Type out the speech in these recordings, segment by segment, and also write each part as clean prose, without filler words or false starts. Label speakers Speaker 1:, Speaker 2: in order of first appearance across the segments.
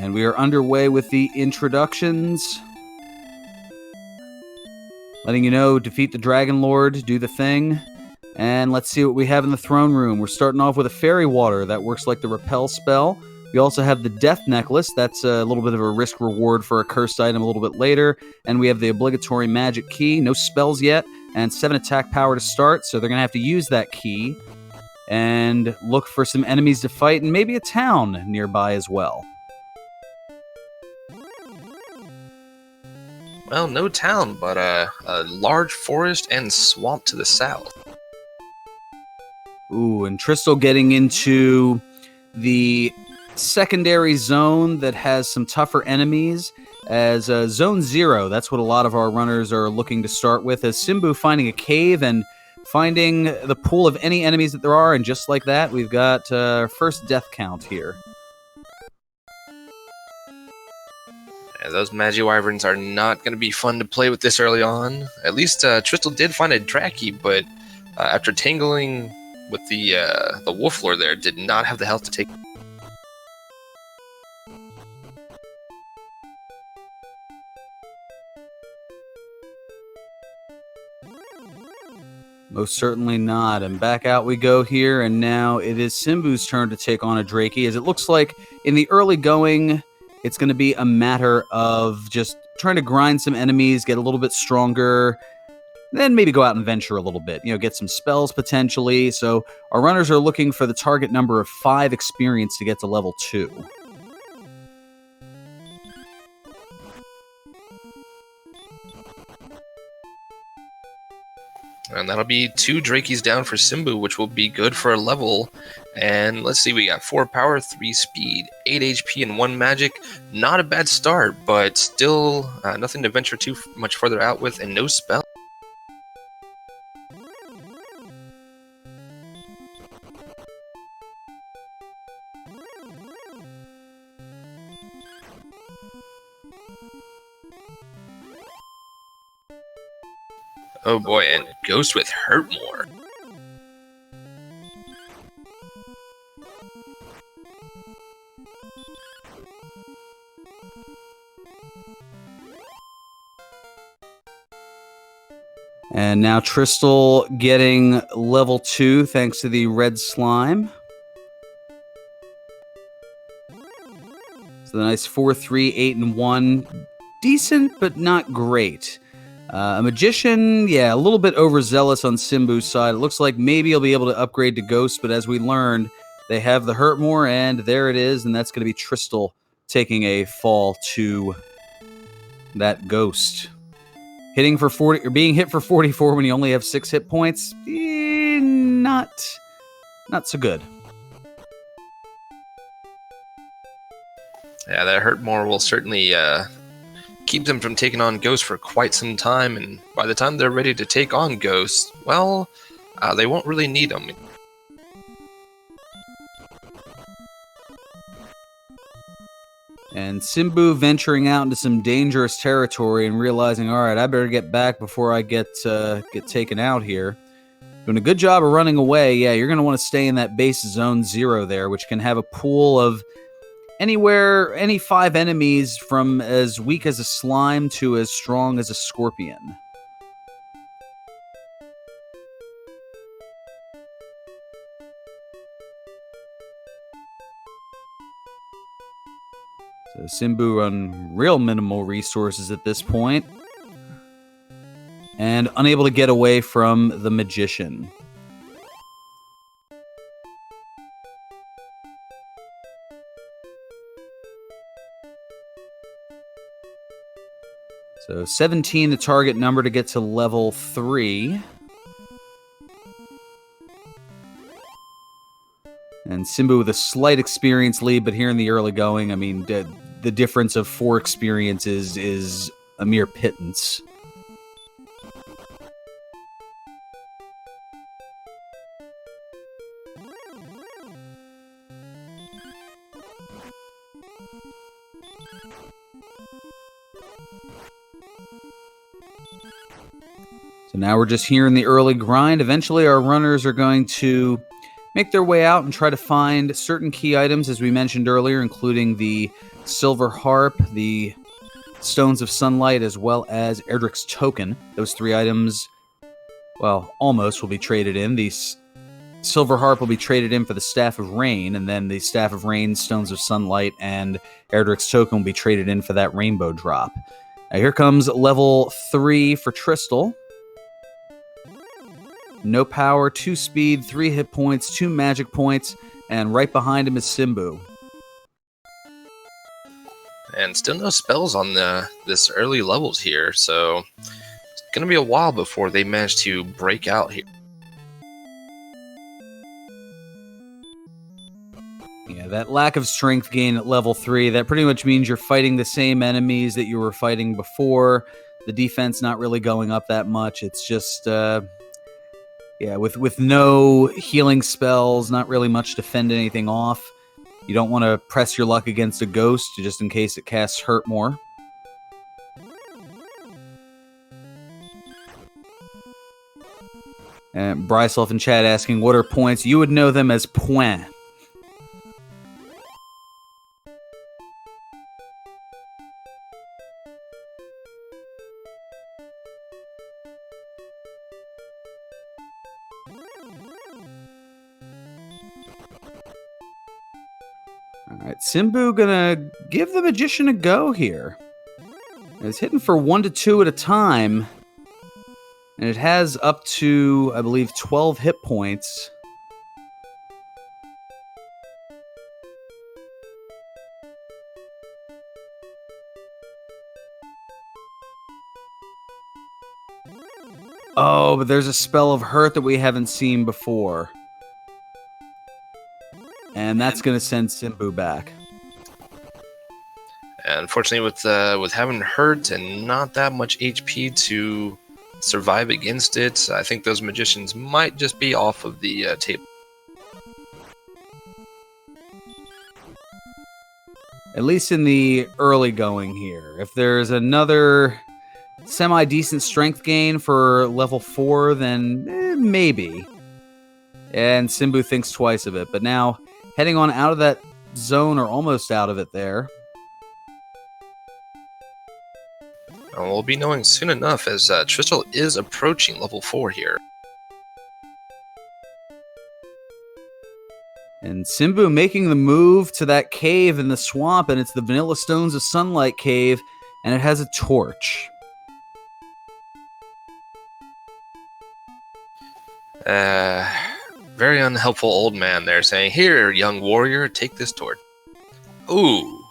Speaker 1: And we are underway with the introductions. Letting you know, defeat the Dragon Lord, do the thing. And let's see what we have in the throne room. We're starting off with a Fairy Water. That works like the Repel spell. We also have the Death Necklace. That's a little bit of a risk reward for a cursed item a little bit later. And we have the obligatory Magic Key. No spells yet. And 7 attack power to start. So they're going to have to use that key. And look for some enemies to fight. And maybe a town nearby as well.
Speaker 2: Well, no town, but a large forest and swamp to the south.
Speaker 1: Ooh, and Tristal getting into the secondary zone that has some tougher enemies as Zone 0. That's what a lot of our runners are looking to start with, as Simbu finding a cave and finding the pool of any enemies that there are, and just like that, we've got our first death count here.
Speaker 2: Yeah, those Magiwyverns are not going to be fun to play with this early on. At least Tristal did find a Draki, but after tangling with the Wolf Lord there, did not have the health to take.
Speaker 1: Most certainly not. And back out we go here, and now it is Simbu's turn to take on a Draki, as it looks like in the early going, it's going to be a matter of just trying to grind some enemies, get a little bit stronger, then maybe go out and venture a little bit, get some spells potentially. So our runners are looking for the target number of 5 experience to get to level 2.
Speaker 2: And that'll be 2 Drakies down for Simbu, which will be good for a level. And let's see, we got 4 power, 3 speed, 8 HP, and 1 magic. Not a bad start, but still nothing to venture too much further out with, and no spell. Oh boy, and Ghost with Hurt More.
Speaker 1: And now Tristal getting level 2 thanks to the red slime. So the nice 4, 3, 8, and 1. Decent, but not great. A Magician, yeah, a little bit overzealous on Simbu's side. It looks like maybe he'll be able to upgrade to Ghost, but as we learned, they have the Hurt More, and there it is, and that's going to be Tristal taking a fall to that Ghost. Hitting for 40, or being hit for 44 when you only have 6 hit points, not so good.
Speaker 2: Yeah, that Hurt More will certainly keep them from taking on Ghost for quite some time, and by the time they're ready to take on Ghost, well, they won't really need them.
Speaker 1: And Simbu venturing out into some dangerous territory and realizing, all right, I better get back before I get taken out here. Doing a good job of running away. Yeah, you're going to want to stay in that base Zone 0 there, which can have a pool of any 5 enemies from as weak as a slime to as strong as a scorpion. So Simbu on real minimal resources at this point. And unable to get away from the Magician. So 17, the target number to get to level 3. And Simbu with a slight experience lead, but here in the early going, I mean, the difference of 4 experiences is a mere pittance. So now we're just here in the early grind. Eventually our runners are going to make their way out and try to find certain key items, as we mentioned earlier, including the Silver Harp, the Stones of Sunlight, as well as Erdrick's Token. Those 3 items, well, almost will be traded in. The Silver Harp will be traded in for the Staff of Rain, and then the Staff of Rain, Stones of Sunlight, and Erdrick's Token will be traded in for that Rainbow drop. Now here comes level 3 for Tristal. No power, 2 speed, 3 hit points, 2 magic points, and right behind him is Simbu.
Speaker 2: And still no spells on this early levels here, so it's going to be a while before they manage to break out here.
Speaker 1: Yeah, that lack of strength gain at level 3, that pretty much means you're fighting the same enemies that you were fighting before. The defense not really going up that much. It's just, with no healing spells, not really much to fend anything off. You don't want to press your luck against a ghost, just in case it casts Hurt more. And Bryself in chat asking, what are points? You would know them as point. Alright, Simbu gonna give the Magician a go here. It's hitting for 1 to 2 at a time. And it has up to, I believe, 12 hit points. Oh, but there's a spell of hurt that we haven't seen before. And that's going to send Simbu back.
Speaker 2: And unfortunately, with having hurt and not that much HP to survive against it, I think those magicians might just be off of the table.
Speaker 1: At least in the early going here. If there's another semi-decent strength gain for level 4, then maybe. And Simbu thinks twice of it. But now, heading on out of that zone, or almost out of it there.
Speaker 2: And we'll be knowing soon enough, as Tristal is approaching level 4 here.
Speaker 1: And Simbu making the move to that cave in the swamp, and it's the Vanilla Stones of Sunlight cave, and it has a torch.
Speaker 2: Very unhelpful old man there saying, "Here, young warrior, take this torch." Ooh.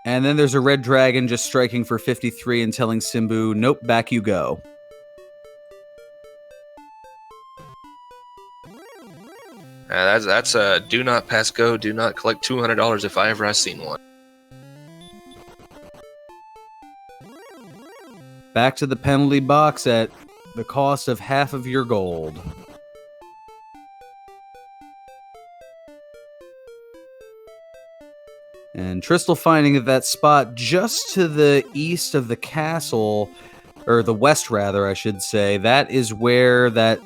Speaker 1: And then there's a red dragon just striking for 53 and telling Simbu, nope, back you go.
Speaker 2: That's a do not pass go, do not collect $200 if I ever have seen one.
Speaker 1: Back to the penalty box at the cost of half of your gold. And Tristal finding that spot just to the east of the castle, or the west rather, I should say, that is where that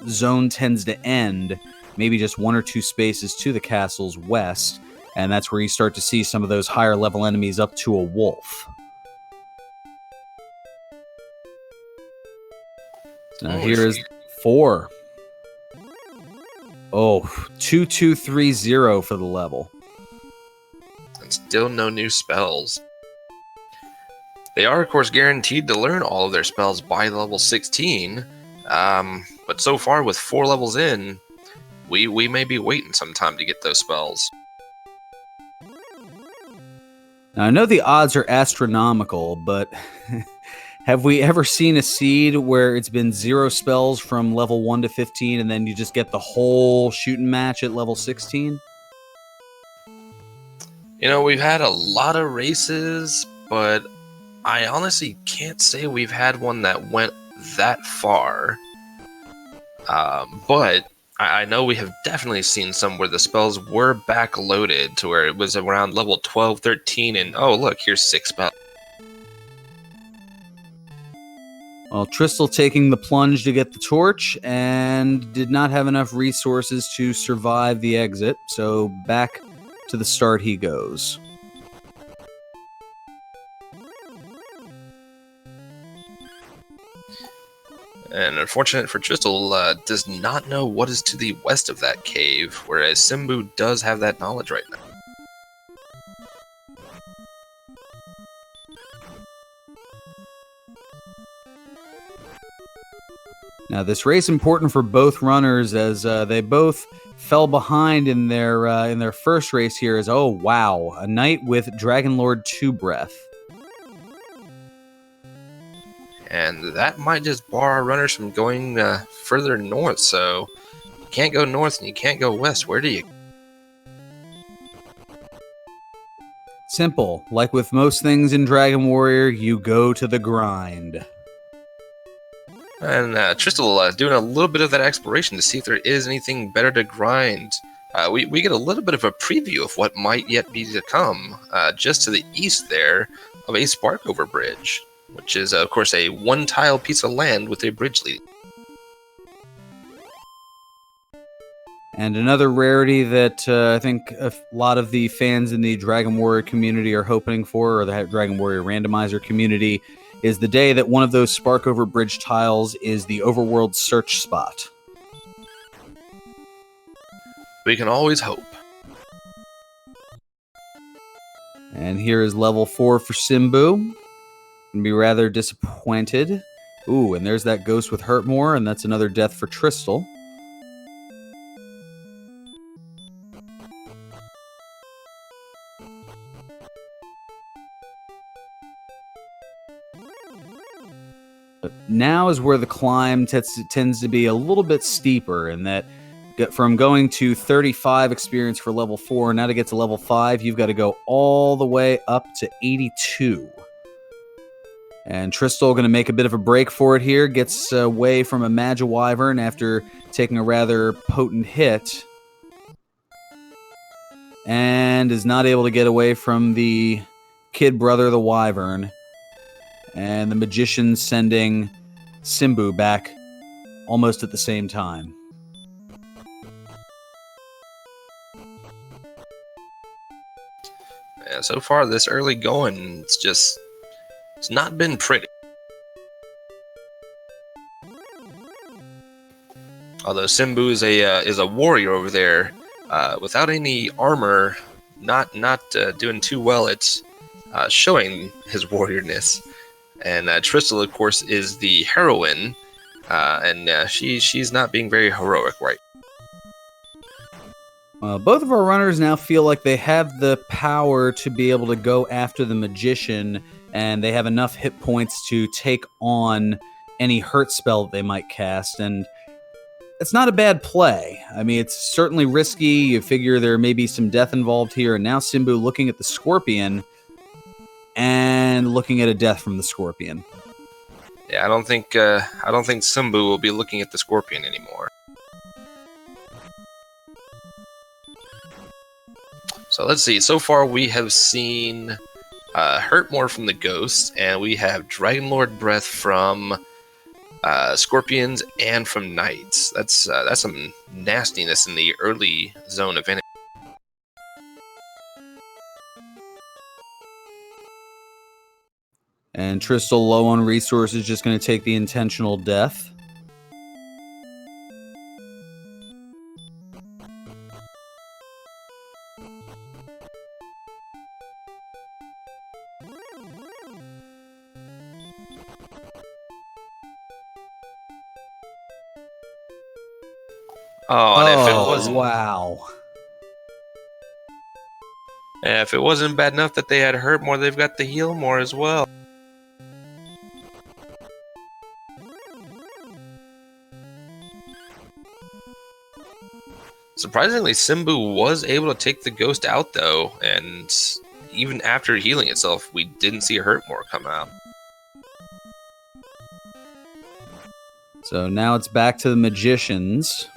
Speaker 1: zone tends to end. Maybe just 1 or 2 spaces to the castle's west, and that's where you start to see some of those higher level enemies up to a wolf. Now here's 4. Oh, 2230 for the level.
Speaker 2: And still no new spells. They are, of course, guaranteed to learn all of their spells by level 16, but so far, with 4 levels in, we may be waiting some time to get those spells.
Speaker 1: Now, I know the odds are astronomical, but have we ever seen a seed where it's been 0 spells from level 1 to 15, and then you just get the whole shooting match at level 16?
Speaker 2: You know, we've had a lot of races, but I honestly can't say we've had one that went that far. But I know we have definitely seen some where the spells were backloaded to where it was around level 12, 13, and oh look, here's 6 spells.
Speaker 1: Well, Tristal taking the plunge to get the torch and did not have enough resources to survive the exit, so back to the start he goes.
Speaker 2: And unfortunate for Tristal, does not know what is to the west of that cave, whereas Simbu does have that knowledge right now.
Speaker 1: Now, this race important for both runners as they both fell behind in their first race here. As oh wow, a knight with Dragon Lord 2 breath.
Speaker 2: And that might just bar our runners from going further north, so you can't go north and you can't go west. Where do you?
Speaker 1: Simple. Like with most things in Dragon Warrior, you go to the grind.
Speaker 2: And Tristal doing a little bit of that exploration to see if there is anything better to grind. We get a little bit of a preview of what might yet be to come, just to the east there of a Sparkover Bridge, which is, of course, a one-tile piece of land with a bridge leading.
Speaker 1: And another rarity that I think a lot of the fans in the Dragon Warrior community are hoping for, or the Dragon Warrior Randomizer community, is the day that one of those Sparkover Bridge tiles is the overworld search spot.
Speaker 2: We can always hope.
Speaker 1: And here is level 4 for Simbu. Gonna be rather disappointed. Ooh, and there's that ghost with Hurtmore, and that's another death for Tristal. But now is where the climb tends to be a little bit steeper, in that from going to 35 experience for level 4, now to get to level 5, you've got to go all the way up to 82. And Tristal going to make a bit of a break for it here, gets away from a Magiwyvern after taking a rather potent hit, and is not able to get away from the kid brother, the Wyvern, and the Magician sending Simbu back almost at the same time.
Speaker 2: Yeah, so far this early going, it's not been pretty. Although Simbu is a warrior over there, without any armor, not doing too well. It's showing his warriorness. And Tristal, of course, is the heroine, and she's not being very heroic, right?
Speaker 1: Both of our runners now feel like they have the power to be able to go after the Magician, and they have enough hit points to take on any hurt spell that they might cast, and it's not a bad play. I mean, it's certainly risky. You figure there may be some death involved here, and now Simbu looking at the Scorpion and looking at a death from the Scorpion.
Speaker 2: Yeah, I don't think Simbu will be looking at the Scorpion anymore. So let's see. So far, we have seen Hurtmore from the Ghost, and we have Dragonlord Breath from Scorpions and from Knights. That's some nastiness in the early zone of enemy.
Speaker 1: And Tristal, low on resources, just going to take the intentional death.
Speaker 2: Oh, and if it wasn't,
Speaker 1: wow.
Speaker 2: and if it wasn't bad enough that they had Hurtmore, they've got the Healmore as well. Surprisingly, Simbu was able to take the Ghost out, though, and even after healing itself, we didn't see Hurtmore come out.
Speaker 1: So now it's back to the Magicians.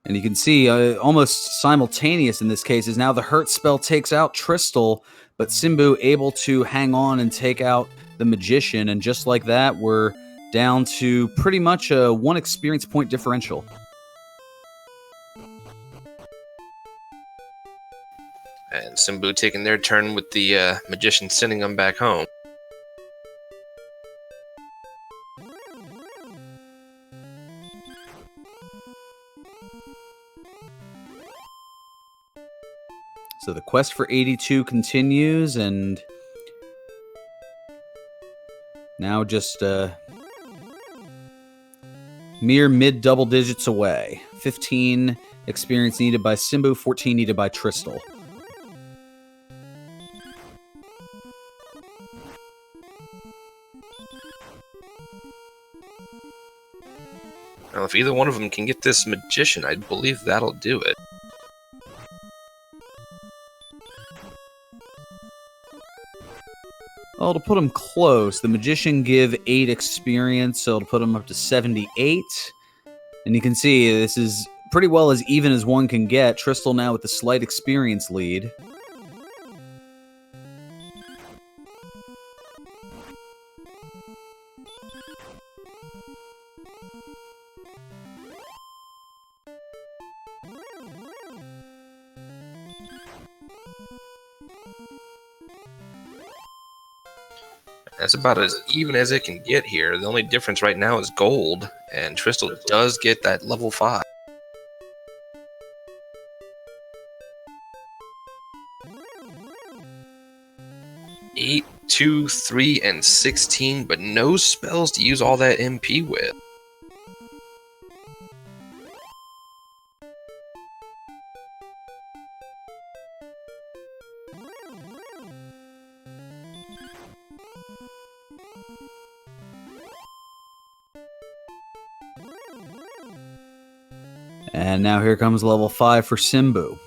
Speaker 1: And you can see almost simultaneous in this case is now the hurt spell takes out Tristal, but Simbu able to hang on and take out the Magician. And just like that, we're down to pretty much a 1 experience point differential.
Speaker 2: And Simbu taking their turn with the Magician sending them back home.
Speaker 1: So the quest for 82 continues, and now just mere mid-double digits away. 15 experience needed by Simbu, 14 needed by Tristal.
Speaker 2: Well, if either one of them can get this Magician, I believe that'll do it.
Speaker 1: Well, it'll put him close. The Magician give 8 experience, so it'll put him up to 78. And you can see this is pretty well as even as one can get. Tristal now with the slight experience lead.
Speaker 2: That's about as even as it can get here. The only difference right now is gold, and Tristal does get that level 5. 8, 2, 3, and 16, but no spells to use all that MP with.
Speaker 1: And now here comes level 5 for Simbu.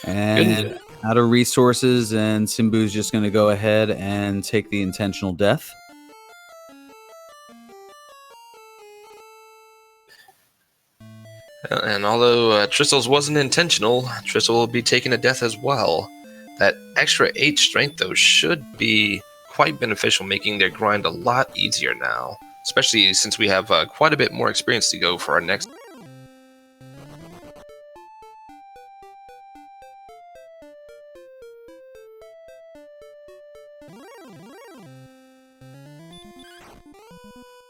Speaker 1: And out of resources, and Simbu's just going to go ahead and take the intentional death.
Speaker 2: And although Tristal's wasn't intentional, Tristal will be taking a death as well. That extra 8 strength, though, should be quite beneficial, making their grind a lot easier now. Especially since we have quite a bit more experience to go for our next.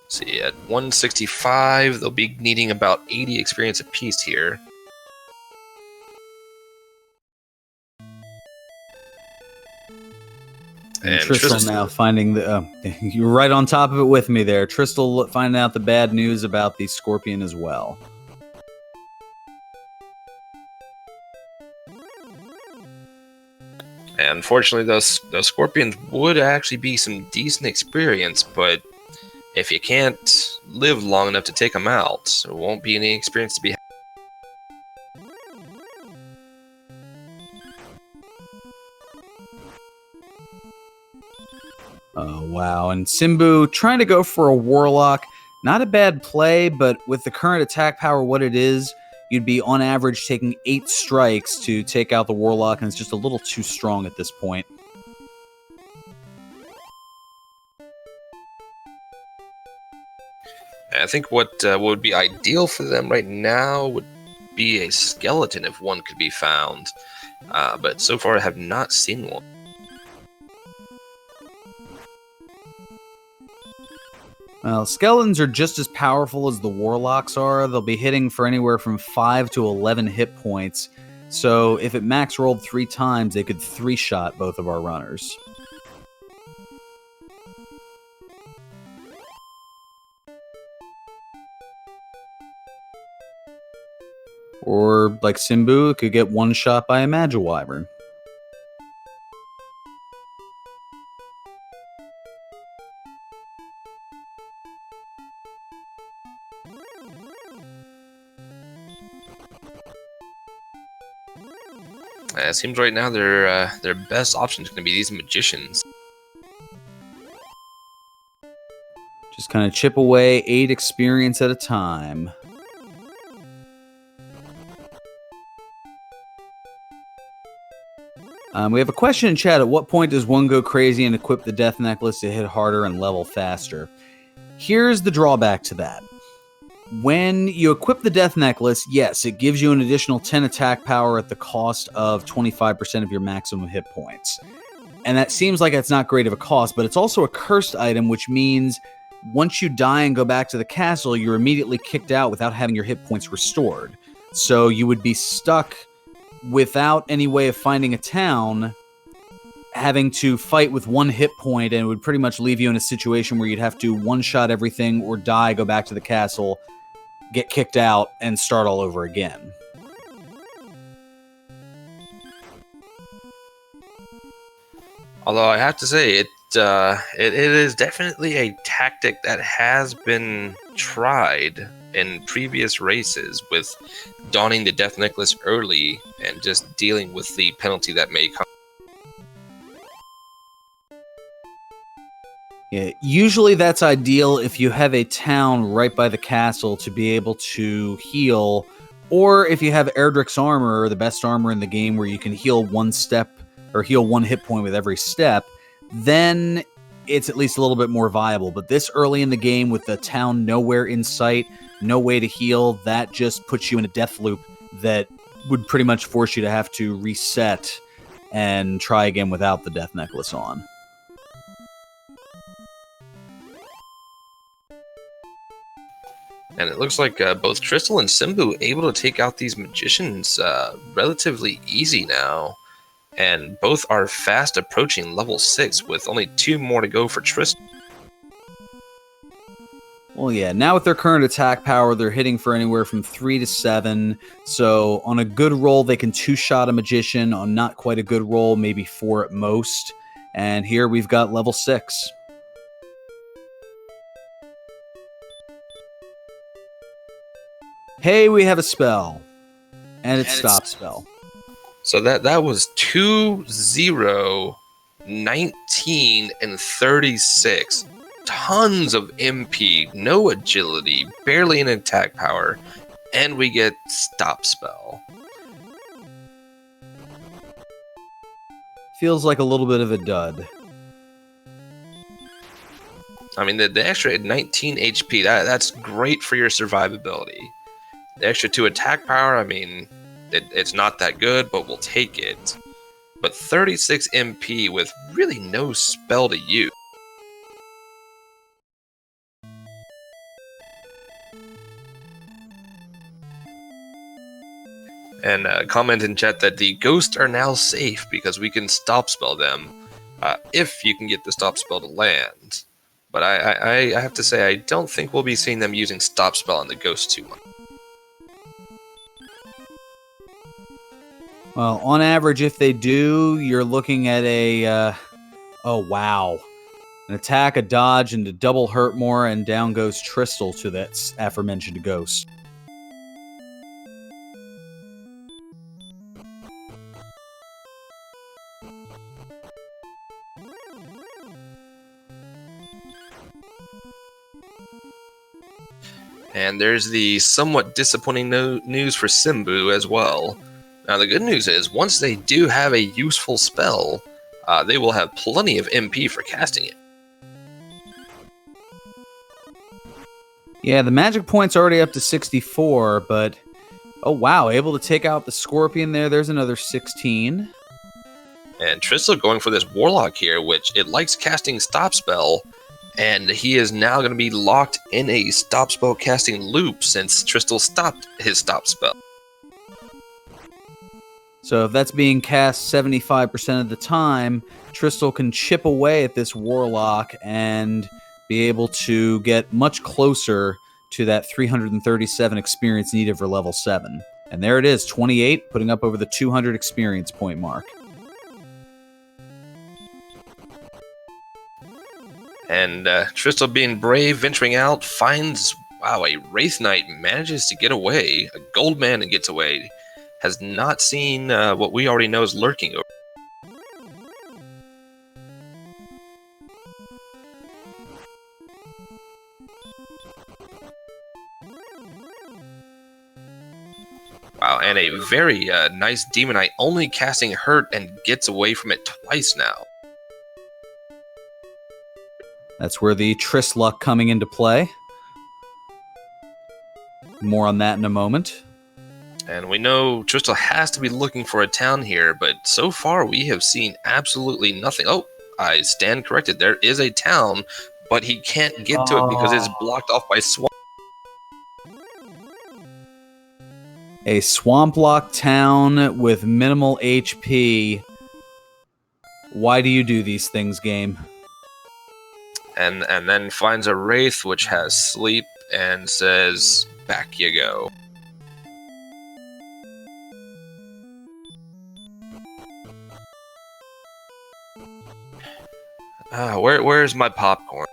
Speaker 2: See, at 165, they'll be needing about 80 experience apiece here.
Speaker 1: And Tristal now finding the... you're right on top of it with me there. Tristal finding out the bad news about the Scorpion as well.
Speaker 2: And unfortunately, those Scorpions would actually be some decent experience, but if you can't live long enough to take them out, there won't be any experience to be had.
Speaker 1: Oh, wow. And Simbu trying to go for a Warlock. Not a bad play, but with the current attack power what it is, you'd be on average taking 8 strikes to take out the Warlock, and it's just a little too strong at this point.
Speaker 2: I think what would be ideal for them right now would be a skeleton if one could be found. But so far I have not seen one.
Speaker 1: Well, skeletons are just as powerful as the warlocks are. They'll be hitting for anywhere from 5 to 11 hit points. So if it max rolled 3 times, they could 3-shot both of our runners. Or, like Simbu, it could get 1 shot by a Magiwyvern.
Speaker 2: It seems right now their best option is going to be these magicians.
Speaker 1: Just kind of chip away 8 experience at a time. We have a question in chat. At what point does one go crazy and equip the death necklace to hit harder and level faster? Here's the drawback to that. When you equip the death necklace, yes, it gives you an additional 10 attack power at the cost of 25% of your maximum hit points. And that seems like it's not great of a cost, but it's also a cursed item, which means once you die and go back to the castle, you're immediately kicked out without having your hit points restored. So you would be stuck without any way of finding a town, having to fight with 1 hit point, and it would pretty much leave you in a situation where you'd have to one-shot everything or die, go back to the castle, get kicked out, and start all over again.
Speaker 2: Although I have to say, it is definitely a tactic that has been tried in previous races, with donning the death necklace early and just dealing with the penalty that may come.
Speaker 1: Yeah, usually that's ideal if you have a town right by the castle to be able to heal, or if you have Erdrick's armor, the best armor in the game, where you can heal 1 step or heal 1 hit point with every step, then it's at least a little bit more viable. But this early in the game with the town nowhere in sight, no way to heal, that just puts you in a death loop that would pretty much force you to have to reset and try again without the death necklace on.
Speaker 2: And it looks like both Tristal and Simbu able to take out these magicians relatively easy now. And both are fast approaching level 6 with only 2 more to go for Tristal.
Speaker 1: Well, yeah, now with their current attack power, they're hitting for anywhere from 3 to 7. So on a good roll, they can 2-shot a magician. On not quite a good roll, maybe 4 at most. And here we've got level 6. Hey, we have a spell. And it's stop spell.
Speaker 2: So that was 2, 0, 19, and 36. Tons of MP, no agility, barely an attack power, and we get stop spell.
Speaker 1: Feels like a little bit of a dud.
Speaker 2: I mean, the extra 19 HP, that's great for your survivability. The extra 2 attack power, I mean, it's not that good, but we'll take it. But 36 MP with really no spell to use. And comment in chat that the ghosts are now safe because we can stop spell them if you can get the stop spell to land. But I have to say, I don't think we'll be seeing them using stop spell on the ghost too much.
Speaker 1: Well, on average, if they do, you're looking at a... oh, wow. An attack, a dodge, and a double hurt more, and down goes Tristal to that aforementioned ghost.
Speaker 2: And there's the somewhat disappointing news for Simbu as well. Now the good news is, once they do have a useful spell, they will have plenty of MP for casting it.
Speaker 1: Yeah, the magic point's already up to 64, but... oh wow, able to take out the Scorpion there. There's another 16.
Speaker 2: And Tristal going for this Warlock here, which it likes casting stop spell, and he is now going to be locked in a stop spell casting loop since Tristal stopped his stop spell.
Speaker 1: So if that's being cast 75% of the time, Tristal can chip away at this Warlock and be able to get much closer to that 337 experience needed for level 7. And there it is, 28, putting up over the 200 experience point mark.
Speaker 2: And Tristal, being brave, venturing out, finds, wow, a Wraith Knight manages to get away. A gold man and gets away. has not seen what we already know is lurking over. Wow, and a very nice Demonite, only casting Hurt and gets away from it twice now.
Speaker 1: That's where the Charlock coming into play. More on that in a moment.
Speaker 2: And we know Tristal has to be looking for a town here, but so far we have seen absolutely nothing. Oh, I stand corrected. There is a town, but he can't get to it because it's blocked off by swamp.
Speaker 1: A swamp lock town with minimal HP. Why do you do these things, game?
Speaker 2: And then finds a Wraith which has sleep and says, back you go. Where's my popcorn?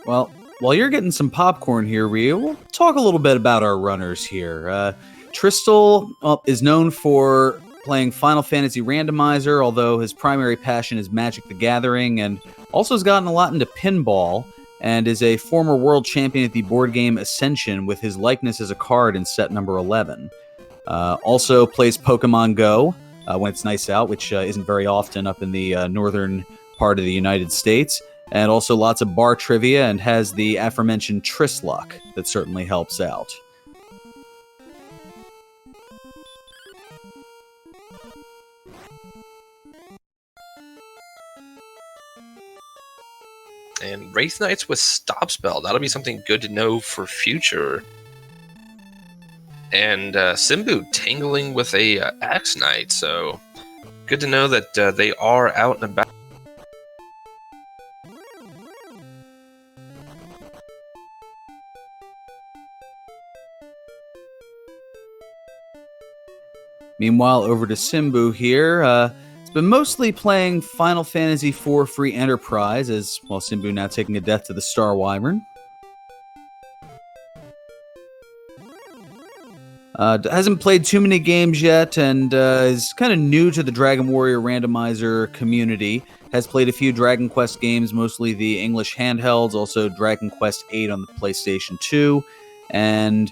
Speaker 1: Well, while you're getting some popcorn here, Ryu, we'll talk a little bit about our runners here. Tristal is known for playing Final Fantasy Randomizer, although his primary passion is Magic the Gathering, and also has gotten a lot into pinball, and is a former world champion at the board game Ascension with his likeness as a card in set number 11. Also plays Pokemon Go when it's nice out, which isn't very often up in the northern part of the United States. And also lots of bar trivia, and has the aforementioned Charlock that certainly helps out.
Speaker 2: And Wraith Knights with Stop Spell. That'll be something good to know for future. And Simbu tangling with a Axe Knight, so good to know that they are out and about.
Speaker 1: Meanwhile, over to Simbu here. It's been mostly playing Final Fantasy IV Free Enterprise, as well, Simbu now taking a death to the Star Wyvern. Hasn't played too many games yet, and is kind of new to the Dragon Warrior Randomizer community. Has played a few Dragon Quest games, mostly the English handhelds, also Dragon Quest VIII on the PlayStation 2, and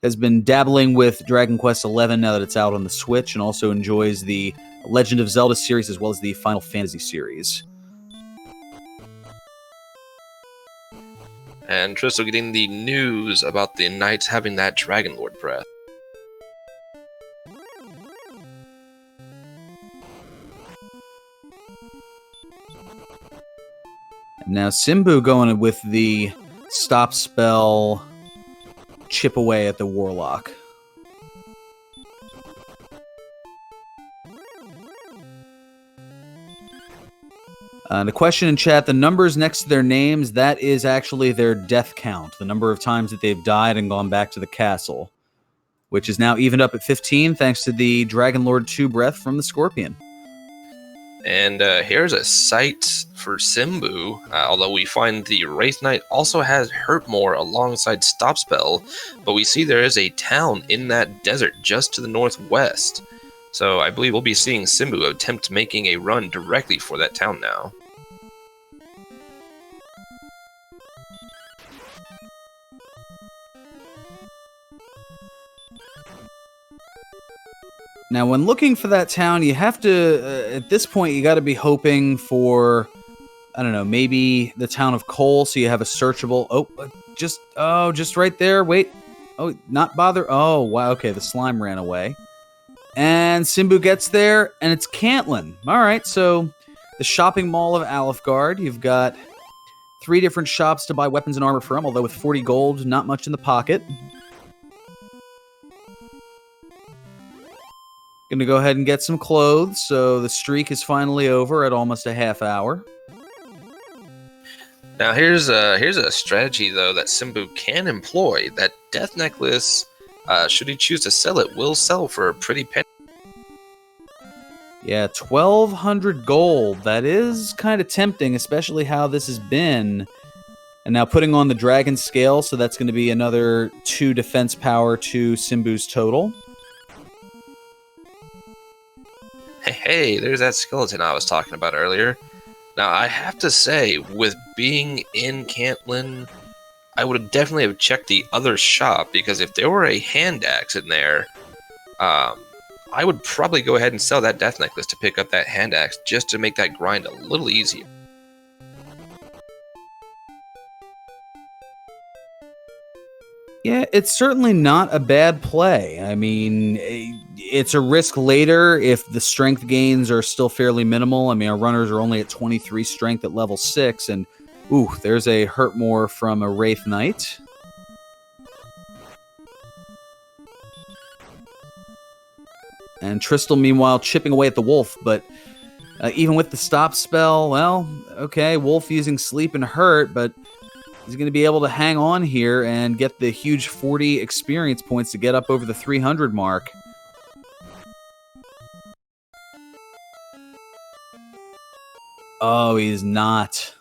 Speaker 1: has been dabbling with Dragon Quest XI now that it's out on the Switch, and also enjoys the Legend of Zelda series as well as the Final Fantasy series.
Speaker 2: And Tristal getting the news about the Knights having that Dragon Lord breath.
Speaker 1: Now Simbu going with the Stop Spell, chip away at the Warlock. The question in chat, the numbers next to their names, that is actually their death count, the number of times that they've died and gone back to the castle, which is now evened up at 15 thanks to the Dragon Lord 2 breath from the Scorpion.
Speaker 2: And here's a sight for Simbu, although we find the Wraith Knight also has Hurt More alongside Stop Spell, but we see there is a town in that desert just to the northwest. So I believe we'll be seeing Simbu attempt making a run directly for that town now.
Speaker 1: Now, when looking for that town, you have to, at this point, you got to be hoping for, I don't know, maybe the town of Cole, so you have a searchable. Just right there. Wait. Oh, not bother. Oh, wow. Okay, the slime ran away. And Simbu gets there, and it's Cantlin. All right, so the shopping mall of Alfgard. You've got 3 different shops to buy weapons and armor from, although with 40 gold, not much in the pocket. Gonna go ahead and get some clothes, so the streak is finally over at almost a half hour.
Speaker 2: Now here's a strategy though that Simbu can employ. That death necklace, should he choose to sell it, will sell for a pretty penny.
Speaker 1: Yeah, 1,200 gold. That is kind of tempting, especially how this has been. And now putting on the Dragon Scale, so that's going to be another 2 defense power to Simbu's total.
Speaker 2: Hey, there's that skeleton I was talking about earlier. Now, I have to say, with being in Cantlin, I would definitely have checked the other shop, because if there were a hand axe in there, I would probably go ahead and sell that death necklace to pick up that hand axe just to make that grind a little easier.
Speaker 1: Yeah, it's certainly not a bad play. I mean, it's a risk later if the strength gains are still fairly minimal. I mean, our runners are only at 23 strength at level 6, and ooh, there's a hurt more from a Wraith Knight. And Tristal, meanwhile, chipping away at the Wolf, but even with the stop spell, well, okay, Wolf using Sleep and Hurt, but he's going to be able to hang on here and get the huge 40 experience points to get up over the 300 mark. Oh, he's not.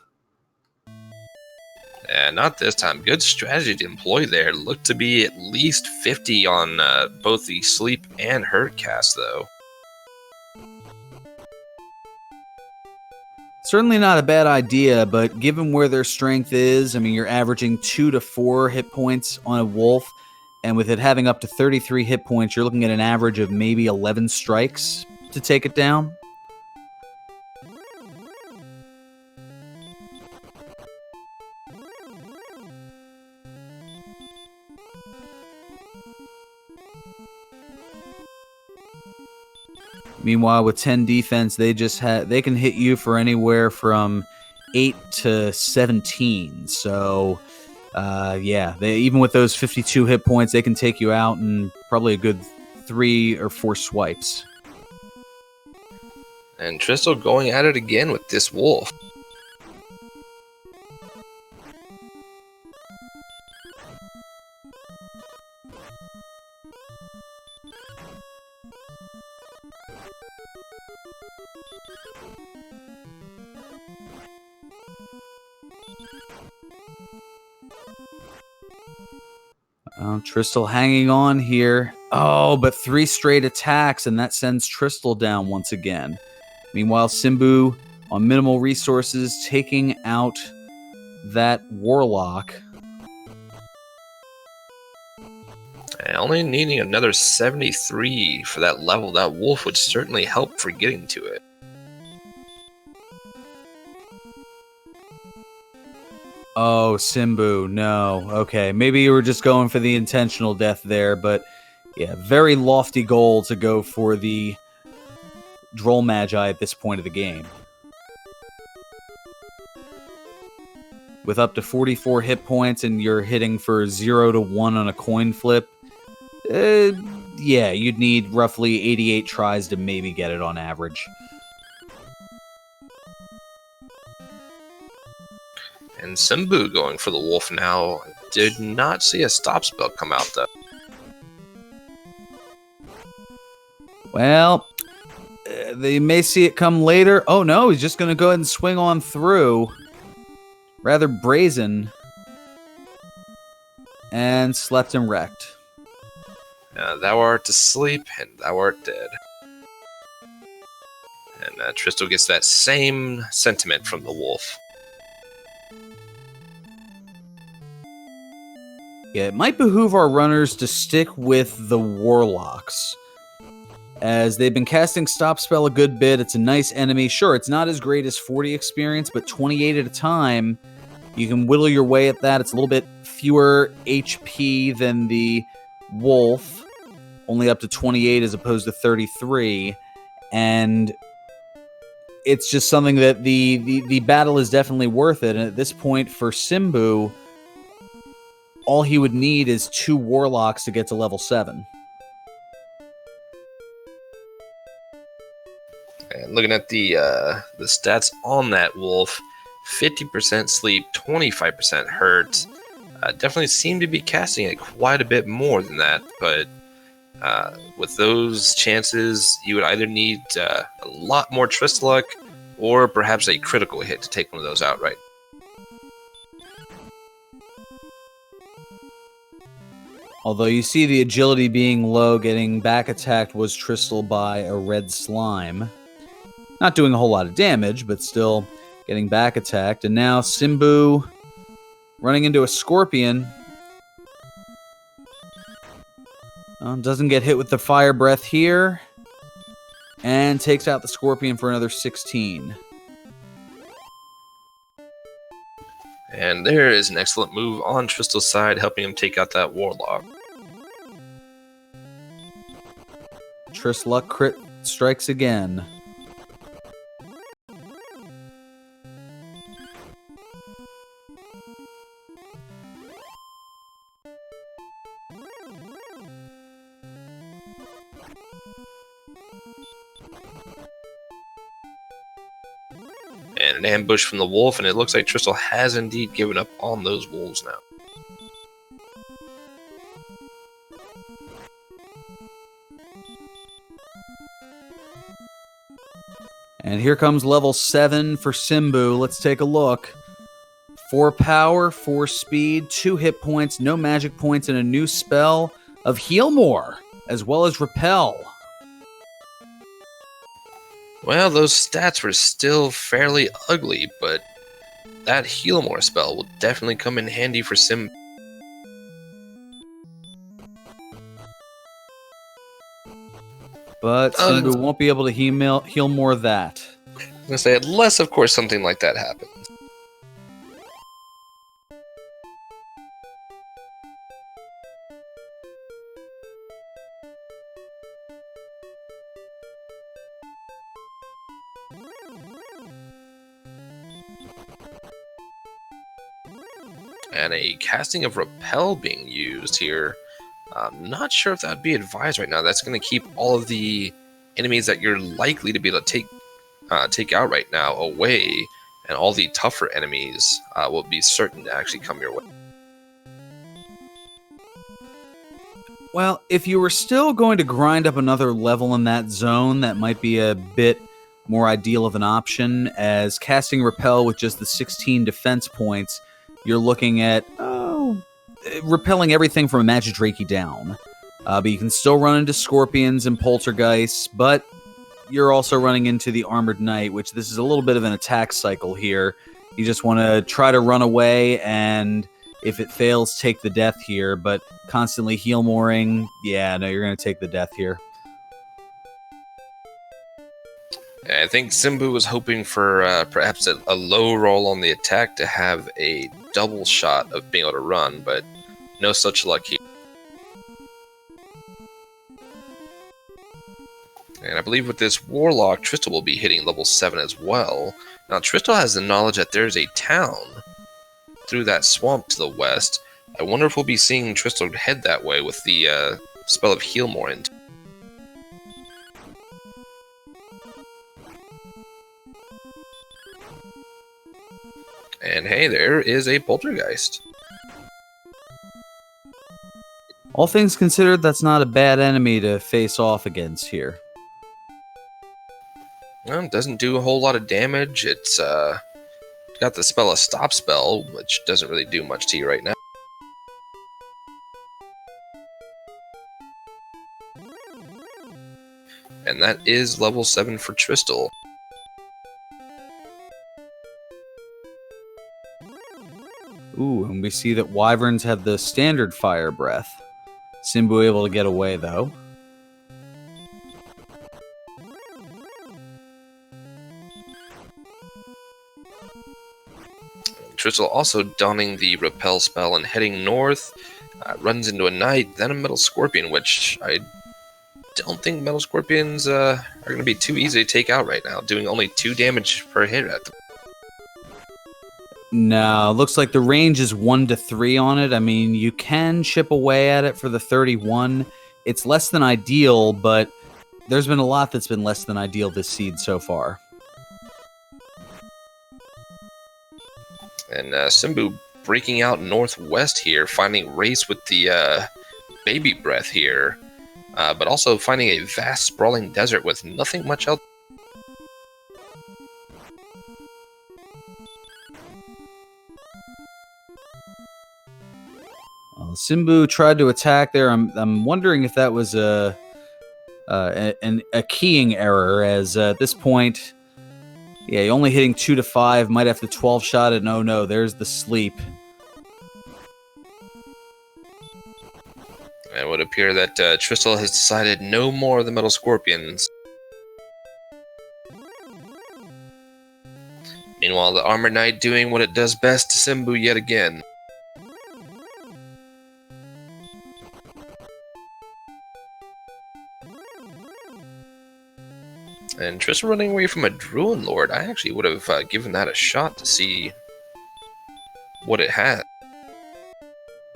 Speaker 2: Not this time. Good strategy to employ there. Looked to be at least 50 on both the Sleep and Hurt cast, though.
Speaker 1: Certainly not a bad idea, but given where their strength is, I mean, you're averaging 2 to 4 hit points on a Wolf, and with it having up to 33 hit points, you're looking at an average of maybe 11 strikes to take it down. Meanwhile, with 10 defense, they can hit you for anywhere from 8 to 17. So, yeah, even with those 52 hit points, they can take you out in probably a good 3 or 4 swipes.
Speaker 2: And Tristal going at it again with this Wolf.
Speaker 1: Tristal hanging on here. Oh, but 3 straight attacks, and that sends Tristal down once again. Meanwhile, Simbu, on minimal resources, taking out that Warlock.
Speaker 2: And only needing another 73 for that level. That Wolf would certainly help for getting to it.
Speaker 1: Oh, Simbu, no. Okay, maybe you were just going for the intentional death there, but yeah, very lofty goal to go for the Droll Magi at this point of the game. With up to 44 hit points and you're hitting for 0 to 1 on a coin flip, yeah, you'd need roughly 88 tries to maybe get it on average.
Speaker 2: And Simbu going for the Wolf now. Did not see a stop spell come out, though.
Speaker 1: Well, they may see it come later. Oh, no, he's just going to go ahead and swing on through. Rather brazen. And slept and wrecked.
Speaker 2: Thou art asleep, and thou art dead. And Tristal gets that same sentiment from the Wolf.
Speaker 1: Yeah, it might behoove our runners to stick with the Warlocks, as they've been casting Stop Spell a good bit. It's a nice enemy. Sure, it's not as great as 40 experience, but 28 at a time, you can whittle your way at that. It's a little bit fewer HP than the Wolf, only up to 28 as opposed to 33, and it's just something that the battle is definitely worth it. And at this point for Simbu, all he would need is 2 Warlocks to get to level 7.
Speaker 2: And looking at the stats on that Wolf, 50% sleep, 25% hurt. Definitely seem to be casting it quite a bit more than that, but with those chances, you would either need a lot more Tristluck or perhaps a critical hit to take one of those out right.
Speaker 1: Although you see the agility being low, getting back attacked was Tristal by a red slime. Not doing a whole lot of damage, but still getting back attacked. And now Simbu running into a Scorpion. Doesn't get hit with the Fire Breath here. And takes out the Scorpion for another 16.
Speaker 2: And there is an excellent move on Tristal's side, helping him take out that Warlock.
Speaker 1: Charlock crit strikes again.
Speaker 2: And an ambush from the wolf, and it looks like Tristal has indeed given up on those wolves now.
Speaker 1: And here comes level 7 for Simbu. Let's take a look. 4 power, 4 speed, 2 hit points, no magic points, and a new spell of Heal More, as well as Repel.
Speaker 2: Well, those stats were still fairly ugly, but that Heal More spell will definitely come in handy for Sim.
Speaker 1: But Simbu won't be able to heal more of that.
Speaker 2: I'm going to say, unless, of course, something like that happens. And a casting of Repel being used here. I'm not sure if that would be advised right now. That's going to keep all of the enemies that you're likely to be able to take out right now away, and all the tougher enemies will be certain to actually come your way.
Speaker 1: Well, if you were still going to grind up another level in that zone, that might be a bit more ideal of an option, as casting Repel with just the 16 defense points, you're looking at, repelling everything from a Magidrakey down. But you can still run into Scorpions and Poltergeists, but you're also running into the Armored Knight, which this is a little bit of an attack cycle here. You just want to try to run away, and if it fails, take the death here, but constantly heal mooring, yeah, no, you're going to take the death here.
Speaker 2: I think Simbu was hoping for perhaps a low roll on the attack to have a double shot of being able to run, but no such luck here. And I believe with this Warlock, Tristal will be hitting level 7 as well. Now, Tristal has the knowledge that there's a town through that swamp to the west. I wonder if we'll be seeing Tristal head that way with the spell of Heal More into. And hey, there is a Poltergeist.
Speaker 1: All things considered, that's not a bad enemy to face off against here.
Speaker 2: Well, it doesn't do a whole lot of damage. It's got the spell of Stop Spell, which doesn't really do much to you right now. And that is level 7 for Tristal.
Speaker 1: Ooh, and we see that Wyverns have the standard Fire Breath. Simbu able to get away, though.
Speaker 2: Tristal also donning the Repel spell and heading north. Runs into a Knight, then a Metal Scorpion, which I don't think Metal Scorpions are going to be too easy to take out right now, doing only 2 damage per hit at them.
Speaker 1: No, looks like the range is 1 to 3 on it. I mean, you can chip away at it for the 31. It's less than ideal, but there's been a lot that's been less than ideal this seed so far.
Speaker 2: And Simbu breaking out northwest here, finding Race with the Baby Breath here, but also finding a vast sprawling desert with nothing much else.
Speaker 1: Well, Simbu tried to attack there. I'm wondering if that was a keying error, as at this point, yeah, only hitting 2 to 5, might have to 12 shot it. Oh no, there's the sleep.
Speaker 2: It would appear that Tristal has decided no more of the Metal Scorpions. Meanwhile, the Armor Knight doing what it does best to Simbu yet again. And Tristal running away from a Druid Lord. I actually would have given that a shot to see what it had.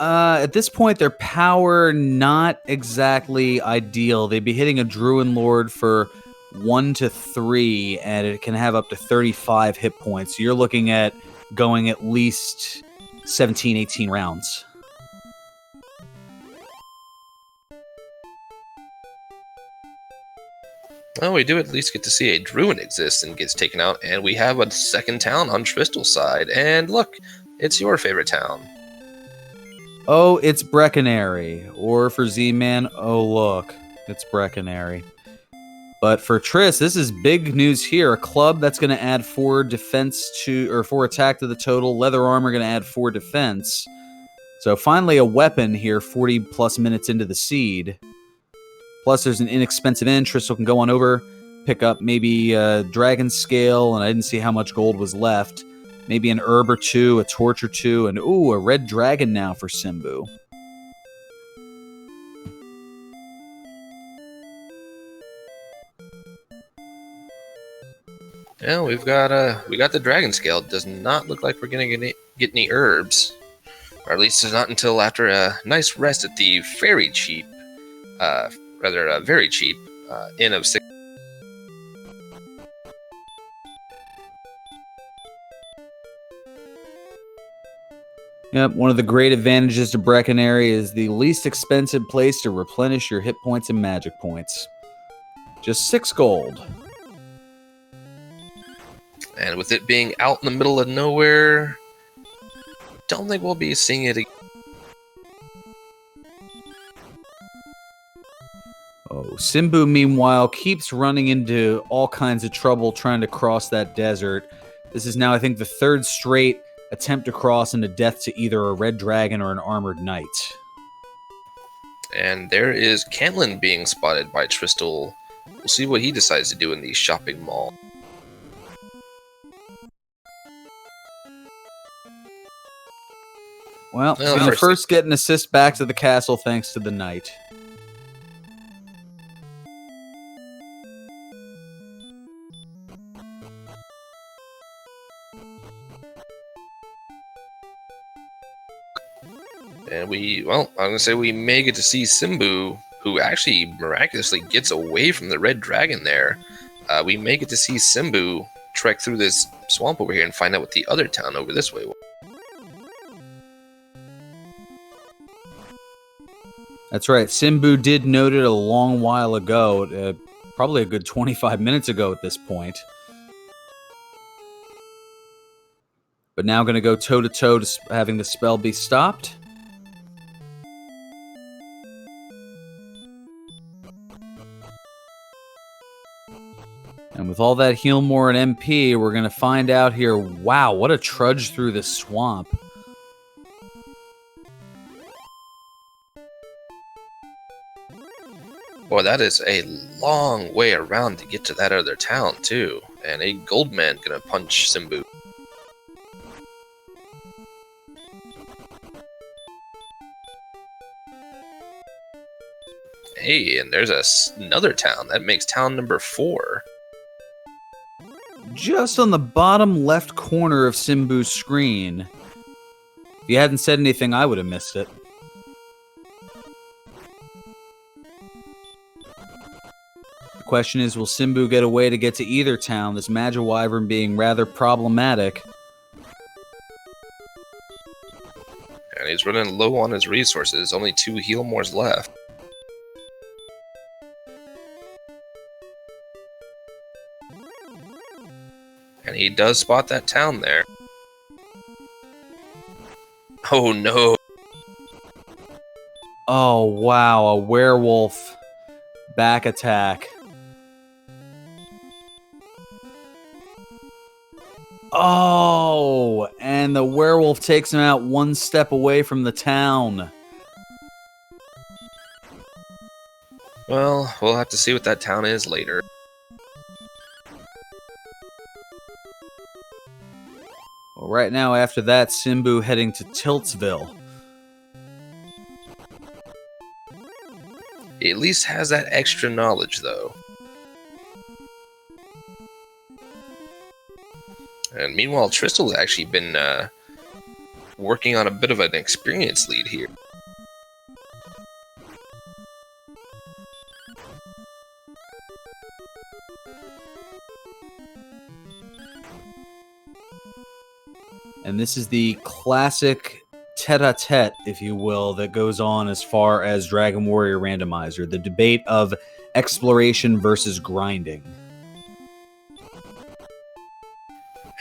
Speaker 1: At this point, their power not exactly ideal. They'd be hitting a Druid Lord for 1 to 3, and it can have up to 35 hit points. So you're looking at going at least 17, 18 rounds.
Speaker 2: Well, we do at least get to see a Druid exist and gets taken out, and we have a second town on Tristal's side. And look, it's your favorite town.
Speaker 1: Oh, it's Breckenary. Or for Z-Man, oh look, it's Breckenary. But for Triss, this is big news here. A club that's going to add 4 defense to, or 4 attack to the total. Leather armor going to add 4 defense. So finally a weapon here, 40 plus minutes into the seed. Plus there's an inexpensive in. Tristal can go on over, pick up maybe a Dragon Scale, and I didn't see how much gold was left. Maybe an herb or 2, a torch or 2, and ooh, a red dragon now for Simbu.
Speaker 2: Yeah, we got the Dragon Scale. It does not look like we're gonna get any herbs, or at least it's not until after a nice rest at the very cheap inn of 6.
Speaker 1: Yep, one of the great advantages to Breckenary is the least expensive place to replenish your hit points and magic points. Just 6 gold.
Speaker 2: And with it being out in the middle of nowhere, don't think we'll be seeing it again.
Speaker 1: Oh, Simbu, meanwhile, keeps running into all kinds of trouble trying to cross that desert. This is now, I think, the 3rd straight attempt to cross into death to either a red dragon or an armored knight.
Speaker 2: And there is Cantlin being spotted by Tristal. We'll see what he decides to do in the shopping mall.
Speaker 1: Well, he's going to first get an assist back to the castle thanks to the knight.
Speaker 2: And I'm going to say we may get to see Simbu, who actually miraculously gets away from the red dragon there. We may get to see Simbu trek through this swamp over here and find out what the other town over this way was.
Speaker 1: That's right. Simbu did note it a long while ago, probably a good 25 minutes ago at this point. But now going to go toe-to-toe to having the spell be stopped. And with all that heal more and MP, we're going to find out here, wow, what a trudge through the swamp.
Speaker 2: Boy, that is a long way around to get to that other town, too. And a gold man gonna punch Simbu. Hey, and there's another town. That makes town number 4.
Speaker 1: Just on the bottom left corner of Simbu's screen. If you hadn't said anything, I would have missed it. The question is, will Simbu get a way to get to either town, this Magiwyvern being rather problematic?
Speaker 2: And he's running low on his resources. Only 2 heal mores left. And he does spot that town there. Oh no!
Speaker 1: Oh, wow, a werewolf back attack. Oh, and the werewolf takes him out one step away from the town.
Speaker 2: Well, we'll have to see what that town is later.
Speaker 1: Well, right now, after that, Simbu heading to Tiltsville.
Speaker 2: He at least has that extra knowledge, though. And meanwhile, Tristal's actually been working on a bit of an experience lead here.
Speaker 1: And this is the classic tete-a-tete, if you will, that goes on as far as Dragon Warrior Randomizer. The debate of exploration versus grinding.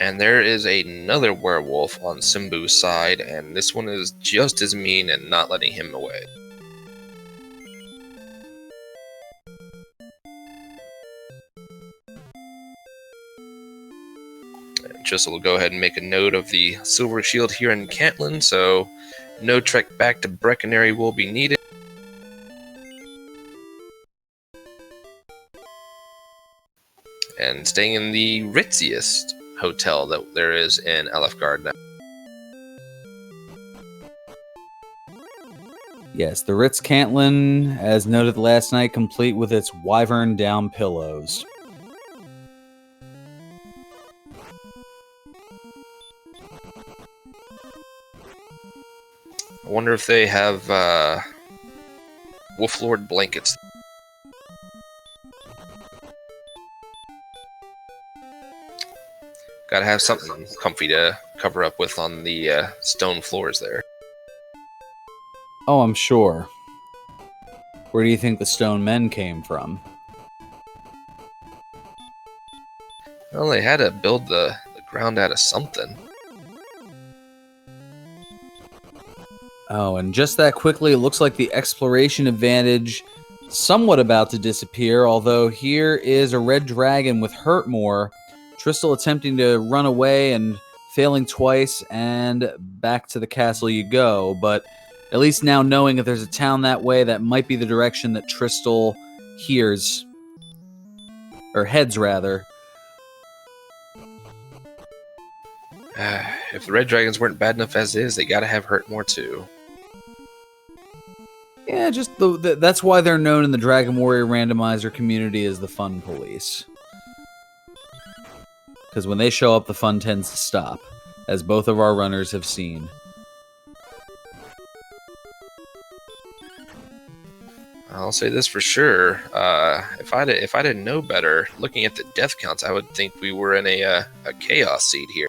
Speaker 2: And there is another werewolf on Simbu's side, and this one is just as mean and not letting him away. And Tristal will go ahead and make a note of the silver shield here in Cantlin, so no trek back to Breckenary will be needed. And staying in the ritziest hotel that there is in Elfgard now.
Speaker 1: Yes, the Ritz Cantlin, as noted last night, complete with its wyvern down pillows.
Speaker 2: I wonder if they have Wolflord blankets. Gotta have something comfy to cover up with on the stone floors there.
Speaker 1: Oh, I'm sure. Where do you think the stone men came from?
Speaker 2: Well, they had to build the ground out of something.
Speaker 1: Oh, and just that quickly, it looks like the exploration advantage somewhat about to disappear, although here is a red dragon with Hurtmore. Tristal attempting to run away and failing twice, and back to the castle you go. But at least now knowing if there's a town that way, that might be the direction that Tristal hears. Or heads, rather.
Speaker 2: If the red dragons weren't bad enough as is, they gotta have Hurtmore too.
Speaker 1: Yeah, just that's why they're known in the Dragon Warrior Randomizer community as the fun police. Because when they show up, the fun tends to stop, as both of our runners have seen.
Speaker 2: I'll say this for sure. If I didn't know better, looking at the death counts, I would think we were in a chaos seed here.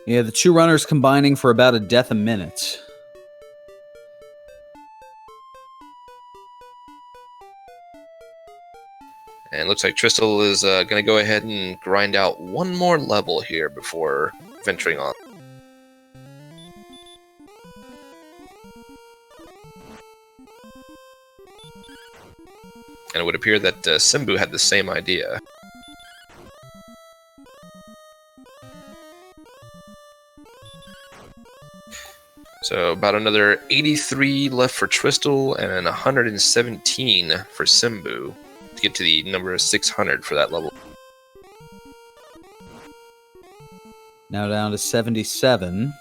Speaker 1: Yeah, the two runners combining for about a death a minute.
Speaker 2: And it looks like Tristal is going to go ahead and grind out one more level here before venturing on. And it would appear that Simbu had the same idea. So about another 83 left for Tristal and 117 for Simbu to get to the number of 600 for that level.
Speaker 1: Now down to 77.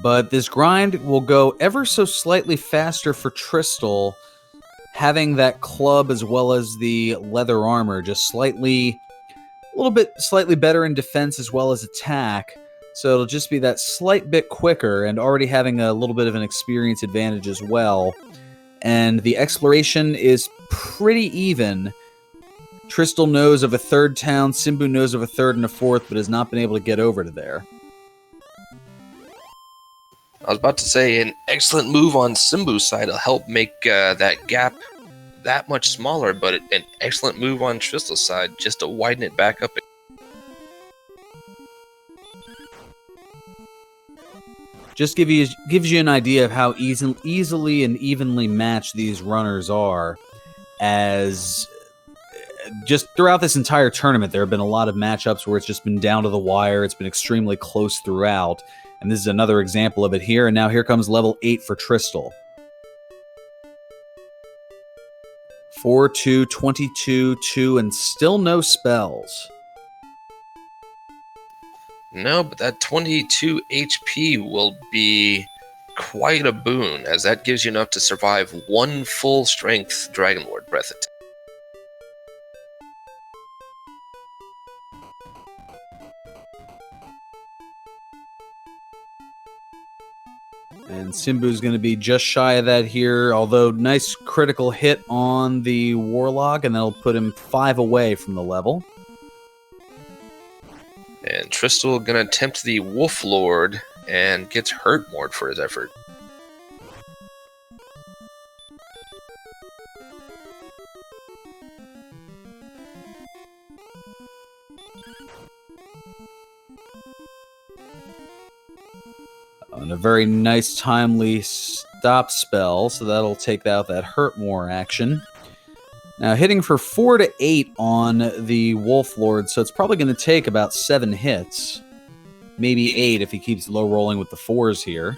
Speaker 1: But this grind will go ever so slightly faster for Tristal, having that club as well as the leather armor, just slightly better in defense as well as attack. So it'll just be that slight bit quicker, and already having a little bit of an experience advantage as well. And the exploration is pretty even. Tristal knows of a third town, Simbu knows of a third and a fourth, but has not been able to get over to there.
Speaker 2: I was about to say an excellent move on Simbu's side to help make that gap that much smaller, but an excellent move on Tristal's side just to widen it back up.
Speaker 1: Just gives you an idea of how easily and evenly matched these runners are. As just throughout this entire tournament, there have been a lot of matchups where it's just been down to the wire. It's been extremely close throughout. And this is another example of it here. And now here comes level 8 for Tristal. 4, 2, 22, 2, and still no spells.
Speaker 2: No, but that 22 HP will be quite a boon, as that gives you enough to survive one full strength Dragon Lord breath attack.
Speaker 1: And Simbu's going to be just shy of that here, although nice critical hit on the Warlock, and that'll put him 5 away from the level.
Speaker 2: And Tristal gonna attempt the Wolf Lord and gets hurt more for his effort.
Speaker 1: And a very nice timely stop spell, so that'll take out that hurt more action. Now hitting for 4 to 8 on the Wolf Lord, so it's probably going to take about 7 hits. Maybe 8 if he keeps low rolling with the 4s here.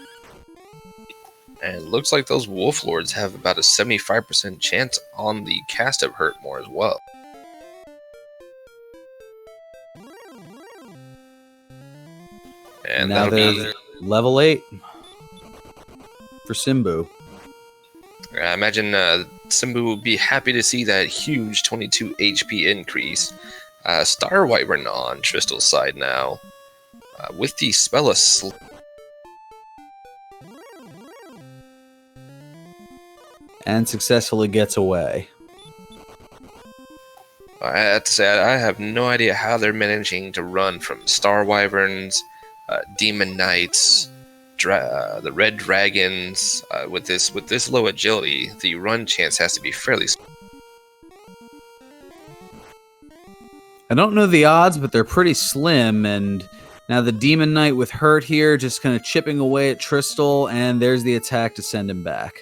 Speaker 2: And it looks like those Wolf Lords have about a 75% chance on the cast of hurt more as well. And
Speaker 1: now there's level 8 for Simbu.
Speaker 2: I imagine Simbu will be happy to see that huge 22 HP increase. Star Wyvern on Tristal's side now. With the spell of
Speaker 1: and successfully gets away.
Speaker 2: I have to say, I have no idea how they're managing to run from Star Wyverns, Demon Knights, the Red Dragons. With this low agility, the run chance has to be fairly small.
Speaker 1: I don't know the odds, but they're pretty slim, and now the Demon Knight with hurt here, just kind of chipping away at Tristal, and there's the attack to send him back.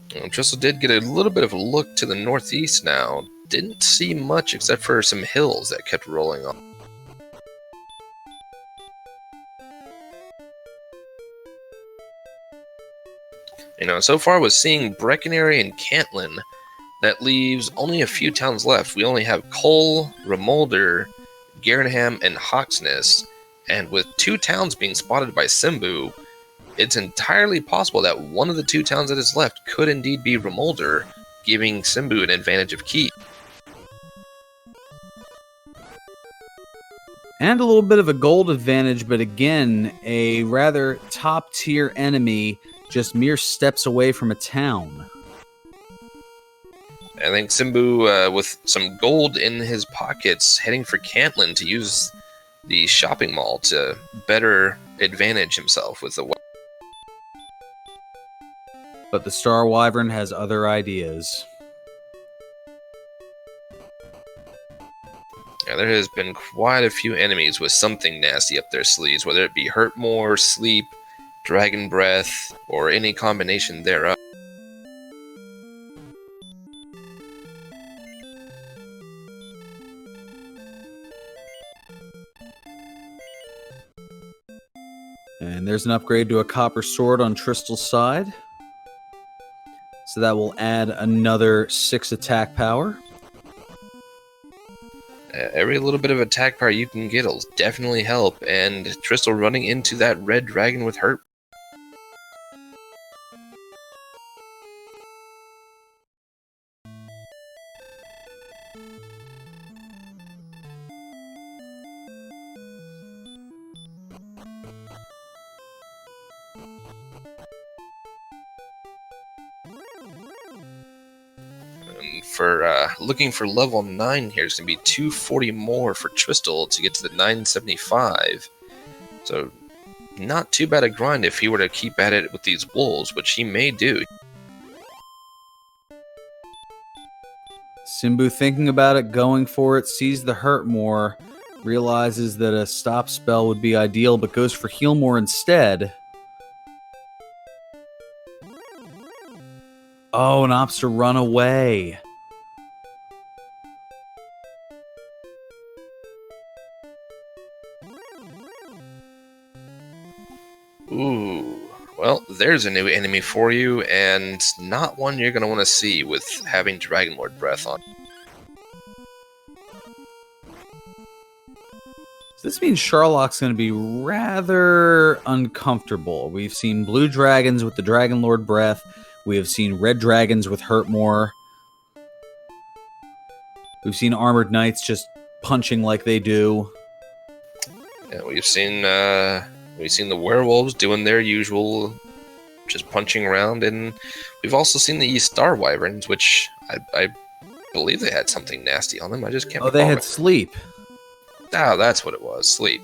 Speaker 2: Tristal did get a little bit of a look to the northeast now. Didn't see much except for some hills that kept rolling on. So far was seeing Breckenary and Cantlin. That leaves only a few towns left. We only have Cole, Remolder, Garenham, and Hawksness. And with 2 towns being spotted by Simbu, it's entirely possible that one of the 2 towns that is left could indeed be Remolder, giving Simbu an advantage of keep.
Speaker 1: And a little bit of a gold advantage, but again, a rather top-tier enemy just mere steps away from a town.
Speaker 2: I think Simbu, with some gold in his pockets, heading for Cantlin to use the shopping mall to better advantage himself with the weapon.
Speaker 1: But the Star Wyvern has other ideas.
Speaker 2: Yeah, there has been quite a few enemies with something nasty up their sleeves, whether it be Hurt More, Sleep, Dragon Breath, or any combination thereof.
Speaker 1: And there's an upgrade to a copper sword on Tristal's side. So that will add another 6 attack power.
Speaker 2: Every little bit of attack power you can get will definitely help, and Tristal running into that red dragon with hurt. For looking for level 9 here, it's going to be 240 more for Tristal to get to the 975. So, not too bad a grind if he were to keep at it with these wolves, which he may do.
Speaker 1: Simbu thinking about it, going for it, sees the hurt more. Realizes that a stop spell would be ideal, but goes for Heal More instead. Oh, and opts to run away.
Speaker 2: Ooh. Well, there's a new enemy for you, and not one you're going to want to see with having Dragonlord Breath on.
Speaker 1: So this means Charlock's going to be rather uncomfortable. We've seen blue dragons with the Dragonlord Breath. We have seen red dragons with Hurt More. We've seen armored knights just punching like they do.
Speaker 2: Yeah, we've seen the werewolves doing their usual, just punching around, and we've also seen the Star Wyverns, which I believe they had something nasty on them. I just can't.
Speaker 1: Oh, they had sleep.
Speaker 2: Ah, that's what it was. Sleep.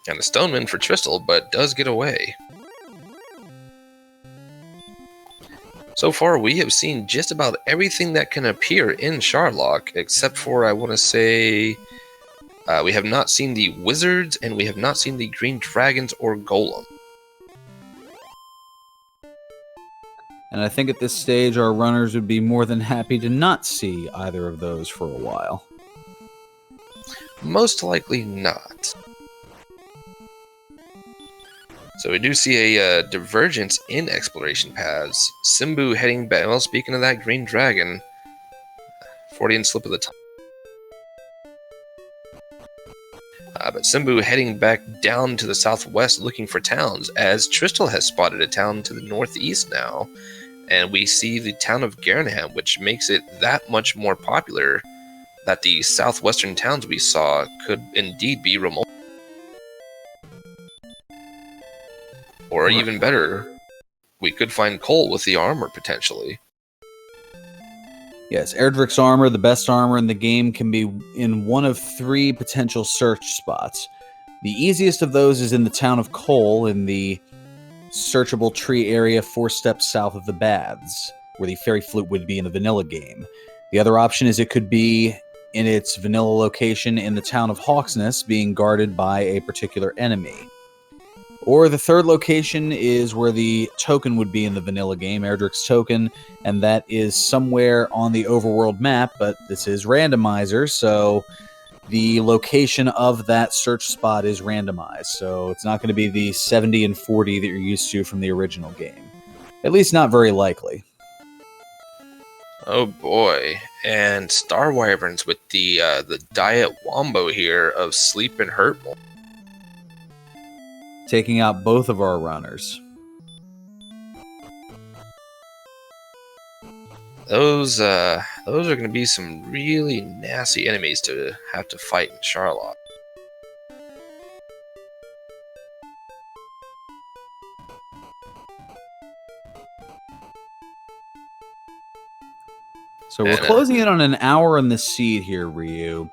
Speaker 2: And the Stoneman for Tristal, but does get away. So far, we have seen just about everything that can appear in Charlock, except for, I want to say, we have not seen the Wizards, and we have not seen the Green Dragons or Golem.
Speaker 1: And I think at this stage, our runners would be more than happy to not see either of those for a while.
Speaker 2: Most likely not. So we do see a divergence in exploration paths. Simbu heading back. Well, speaking of that green dragon, 40 slip of the tongue. But Simbu heading back down to the southwest looking for towns, as Tristal has spotted a town to the northeast now. And we see the town of Garanham, which makes it that much more popular that the southwestern towns we saw could indeed be remote. Or even better, we could find Cole with the armor, potentially.
Speaker 1: Yes, Erdrick's armor, the best armor in the game, can be in one of 3 potential search spots. The easiest of those is in the town of Cole, in the searchable tree area 4 steps south of the Baths, where the Fairy Flute would be in the vanilla game. The other option is it could be in its vanilla location in the town of Hawksness, being guarded by a particular enemy. Or the third location is where the token would be in the vanilla game, Erdrick's token, and that is somewhere on the overworld map, but this is Randomizer, so the location of that search spot is randomized, so it's not going to be the 70 and 40 that you're used to from the original game. At least not very likely.
Speaker 2: Oh boy, and Star Wyverns with the Diet Wombo here of Sleep and Hurt More.
Speaker 1: Taking out both of our runners.
Speaker 2: Those are going to be some really nasty enemies to have to fight in Charlock.
Speaker 1: So we're closing in on an hour in the seed here, Ryu.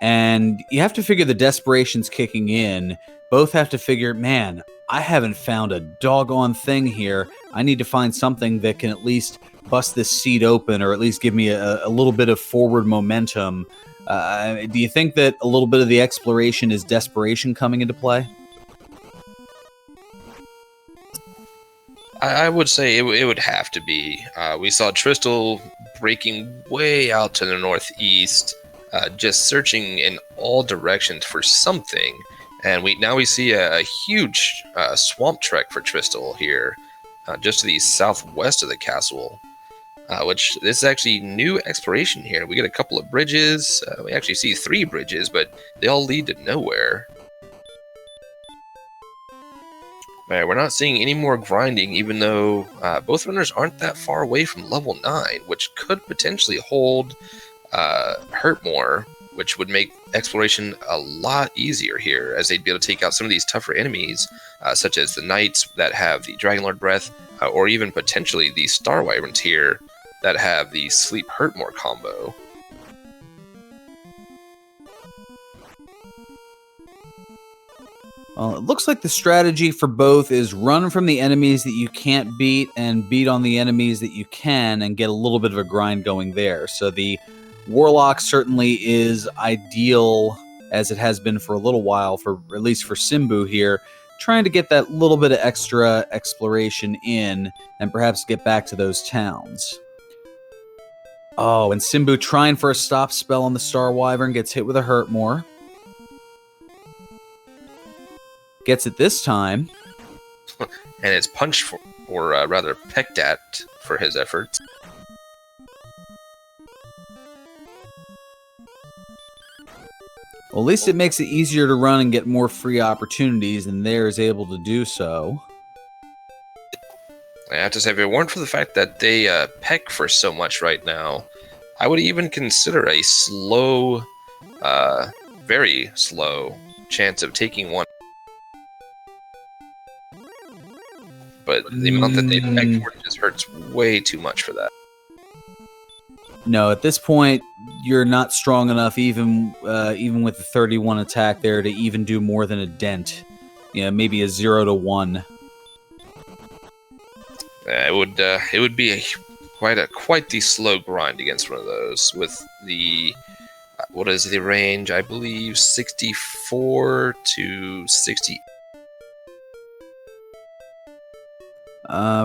Speaker 1: And you have to figure the desperation's kicking in. Both have to figure, man, I haven't found a doggone thing here. I need to find something that can at least bust this seed open, or at least give me a little bit of forward momentum. Do you think that a little bit of the exploration is desperation coming into play?
Speaker 2: I would say it would have to be. We saw Tristal breaking way out to the northeast, just searching in all directions for something. And now we see a huge swamp trek for Tristal here, just to the southwest of the castle. Which this is actually new exploration here. We get a couple of bridges. We actually see 3 bridges, but they all lead to nowhere. Alright, we're not seeing any more grinding, even though both runners aren't that far away from level 9, which could potentially hold Hurt More, which would make exploration a lot easier here, as they'd be able to take out some of these tougher enemies, such as the Knights that have the Dragonlord Breath, or even potentially the Star Wyverns here that have the Sleep Hurt More combo.
Speaker 1: Well, it looks like the strategy for both is run from the enemies that you can't beat and beat on the enemies that you can and get a little bit of a grind going there. So the Warlock certainly is ideal, as it has been for a little while, for at least for Simbu here, trying to get that little bit of extra exploration in and perhaps get back to those towns. Oh, and Simbu trying for a stop spell on the Star Wyvern, gets hit with a Hurt More. Gets it this time.
Speaker 2: And it's punched for, or rather pecked at for his efforts.
Speaker 1: Well, at least it makes it easier to run and get more free opportunities, and there is able to do so.
Speaker 2: I have to say, if it weren't for the fact that they peck for so much right now, I would even consider a slow, very slow chance of taking one. But the amount that they peck for just hurts way too much for that.
Speaker 1: No, at this point, you're not strong enough, even with the 31 attack there, to even do more than a dent. Yeah, maybe a 0 to 1.
Speaker 2: It would be quite the slow grind against one of those with the what is the range? I believe 64 to 60.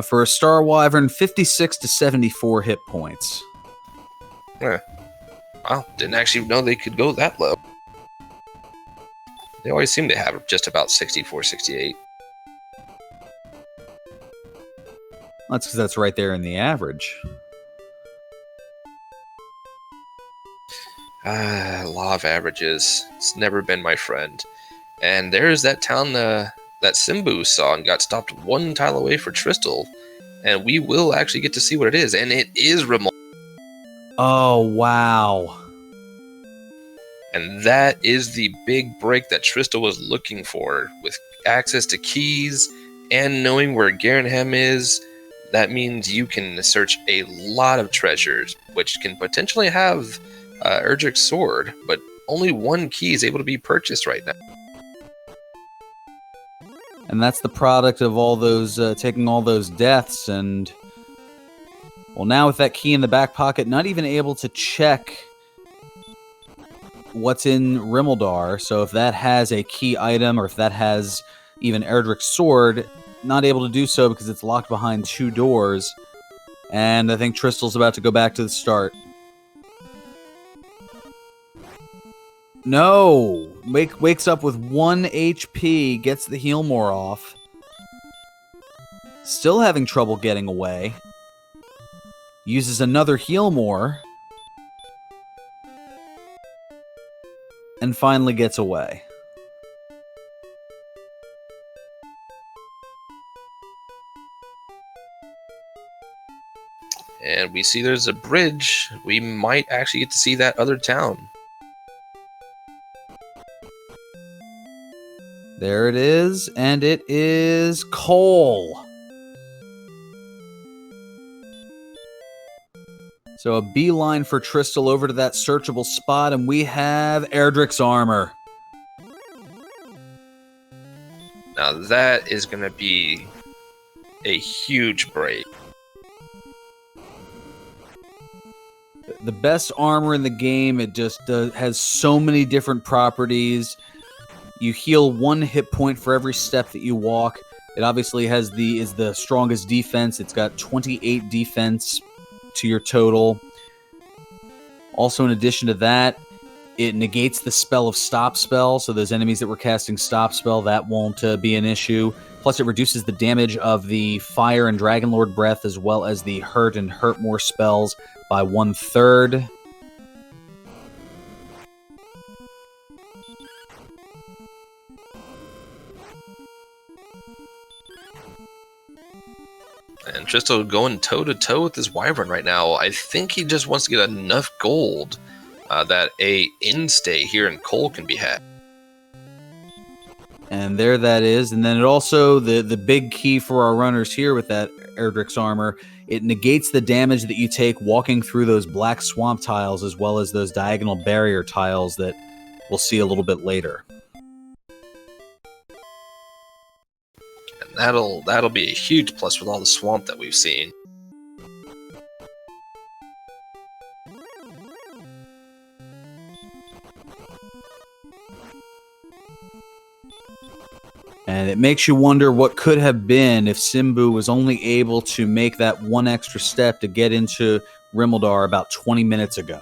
Speaker 1: For a Star Wyvern, 56 to 74 hit points.
Speaker 2: Wow, didn't actually know they could go that low. They always seem to have just about 64, 68.
Speaker 1: That's because that's right there in the average.
Speaker 2: Law of averages. It's never been my friend. And there's that town that Simbu saw and got stopped one tile away for Tristal. And we will actually get to see what it is. And it is Rimmel.
Speaker 1: Oh, wow.
Speaker 2: And that is the big break that Tristal was looking for. With access to keys and knowing where Garenham is, that means you can search a lot of treasures, which can potentially have Erdrick's sword, but only one key is able to be purchased right now.
Speaker 1: And that's the product of all those, taking all those deaths, and... Well, now with that key in the back pocket, not even able to check what's in Rimmeldar, so if that has a key item, or if that has even Erdrick's sword, not able to do so because it's locked behind 2 doors, and I think Tristal's about to go back to the start. No! Wakes up with 1 HP, gets the heal more off. Still having trouble getting away. Uses another heal more. And finally gets away.
Speaker 2: And we see there's a bridge. We might actually get to see that other town.
Speaker 1: There it is, and it is coal. So a beeline for Tristal over to that searchable spot, and we have Erdrick's armor.
Speaker 2: Now that is going to be a huge break.
Speaker 1: The best armor in the game. It just has so many different properties. You heal 1 hit point for every step that you walk. It obviously is the strongest defense. It's got 28 defense to your total. Also, in addition to that, it negates the spell of Stop Spell, so those enemies that were casting Stop Spell, that won't be an issue. Plus, it reduces the damage of the Fire and Dragonlord Breath, as well as the Hurt and Hurt More spells by 1/3.
Speaker 2: And Tristal going toe-to-toe with this Wyvern right now. I think he just wants to get enough gold that a in-stay here in Cole can be had.
Speaker 1: And there that is. And then it also, the big key for our runners here with that Erdrick's armor, it negates the damage that you take walking through those black swamp tiles, as well as those diagonal barrier tiles that we'll see a little bit later.
Speaker 2: That'll be a huge plus with all the swamp that we've seen.
Speaker 1: And it makes you wonder what could have been if Simbu was only able to make that one extra step to get into Rimmel about 20 minutes ago.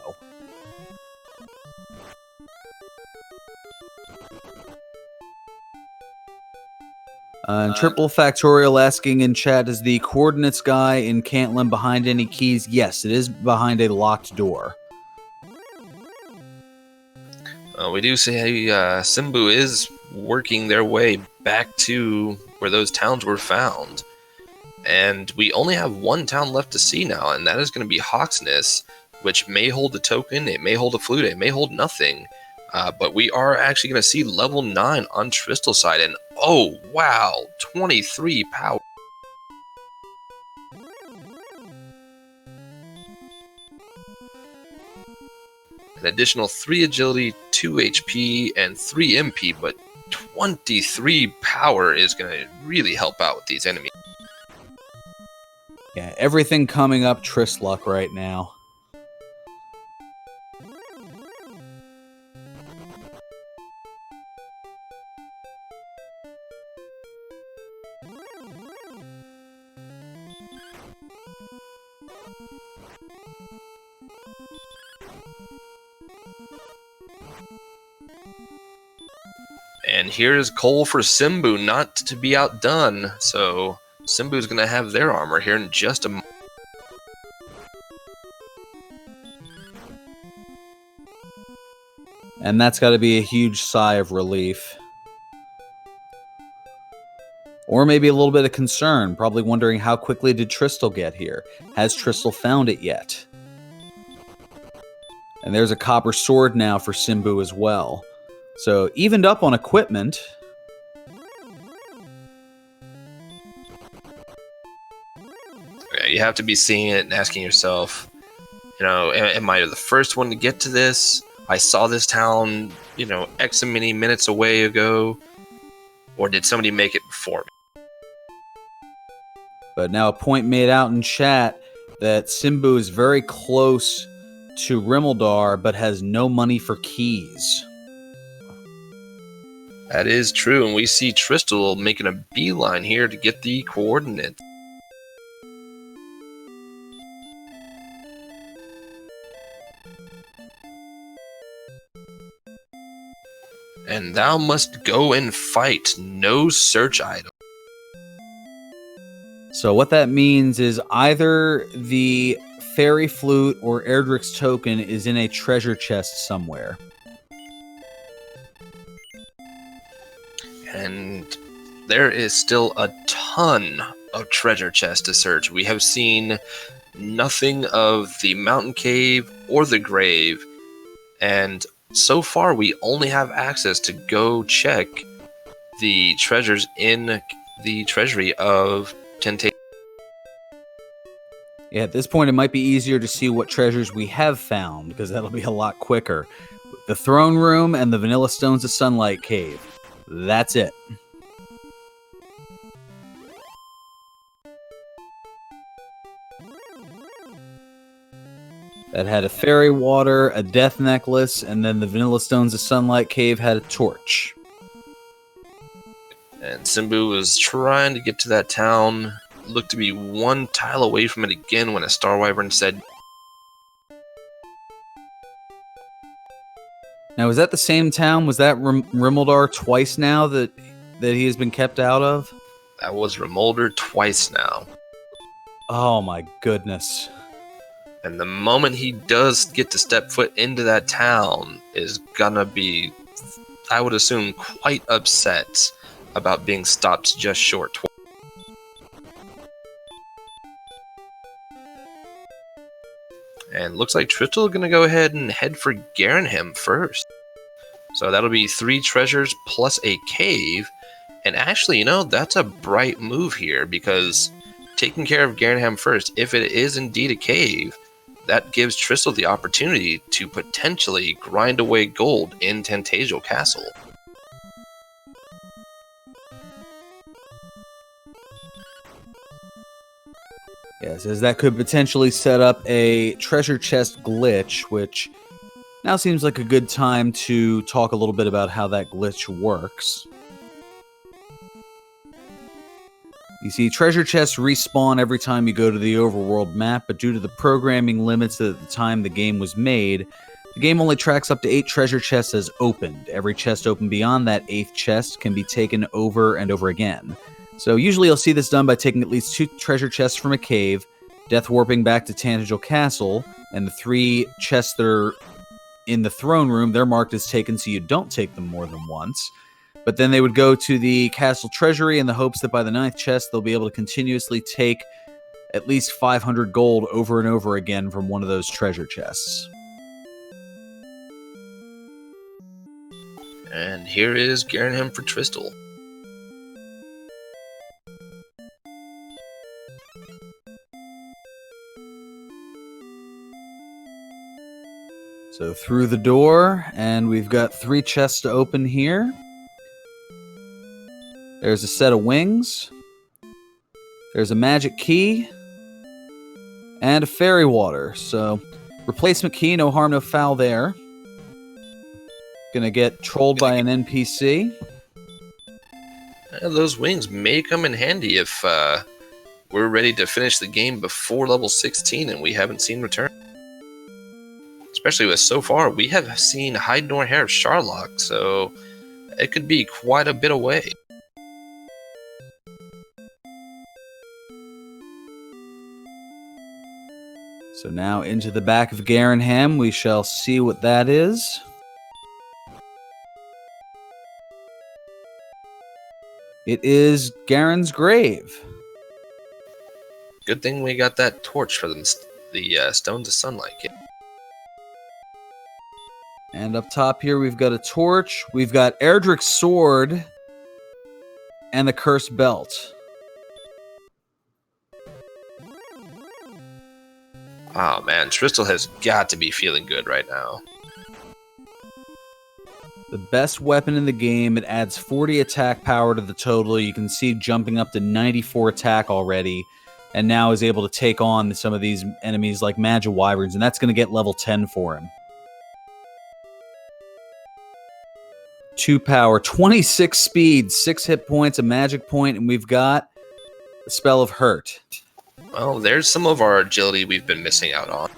Speaker 1: And Triple Factorial asking in chat, is the coordinates guy in Cantlin behind any keys? Yes, it is behind a locked door.
Speaker 2: We do say Simbu is working their way back to where those towns were found. And we only have one town left to see now, and that is going to be Hawksness, which may hold a token, it may hold a flute, it may hold nothing. But we are actually going to see level 9 on Tristal side, and oh wow, 23 power. An additional 3 agility, 2 HP, and 3 MP, but 23 power is going to really help out with these enemies.
Speaker 1: Yeah, everything coming up Tristluck right now.
Speaker 2: And here's Cole for Simbu, not to be outdone. So Simbu's going to have their armor here in just a moment.
Speaker 1: And that's got to be a huge sigh of relief. Or maybe a little bit of concern, probably wondering how quickly did Tristal get here? Has Tristal found it yet? And there's a copper sword now for Simbu as well. So, evened up on equipment.
Speaker 2: Yeah, you have to be seeing it and asking yourself, you know, am I the first one to get to this? I saw this town, you know, X many minutes away ago. Or did somebody make it before me?
Speaker 1: But now a point made out in chat that Simbu is very close to Rimmel but has no money for keys.
Speaker 2: That is true, and we see Tristal making a beeline here to get the coordinates. And thou must go and fight, no search item.
Speaker 1: So what that means is either the Fairy Flute or Erdrick's token is in a treasure chest somewhere.
Speaker 2: And there is still a ton of treasure chests to search. We have seen nothing of the mountain cave or the grave, and so far we only have access to go check the treasures in the treasury of Temptation.
Speaker 1: Yeah, at this point it might be easier to see what treasures we have found, because that'll be a lot quicker. The throne room and the Vanilla Stones of Sunlight Cave. That's it. That had a fairy water, a death necklace, and then the Vanilla Stones of Sunlight Cave had a torch.
Speaker 2: And Simbu was trying to get to that town, looked to be one tile away from it again when a Star Wyvern said...
Speaker 1: Now, is that the same town? Was that Rimmel twice now that he has been kept out of?
Speaker 2: That was Rimmel twice now.
Speaker 1: Oh my goodness.
Speaker 2: And the moment he does get to step foot into that town is gonna be, I would assume, quite upset about being stopped just short. And looks like Tristal is going to go ahead and head for Garenham first. So that'll be 3 treasures plus a cave. And actually, you know, that's a bright move here, because taking care of Garenham first, if it is indeed a cave, that gives Tristal the opportunity to potentially grind away gold in Tantagel Castle.
Speaker 1: Yes, as that could potentially set up a treasure chest glitch, which now seems like a good time to talk a little bit about how that glitch works. You see, treasure chests respawn every time you go to the overworld map, but due to the programming limits at the time the game was made, the game only tracks up to 8 treasure chests as opened. Every chest opened beyond that 8th chest can be taken over and over again. So usually you'll see this done by taking at least 2 treasure chests from a cave, death warping back to Tangential Castle, and the 3 chests that are in the throne room, they're marked as taken so you don't take them more than once. But then they would go to the castle treasury in the hopes that by the 9th chest they'll be able to continuously take at least 500 gold over and over again from one of those treasure chests.
Speaker 2: And here is Garenham for Tristal.
Speaker 1: So through the door, and we've got 3 chests to open here. There's a set of wings. There's a magic key. And a fairy water. So, replacement key, no harm, no foul there. Gonna get trolled by an NPC.
Speaker 2: Those wings may come in handy if we're ready to finish the game before level 16 and we haven't seen return. Especially with so far, we have seen hide nor hair of Charlock, so it could be quite a bit away.
Speaker 1: So now into the back of Garenham, we shall see what that is. It is Garen's grave.
Speaker 2: Good thing we got that torch for the Stones of Sunlight kit.
Speaker 1: And up top here, we've got a torch. We've got Erdrick's sword and the cursed belt.
Speaker 2: Oh man, Tristal has got to be feeling good right now.
Speaker 1: The best weapon in the game. It adds 40 attack power to the total. You can see jumping up to 94 attack already. And now is able to take on some of these enemies like Magi Wyverns. And that's going to get level 10 for him. 2 power, 26 speed, 6 hit points, a magic point, and we've got the Spell of Hurt.
Speaker 2: Well, there's some of our agility we've been missing out on.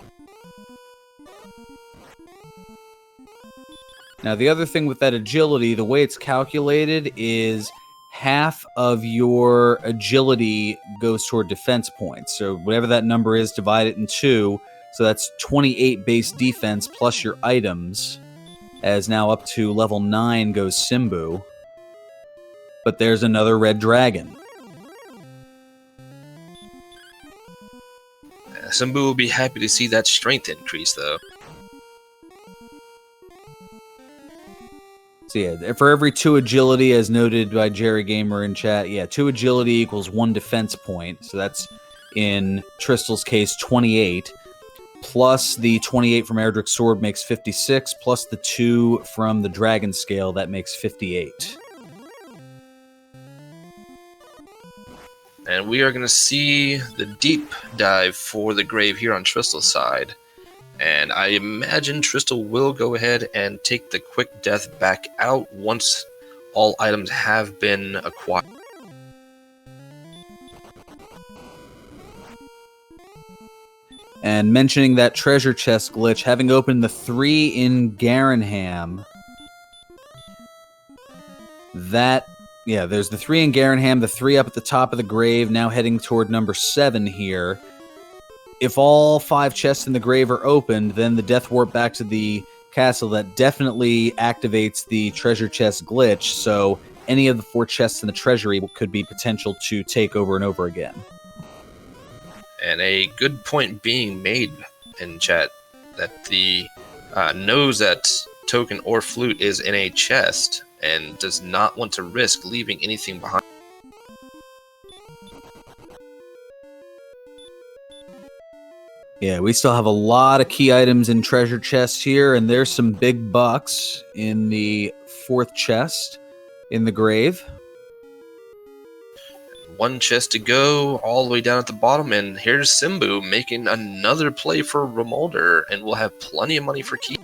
Speaker 1: Now, the other thing with that agility, the way it's calculated is half of your agility goes toward defense points. So whatever that number is, divide it in 2. So that's 28 base defense plus your items. As now up to level 9 goes Simbu. But there's another red dragon.
Speaker 2: Simbu will be happy to see that strength increase, though.
Speaker 1: So yeah, for every 2 agility, as noted by Jerry Gamer in chat, 2 agility equals 1 defense point. So that's, in Tristal's case, 28. Plus the 28 from Erdrick's sword makes 56. Plus the 2 from the dragon scale, that makes 58.
Speaker 2: And we are going to see the deep dive for the grave here on Tristal's side. And I imagine Tristal will go ahead and take the quick death back out once all items have been acquired.
Speaker 1: And mentioning that treasure chest glitch, having opened the 3 in Garenham, there's the 3 in Garenham, the 3 up at the top of the grave, now heading toward number 7 here. If all 5 chests in the grave are opened, then the death warp back to the castle, that definitely activates the treasure chest glitch, so any of the 4 chests in the treasury could be potential to take over and over again.
Speaker 2: And a good point being made in chat that the knows that token or flute is in a chest and does not want to risk leaving anything behind.
Speaker 1: Yeah, we still have a lot of key items in treasure chests here, and there's some big bucks in the 4th chest in the grave.
Speaker 2: one chest to go, all the way down at the bottom, and here's Simbu making another play for Remolder, and we'll have plenty of money for keys.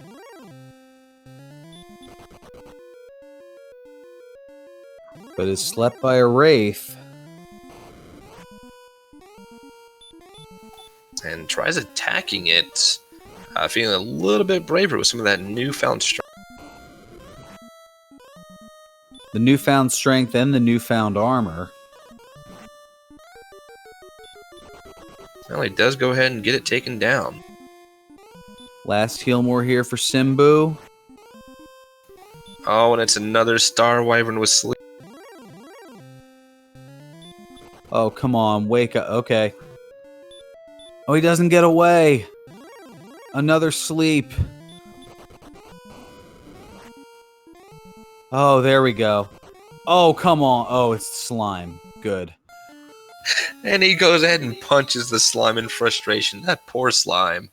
Speaker 1: But is slept by a Wraith.
Speaker 2: And tries attacking it, feeling a little bit braver with some of that newfound strength.
Speaker 1: The newfound strength and the newfound armor.
Speaker 2: Well, he does go ahead and get it taken down.
Speaker 1: Last heal more here for Simbu.
Speaker 2: Oh, and it's another Star Wyvern with sleep.
Speaker 1: Oh, come on, wake up. Okay. Oh, he doesn't get away. Another sleep. Oh, there we go. Oh, come on. Oh, it's slime. Good.
Speaker 2: And he goes ahead and punches the slime in frustration. That poor slime.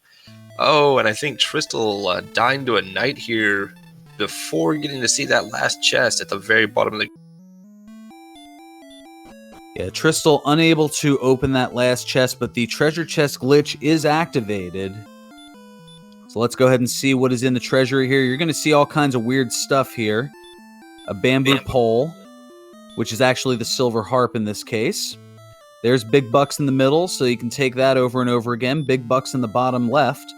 Speaker 2: Oh, and I think Tristal dying to a knight here before getting to see that last chest at the very bottom of the...
Speaker 1: Yeah, Tristal unable to open that last chest, but the treasure chest glitch is activated. So let's go ahead and see what is in the treasury here. You're going to see all kinds of weird stuff here. A bamboo pole, which is actually the silver harp in this case. There's big bucks in the middle, so you can take that over and over again. Big bucks in the bottom left.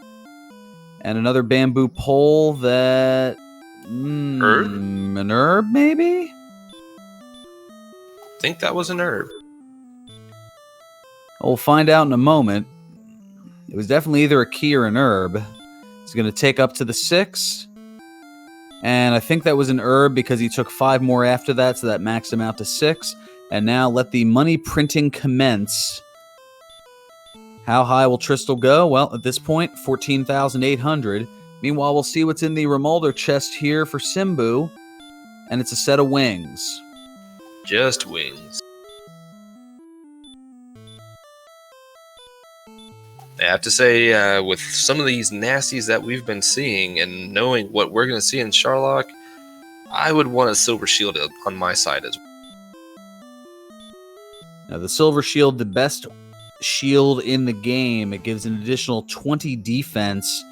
Speaker 1: And another bamboo pole that... an herb, maybe?
Speaker 2: I think that was an herb.
Speaker 1: We'll find out in a moment. It was definitely either a key or an herb. It's going to take up to the 6. And I think that was an herb because he took 5 more after that, so that maxed him out to 6. And now let the money printing commence. How high will Tristal go? Well, at this point, 14,800. Meanwhile, we'll see what's in the Remolder chest here for Simbu. And it's a set of wings.
Speaker 2: Just wings. I have to say, with some of these nasties that we've been seeing and knowing what we're going to see in Charlock, I would want a Silver Shield on my side as well.
Speaker 1: Now, the Silver Shield, the best shield in the game. It gives an additional 20 defense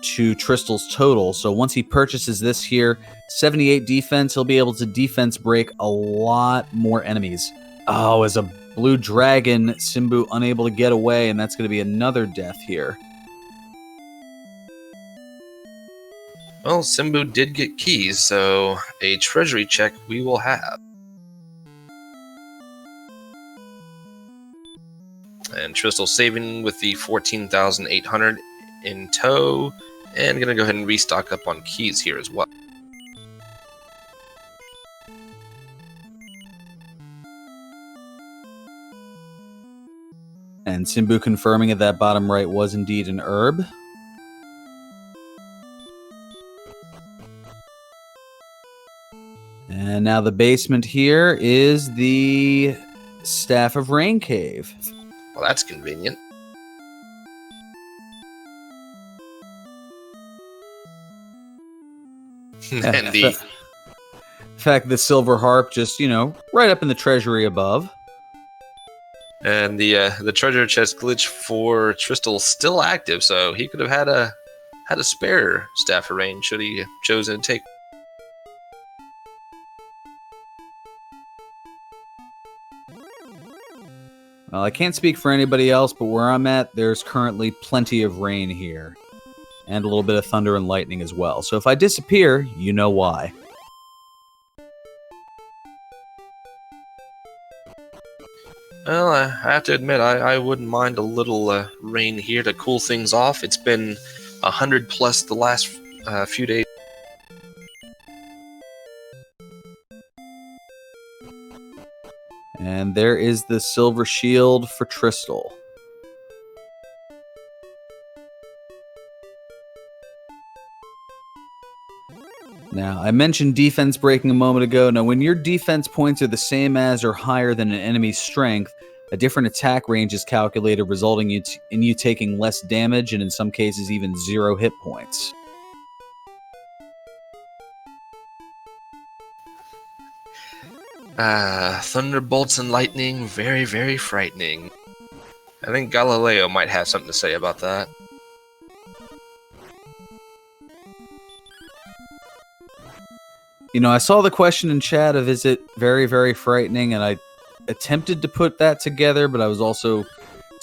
Speaker 1: to Tristal's total. So once he purchases this here, 78 defense, he'll be able to defense break a lot more enemies. Oh, as a blue dragon, Simbu unable to get away, and that's going to be another death here.
Speaker 2: Well, Simbu did get keys, so a treasury check we will have. And Tristal saving with the 14,800 in tow, and going to go ahead and restock up on keys here as well.
Speaker 1: And Simbu confirming at that bottom right was indeed an herb. And now the basement here is the Staff of Rain Cave.
Speaker 2: Well, that's convenient. And
Speaker 1: In fact, the silver harp just, right up in the treasury above.
Speaker 2: And the treasure chest glitch for Tristal still active, so he could have had a spare Staff of Rain should he chosen to take.
Speaker 1: Well, I can't speak for anybody else, but where I'm at, there's currently plenty of rain here. And a little bit of thunder and lightning as well. So if I disappear, you know why.
Speaker 2: Well, I have to admit, I wouldn't mind a little rain here to cool things off. It's been 100 plus the last few days.
Speaker 1: And there is the silver shield for Tristal. Now, I mentioned defense breaking a moment ago. Now, when your defense points are the same as or higher than an enemy's strength, a different attack range is calculated, resulting in you taking less damage and in some cases even 0 hit points.
Speaker 2: Thunderbolts and lightning, very, very frightening. I think Galileo might have something to say about that.
Speaker 1: You know, I saw the question in chat of is it very, very frightening, and I attempted to put that together, but I was also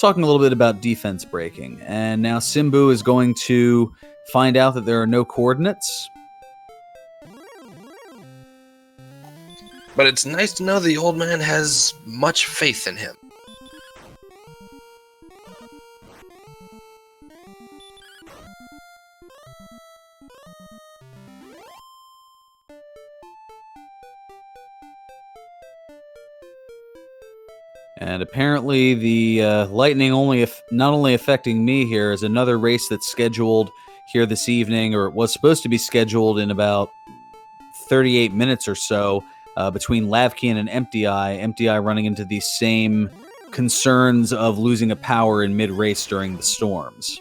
Speaker 1: talking a little bit about defense breaking. And now Simbu is going to find out that there are no coordinates.
Speaker 2: But it's nice to know the old man has much faith in him.
Speaker 1: And apparently the lightning not only affecting me here is another race that's scheduled here this evening, or it was supposed to be scheduled in about 38 minutes or so between Lavkian and Empty Eye. Empty Eye running into the same concerns of losing a power in mid-race during the storms.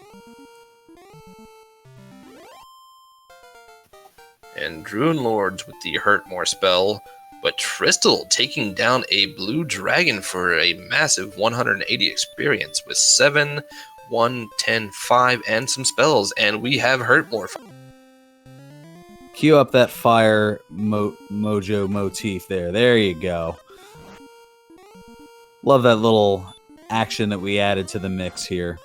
Speaker 2: And Druin Lords with the Hurt More spell, but Tristal taking down a blue dragon for a massive 180 experience with 7, 1, 10, 5, and some spells, and we have Hurt More.
Speaker 1: Cue up that fire mojo motif there. There you go. Love that little action that we added to the mix here.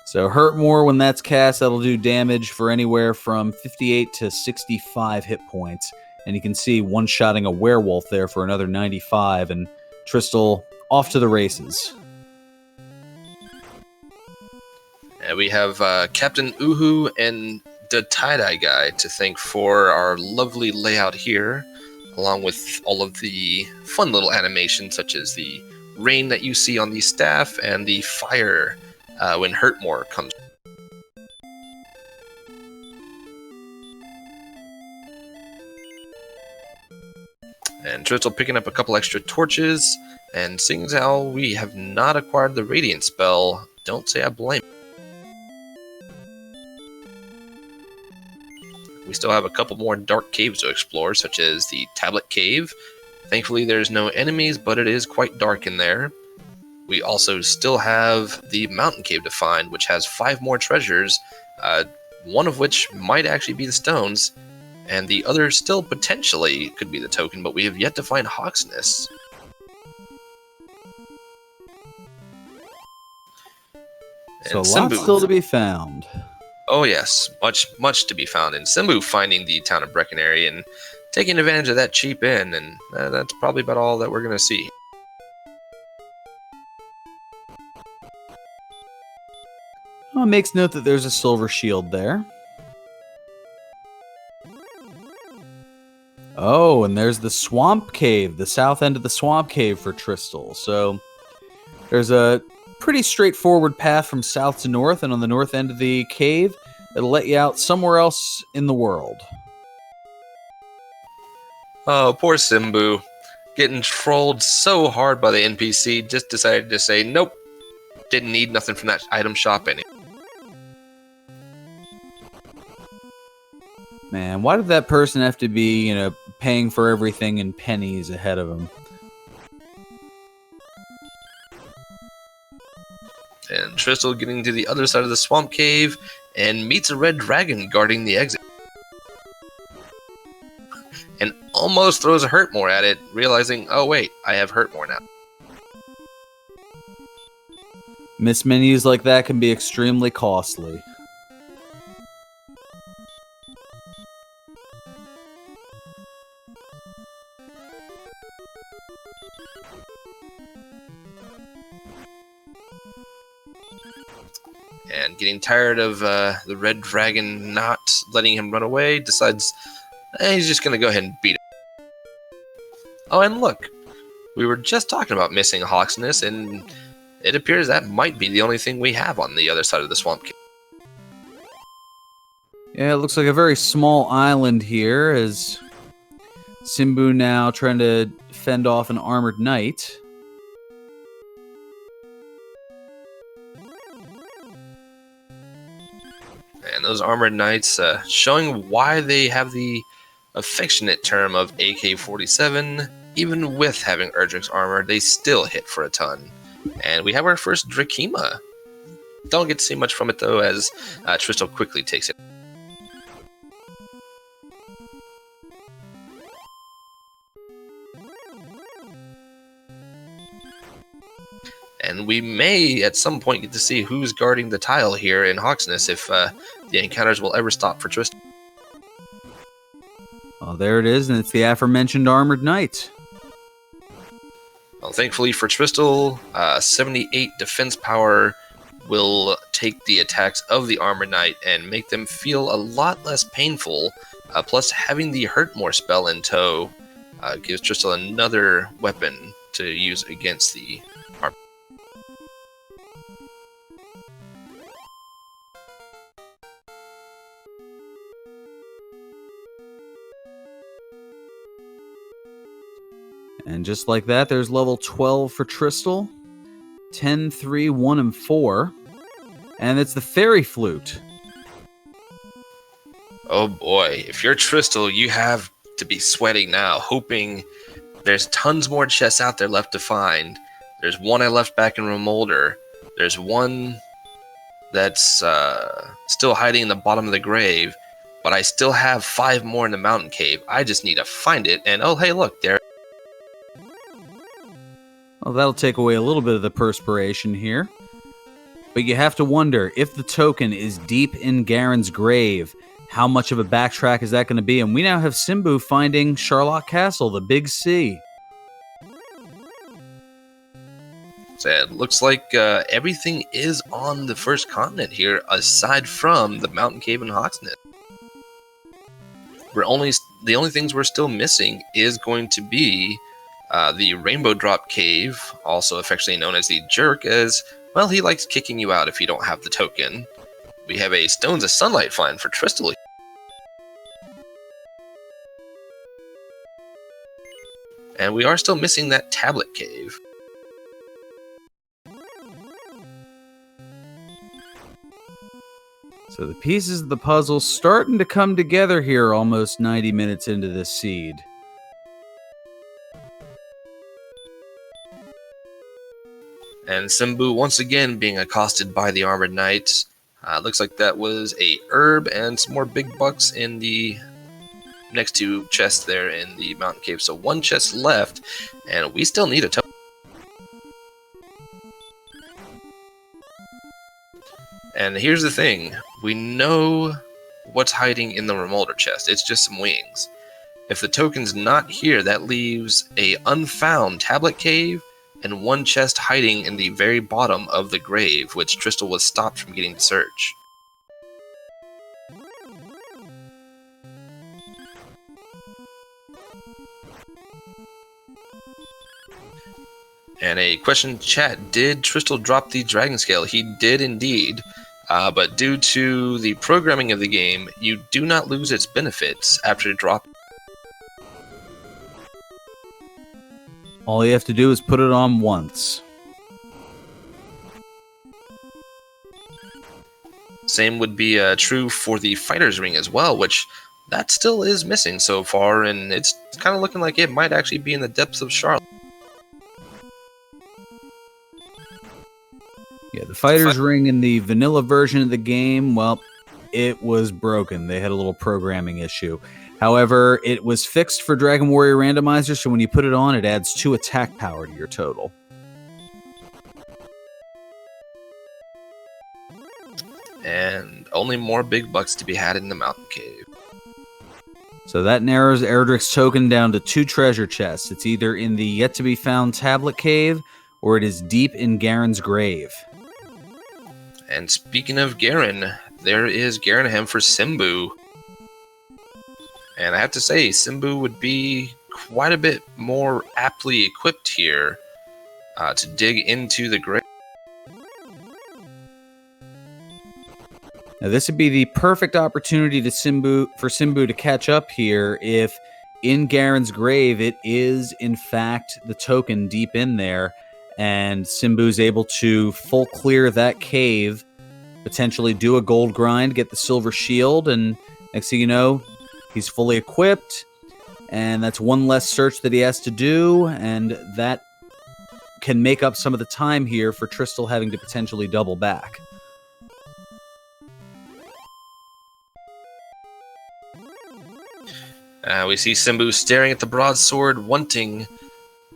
Speaker 1: So Hurt More, when that's cast, that'll do damage for anywhere from 58 to 65 hit points. And you can see one-shotting a werewolf there for another 95, and Tristal off to the races.
Speaker 2: And we have Captain Uhu and the tie-dye guy to thank for our lovely layout here, along with all of the fun little animations such as the rain that you see on the staff and the fire when Hurt More comes. And Tristal picking up a couple extra torches, and seeing as how we have not acquired the Radiant spell, don't say I blame. We still have a couple more dark caves to explore, such as the Tablet Cave. Thankfully there's no enemies, but it is quite dark in there. We also still have the Mountain Cave to find, which has 5 more treasures, one of which might actually be the stones, and the other still potentially could be the token, but we have yet to find Hawksness.
Speaker 1: So lots still to be found.
Speaker 2: Oh yes, much to be found. And Simbu finding the town of Breckenary and taking advantage of that cheap inn, and that's probably about all that we're going to see.
Speaker 1: Well, it makes note that there's a silver shield there. Oh, and there's the Swamp Cave, the south end of the Swamp Cave for Tristal. So there's a pretty straightforward path from south to north, and on the north end of the cave, it'll let you out somewhere else in the world.
Speaker 2: Oh, poor Simbu. Getting trolled so hard by the NPC, just decided to say, nope, didn't need nothing from that item shop anyway.
Speaker 1: Man, why did that person have to be, paying for everything in pennies ahead of him?
Speaker 2: And Tristal getting to the other side of the swamp cave and meets a red dragon guarding the exit. And almost throws a Hurt More at it, realizing, oh wait, I have Hurt More now.
Speaker 1: Miss menus like that can be extremely costly.
Speaker 2: And getting tired of the red dragon not letting him run away, decides he's just going to go ahead and beat him. Oh, and look, we were just talking about missing Hawksness, and it appears that might be the only thing we have on the other side of the swamp cave.
Speaker 1: Yeah, it looks like a very small island here, as Simbu now trying to fend off an armored knight.
Speaker 2: And those armored knights showing why they have the affectionate term of AK-47. even with having Erdrick's armor, they still hit for a ton. And we have our first Drakima. Don't get to see much from it though, as Tristal quickly takes it. And we may, at some point, get to see who's guarding the tile here in Hawksness if the encounters will ever stop for Tristal.
Speaker 1: Oh, there it is, and it's the aforementioned Armored Knight.
Speaker 2: Well, thankfully for Tristal, 78 defense power will take the attacks of the Armored Knight and make them feel a lot less painful. Plus, having the Hurt More spell in tow gives Tristal another weapon to use against the Armored.
Speaker 1: And just like that, there's level 12 for Tristal. 10, 3, 1, and 4. And it's the Fairy Flute.
Speaker 2: Oh boy, if you're Tristal, you have to be sweating now, hoping there's tons more chests out there left to find. There's one I left back in Remolder. There's one that's still hiding in the bottom of the grave, but I still have 5 more in the mountain cave. I just need to find it, and oh hey look, there.
Speaker 1: Well, that'll take away a little bit of the perspiration here. But you have to wonder, if the token is deep in Garen's grave, how much of a backtrack is that going to be? And we now have Simbu finding Charlock Castle, the Big C.
Speaker 2: So it looks like everything is on the first continent here, aside from the mountain cave in Hawksness. The only things we're still missing is going to be the Rainbow Drop Cave, also affectionately known as the Jerk, as, well, he likes kicking you out if you don't have the token. We have a Stones of Sunlight find for Tristal. And we are still missing that Tablet Cave.
Speaker 1: So the pieces of the puzzle starting to come together here almost 90 minutes into this seed.
Speaker 2: And Simbu once again being accosted by the Armored Knight. Looks like that was a herb and some more big bucks in the next 2 chests there in the mountain cave. So 1 chest left, and we still need a token. And here's the thing. We know what's hiding in the Remolder chest. It's just some wings. If the token's not here, that leaves a unfound Tablet Cave and 1 chest hiding in the very bottom of the grave, which Tristal was stopped from getting to search. And a question in chat, did Tristal drop the Dragon Scale? He did indeed, but due to the programming of the game, you do not lose its benefits after dropping.
Speaker 1: All you have to do is put it on once.
Speaker 2: Same would be true for the Fighter's Ring as well, which that still is missing so far, and it's kind of looking like it might actually be in the depths of Charlock.
Speaker 1: Yeah, the Fighter's Ring in the vanilla version of the game, well, it was broken. They had a little programming issue. However, it was fixed for Dragon Warrior Randomizer, so when you put it on, it adds 2 attack power to your total.
Speaker 2: And only more big bucks to be had in the mountain cave.
Speaker 1: So that narrows Erdrick's token down to 2 treasure chests. It's either in the yet-to-be-found Tablet Cave, or it is deep in Garen's grave.
Speaker 2: And speaking of Garen, there is Garanham for Simbu. And I have to say, Simbu would be quite a bit more aptly equipped here to dig into the grave.
Speaker 1: Now, this would be the perfect opportunity for Simbu to catch up here if in Garen's grave it is, in fact, the token deep in there, and Simbu's able to full clear that cave, potentially do a gold grind, get the silver shield, and next thing you know, he's fully equipped, And that's one less search that he has to do, and that can make up some of the time here for Tristal having to potentially double back.
Speaker 2: We see Simbu staring at the broadsword, wanting,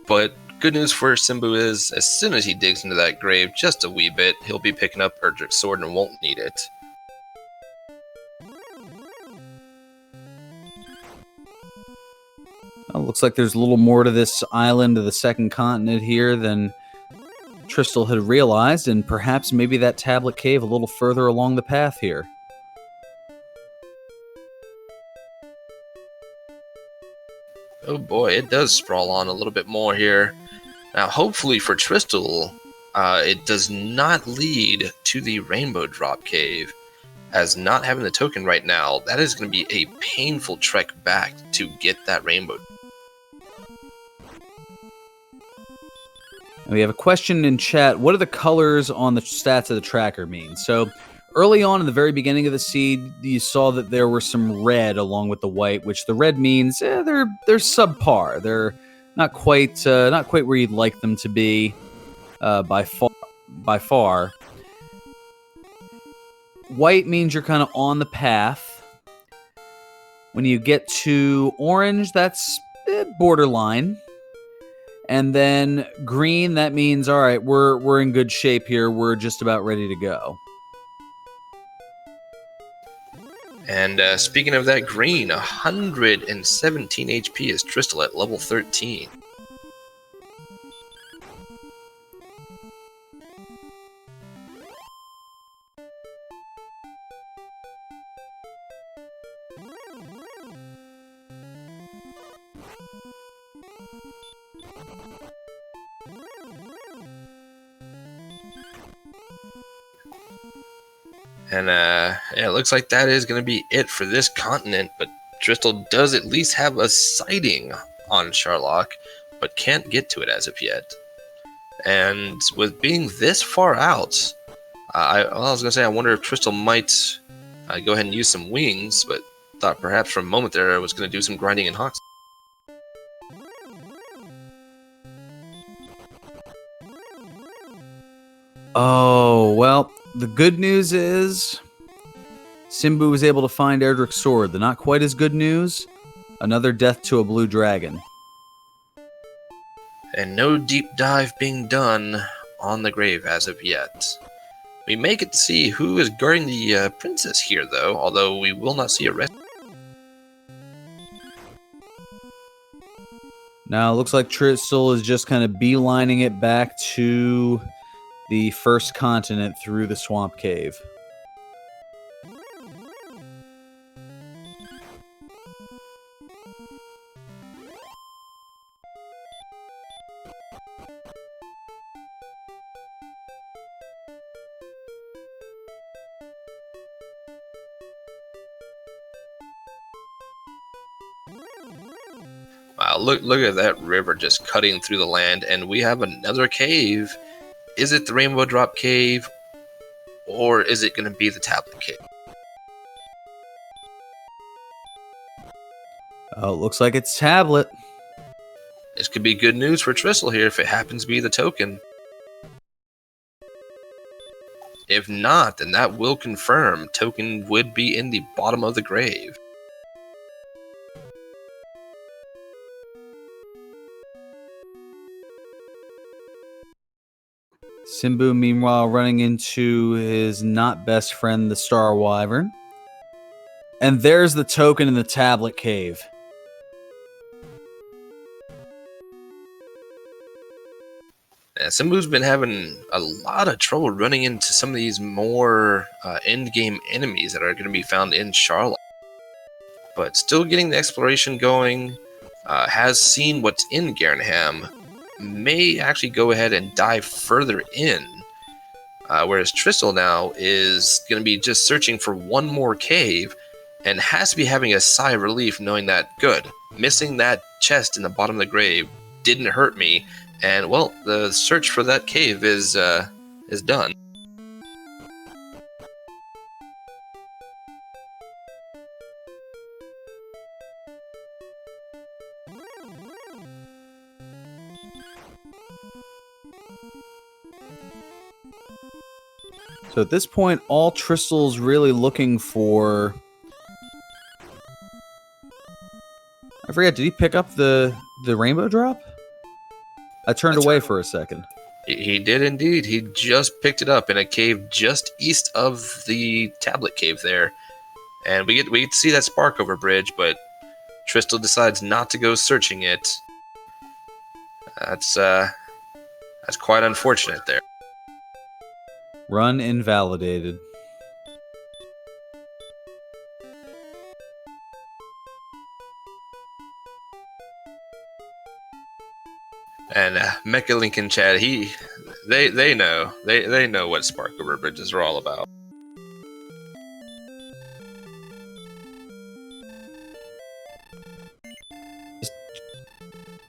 Speaker 2: but good news for Simbu is, as soon as he digs into that grave just a wee bit, he'll be picking up Erdrick's sword and won't need it.
Speaker 1: Well, looks like there's a little more to this island of the second continent here than Tristal had realized, and perhaps maybe that tablet cave a little further along the path here.
Speaker 2: Oh boy, it does sprawl on a little bit more here. Now, hopefully for Tristal, it does not lead to the Rainbow Drop Cave, as not having the token right now, that is going to be a painful trek back to get that Rainbow.
Speaker 1: And we have a question in chat. What do the colors on the stats of the tracker mean? So early on in the very beginning of the seed, you saw that there were some red along with the white, which the red means they're subpar. They're not quite where you'd like them to be by far. White means you're kind of on the path. When you get to orange, that's borderline. And then green, that means, all right, we're in good shape here. We're just about ready to go.
Speaker 2: And speaking of that green, 117 HP is Tristal at level 13. And yeah, it looks like that is going to be it for this continent, but Tristal does at least have a sighting on Charlock, but can't get to it as of yet. And with being this far out, I was going to say, I wonder if Tristal might go ahead and use some wings, but thought perhaps for a moment there I was going to do some grinding in Hawks.
Speaker 1: Oh, well, the good news is Simbu was able to find Erdrick's sword. The not quite as good news, another death to a blue dragon.
Speaker 2: And no deep dive being done on the grave as of yet. We may get to see who is guarding the princess here, though, although we will not see a rest.
Speaker 1: Now, it looks like Tristal is just kind of beelining it back to the first continent through the swamp cave.
Speaker 2: Wow, look at that river just cutting through the land, and we have another cave. Is it the Rainbow Drop Cave, or is it going to be the Tablet Cave?
Speaker 1: Oh, it looks like it's Tablet.
Speaker 2: This could be good news for Tristal here if it happens to be the token. If not, then that will confirm token would be in the bottom of the grave.
Speaker 1: Simbu, meanwhile, running into his not best friend, the Star Wyvern. And there's the token in the Tablet Cave.
Speaker 2: Yeah, Simbu's been having a lot of trouble running into some of these more end-game enemies that are going to be found in Charlock. But still getting the exploration going, has seen what's in Garnham, may actually go ahead and dive further in, whereas Tristal now is going to be just searching for one more cave and has to be having a sigh of relief knowing that, good, missing that chest in the bottom of the grave didn't hurt me, and well, the search for that cave is done.
Speaker 1: So at this point, all Tristal's really looking for... I forget, did he pick up the rainbow drop? I turned away for a second.
Speaker 2: He did indeed. He just picked it up in a cave just east of the tablet cave there. And we get to see that spark over bridge, but Tristal decides not to go searching it. That's quite unfortunate there.
Speaker 1: Run invalidated.
Speaker 2: And Mecha Link in chat, they know what spark over bridges are all about.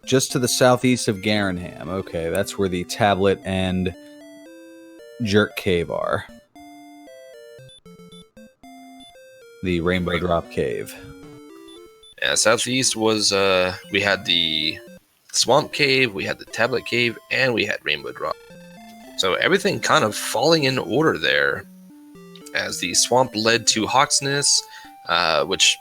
Speaker 1: Just to the southeast of Garenham. Okay, that's where the tablet and jerk cave are. The rainbow drop cave.
Speaker 2: Yeah, southeast was we had the swamp cave, we had the tablet cave, and we had rainbow drop. So everything kind of falling in order there, as the swamp led to Hawksness, which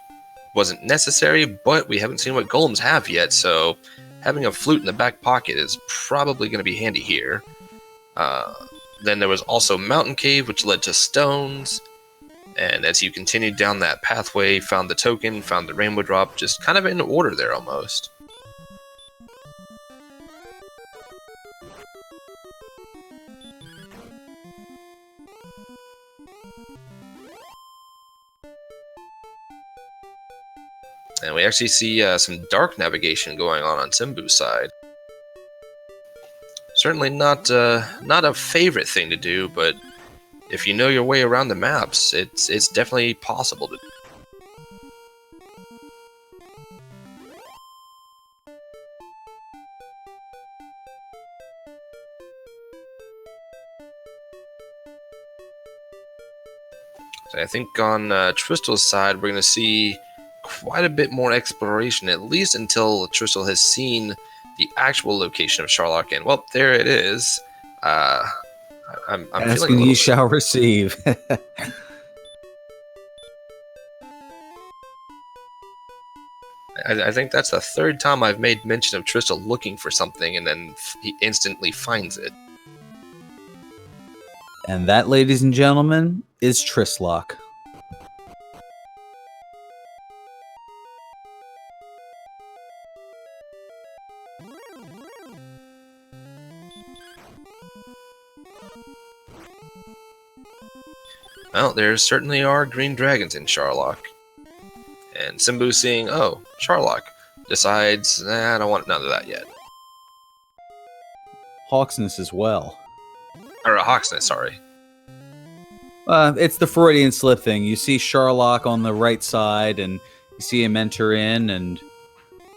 Speaker 2: wasn't necessary, but we haven't seen what golems have yet, so having a flute in the back pocket is probably going to be handy here. Then there was also Mountain Cave, which led to Stones. And as you continued down that pathway, found the token, found the rainbow drop, just kind of in order there almost. And we actually see some dark navigation going on Simbu's side. Certainly not a favorite thing to do, but if you know your way around the maps, it's definitely possible to do. So I think on Tristal's side, we're going to see quite a bit more exploration, at least until Tristal has seen the actual location of Charlock. And, well, there it is. I'm
Speaker 1: asking ye shall receive.
Speaker 2: I think that's the third time I've made mention of Tristal looking for something, and then he instantly finds it.
Speaker 1: And that, ladies and gentlemen, is Trislock.
Speaker 2: Well, there certainly are green dragons in Charlock. And Simbu, seeing, oh, Charlock, decides, nah, I don't want none of that yet.
Speaker 1: Hawksness as well.
Speaker 2: Or Hawksness, sorry.
Speaker 1: It's the Freudian slip thing. You see Charlock on the right side, and you see him enter in, and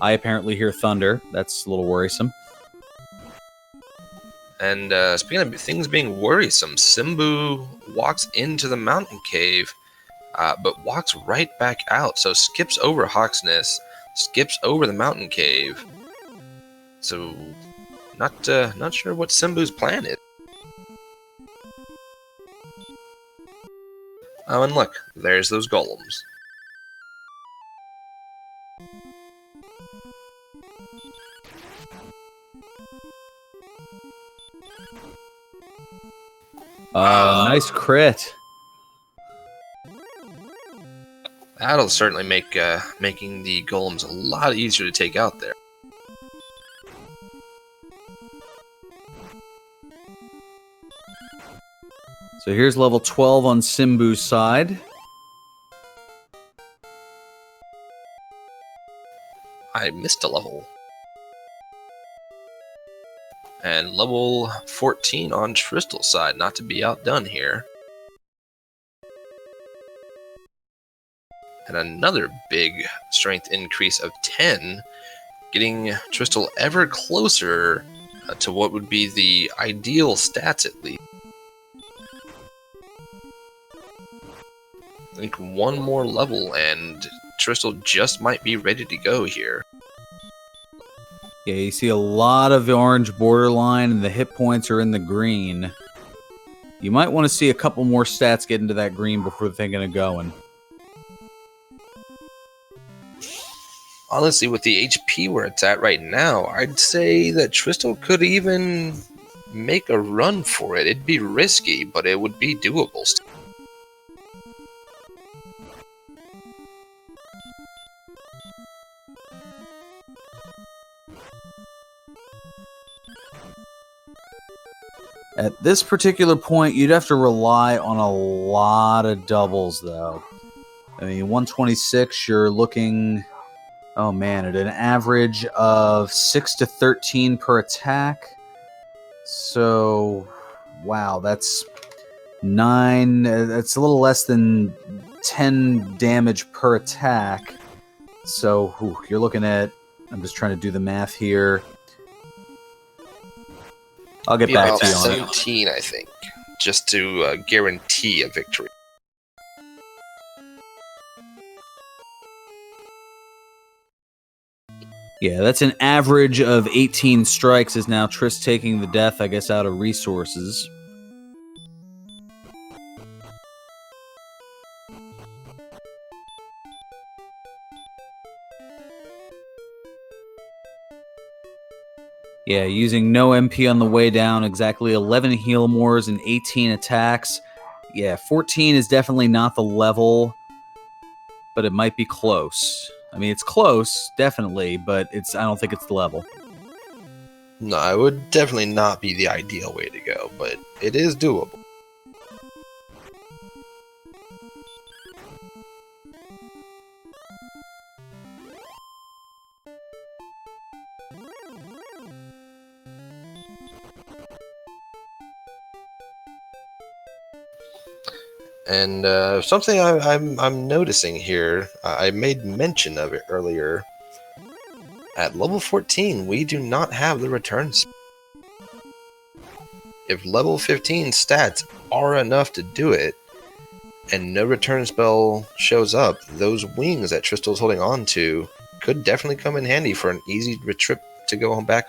Speaker 1: I apparently hear thunder. That's a little worrisome.
Speaker 2: And speaking of things being worrisome, Simbu walks into the mountain cave, but walks right back out. So skips over Hawksness, skips over the mountain cave. So not sure what Simbu's plan is. Oh, and look, there's those golems.
Speaker 1: Nice crit.
Speaker 2: That'll certainly make making the golems a lot easier to take out there.
Speaker 1: So here's level 12 on Simbu's side.
Speaker 2: I missed a level. And level 14 on Tristal's side, not to be outdone here. And another big strength increase of 10, getting Tristal ever closer to what would be the ideal stats at least. I think one more level and Tristal just might be ready to go here.
Speaker 1: Yeah, you see a lot of the orange borderline, and the hit points are in the green. You might want to see a couple more stats get into that green before thinking of going.
Speaker 2: Honestly, with the HP where it's at right now, I'd say that Tristal could even make a run for it. It'd be risky, but it would be doable.
Speaker 1: At this particular point, you'd have to rely on a lot of doubles, though. I mean, 126, you're looking, oh man, at an average of 6 to 13 per attack. So, wow, that's 9, that's a little less than 10 damage per attack. So, you're looking at, I'm just trying to do the math here. I'll get back to you on it.
Speaker 2: 17, I think, just to guarantee a victory.
Speaker 1: Yeah, that's an average of 18 strikes. Is now Triss taking the death, I guess, out of resources. Yeah, using no MP on the way down, exactly 11 heal mores and 18 attacks. Yeah, 14 is definitely not the level, but it might be close. I mean, it's close, definitely, but I don't think it's the level.
Speaker 2: No, it would definitely not be the ideal way to go, but it is doable. And something I'm noticing here, I made mention of it earlier. At level 14, we do not have the returns. If level 15 stats are enough to do it, and no return spell shows up, those wings that Tristal's holding on to could definitely come in handy for an easy trip to go home back.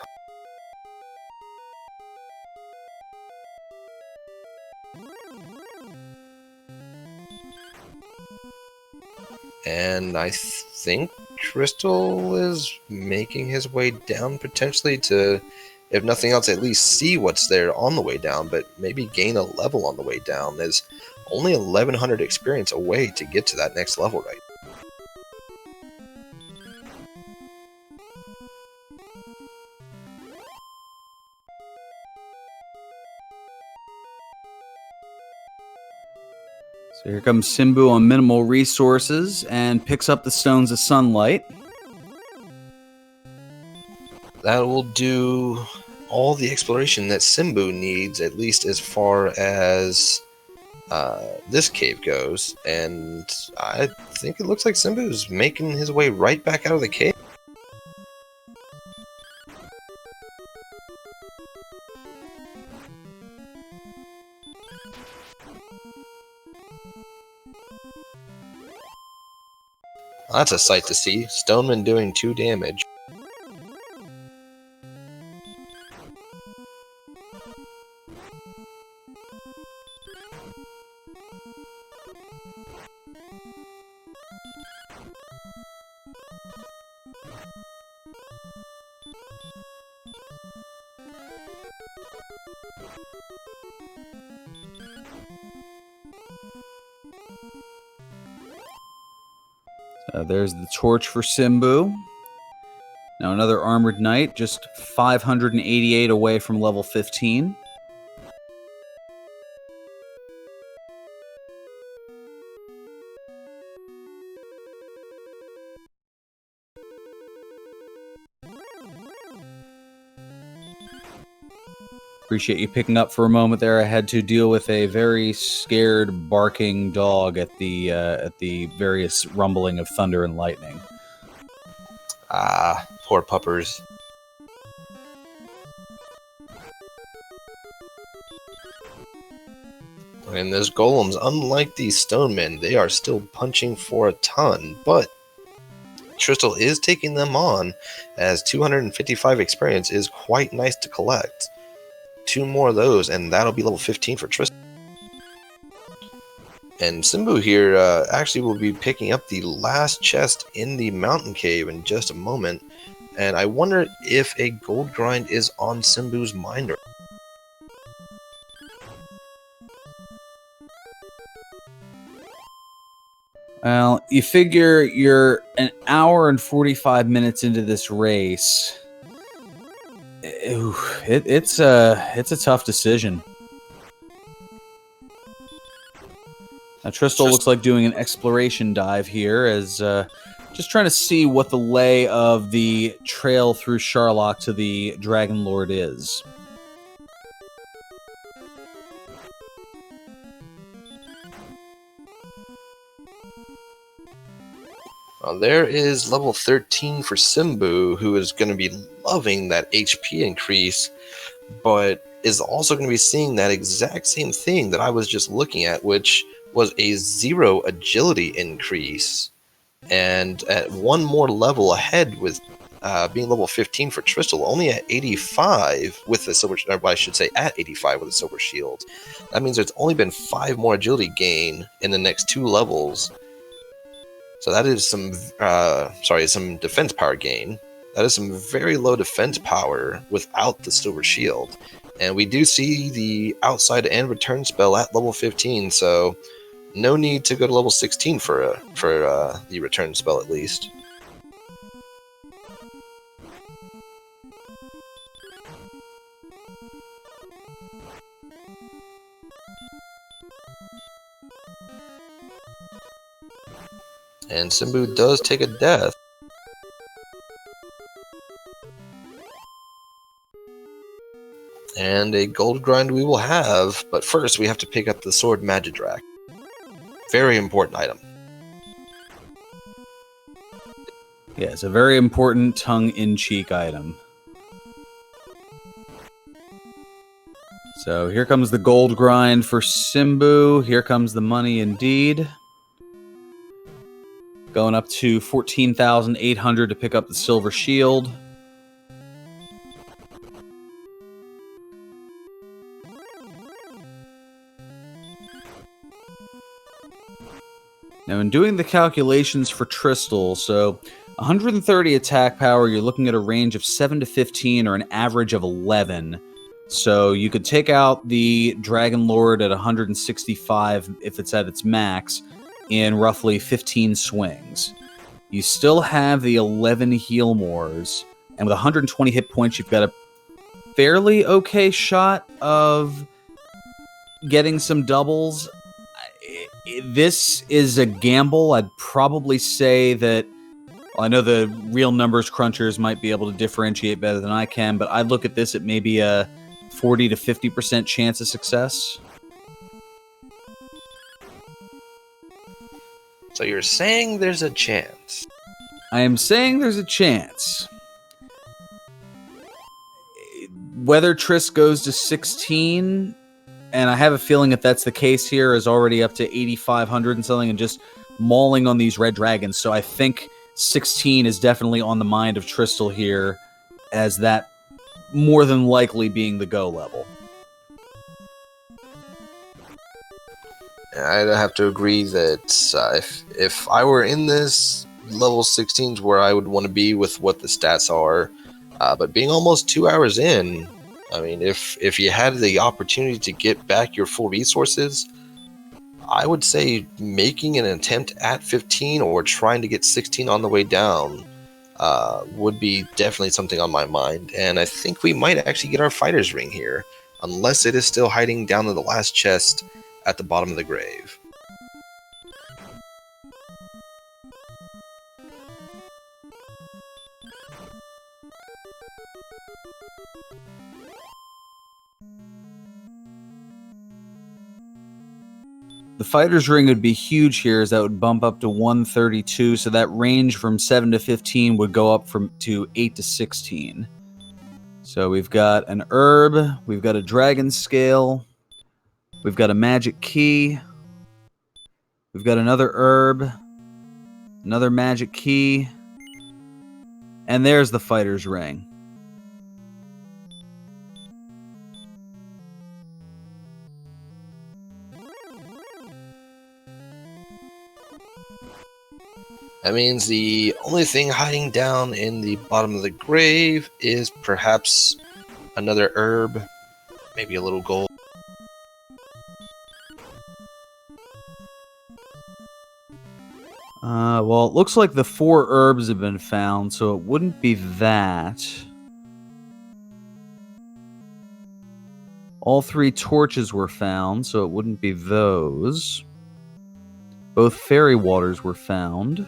Speaker 2: And I think Crystal is making his way down potentially to, if nothing else, at least see what's there on the way down, but maybe gain a level on the way down. There's only 1100 experience away to get to that next level, right?
Speaker 1: So here comes Simbu on minimal resources and picks up the Stones of Sunlight.
Speaker 2: That will do all the exploration that Simbu needs, at least as far as this cave goes. And I think it looks like Simbu's making his way right back out of the cave. That's a sight to see. Stoneman doing 2 damage.
Speaker 1: There's the torch for Simbu. Now another Armored Knight, just 588 away from level 15. Appreciate you picking up for a moment there. I had to deal with a very scared, barking dog at the various rumbling of thunder and lightning.
Speaker 2: Ah, poor puppers. And those golems, unlike these stonemen, they are still punching for a ton, but Tristal is taking them on, as 255 experience is quite nice to collect. 2 more of those, and that'll be level 15 for Tristal. And Simbu here actually will be picking up the last chest in the mountain cave in just a moment. And I wonder if a gold grind is on Simbu's mind.
Speaker 1: Well, you figure you're an hour and 45 minutes into this race. It's a tough decision. Now, Tristal looks like doing an exploration dive here, as just trying to see what the lay of the trail through Charlock to the Dragon Lord is.
Speaker 2: Well, there is level 13 for Simbu, who is going to be loving that HP increase, but is also going to be seeing that exact same thing that I was just looking at, which was a 0 agility increase. And at one more level ahead with being level 15 for Tristal, only at 85 with the silver, or I should say at 85 with the silver shield. That means there's only been 5 more agility gain in the next 2 levels. So that is some defense power gain. That is some very low defense power without the silver shield. And we do see the outside and return spell at level 15, so no need to go to level 16 for the return spell at least. And Simbu does take a death. And a gold grind we will have, but first we have to pick up the sword Magidrak. Very important item.
Speaker 1: Yeah, it's a very important tongue-in-cheek item. So here comes the gold grind for Simbu. Here comes the money indeed. Going up to 14,800 to pick up the silver shield. Now, in doing the calculations for Tristal, so 130 attack power, you're looking at a range of 7 to 15 or an average of 11. So you could take out the Dragon Lord at 165 if it's at its max in roughly 15 swings. You still have the 11 heal mores, and with 120 hit points, you've got a fairly okay shot of getting some doubles. This is a gamble. I'd probably say that, well, I know the real numbers crunchers might be able to differentiate better than I can, but I'd look at this at maybe a 40 to 50% chance of success.
Speaker 2: So you're saying there's a chance?
Speaker 1: I am saying there's a chance. Whether Triss goes to 16, and I have a feeling if that's the case here, is already up to 8,500 and something and just mauling on these red dragons. So I think 16 is definitely on the mind of Tristal here, as that more than likely being the go level.
Speaker 2: I'd have to agree that if I were in this, level 16 is where I would want to be with what the stats are. But being almost 2 hours in, I mean, if you had the opportunity to get back your full resources, I would say making an attempt at 15 or trying to get 16 on the way down would be definitely something on my mind. And I think we might actually get our fighter's ring here, unless it is still hiding down in the last chest at the bottom of the grave.
Speaker 1: The fighter's ring would be huge here, as that would bump up to 132, so that range from 7 to 15 would go up to 8 to 16. So we've got an herb, we've got a dragon scale, we've got a magic key, we've got another herb, another magic key, and there's the fighter's ring.
Speaker 2: That means the only thing hiding down in the bottom of the grave is perhaps another herb, maybe a little gold.
Speaker 1: Well, it looks like the 4 herbs have been found, so it wouldn't be that. All 3 torches were found, so it wouldn't be those. Both fairy waters were found.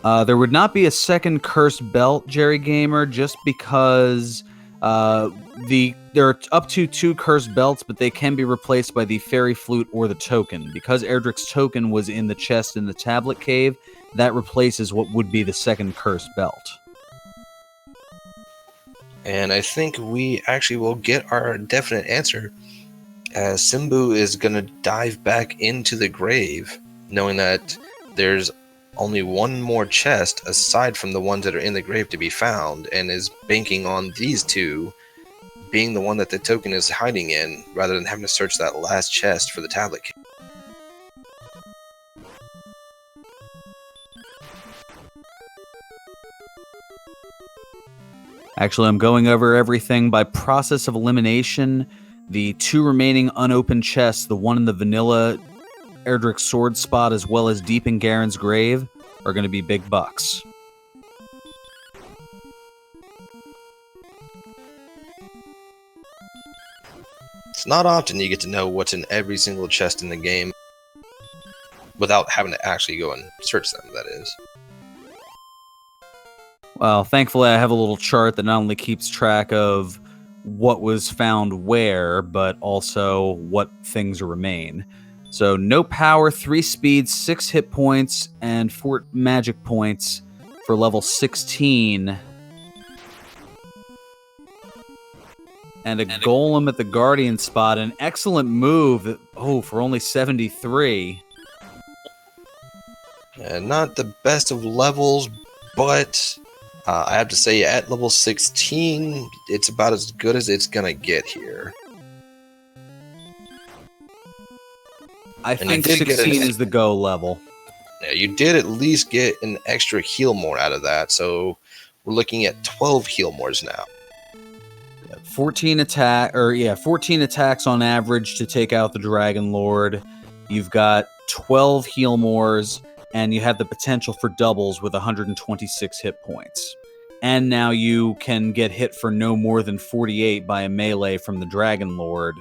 Speaker 1: There would not be a second cursed belt, Jerry Gamer, just because there are up to 2 cursed belts, but they can be replaced by the fairy flute or the token. Because Erdrick's token was in the chest in the tablet cave, that replaces what would be the second cursed belt.
Speaker 2: And I think we actually will get our definite answer, as Simbu is going to dive back into the grave, knowing that there's only one more chest aside from the ones that are in the grave to be found, and is banking on these 2 being the one that the token is hiding in, rather than having to search that last chest for the tablet key.
Speaker 1: Actually, I'm going over everything by process of elimination. The 2 remaining unopened chests, the one in the vanilla Erdrick sword spot as well as deep in Garen's grave, are going to be big bucks.
Speaker 2: It's not often you get to know what's in every single chest in the game without having to actually go and search them, that is.
Speaker 1: Well, thankfully I have a little chart that not only keeps track of what was found where, but also what things remain. So no power, 3 speed, 6 hit points, and 4 magic points for level 16. And a golem at the guardian spot. An excellent move. Oh, for only 73.
Speaker 2: Not the best of levels, but I have to say at level 16, it's about as good as it's going to get here.
Speaker 1: I think 16 is the go level.
Speaker 2: Yeah, you did at least get an extra heal more out of that, so we're looking at 12 heal mores now.
Speaker 1: 14 attacks on average to take out the Dragon Lord. You've got 12 heal mores, and you have the potential for doubles with 126 hit points. And now you can get hit for no more than 48 by a melee from the Dragon Lord.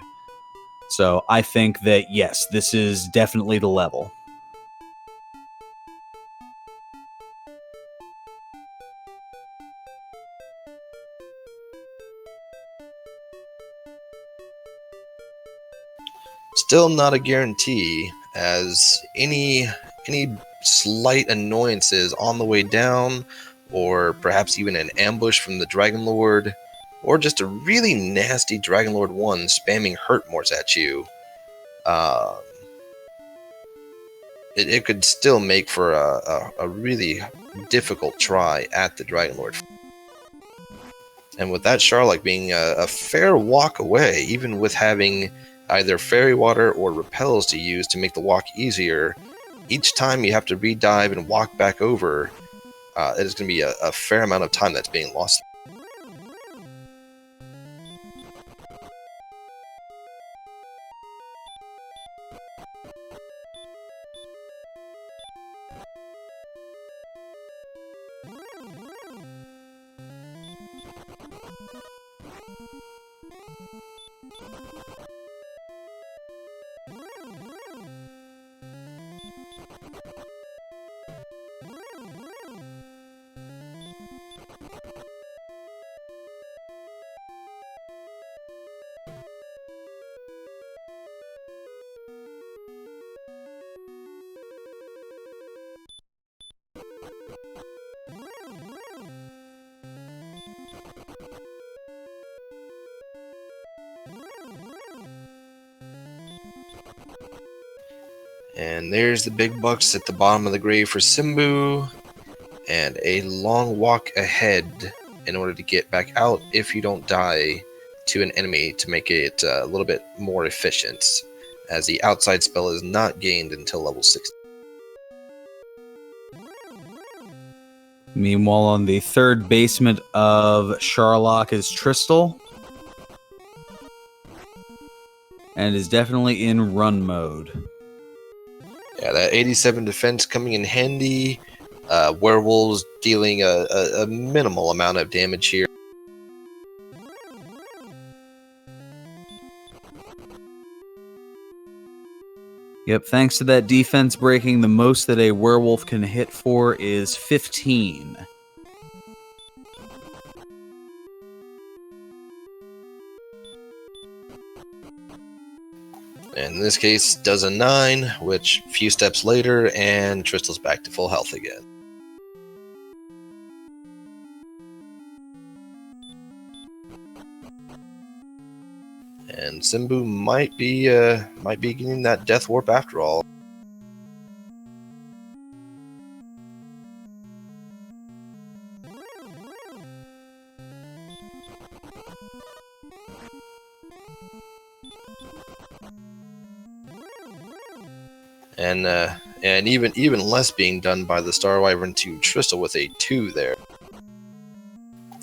Speaker 1: So I think that, yes, this is definitely the level.
Speaker 2: Still not a guarantee, as any slight annoyances on the way down, or perhaps even an ambush from the Dragon Lord, or just a really nasty Dragon Lord 1 spamming hurt mores at you, it could still make for a really difficult try at the Dragon Lord. And with that Charlock being a fair walk away, even with having either fairy water or repels to use to make the walk easier, each time you have to re-dive and walk back over, it is going to be a fair amount of time that's being lost. And there's the big bucks at the bottom of the grave for Simbu, and a long walk ahead in order to get back out if you don't die to an enemy to make it a little bit more efficient. as the outside spell is not gained until level 60.
Speaker 1: Meanwhile, on the third basement of Charlock is Tristal. And is definitely in run mode.
Speaker 2: Yeah, that 87 defense coming in handy. Werewolves dealing a minimal amount of damage here.
Speaker 1: Yep, thanks to that defense breaking, the most that a werewolf can hit for is 15.
Speaker 2: And in this case, does a 9, which a few steps later, and Tristal's back to full health again. And Simbu might be getting that death warp after all. And even less being done by the Star Wyvern to Tristal with a 2 there.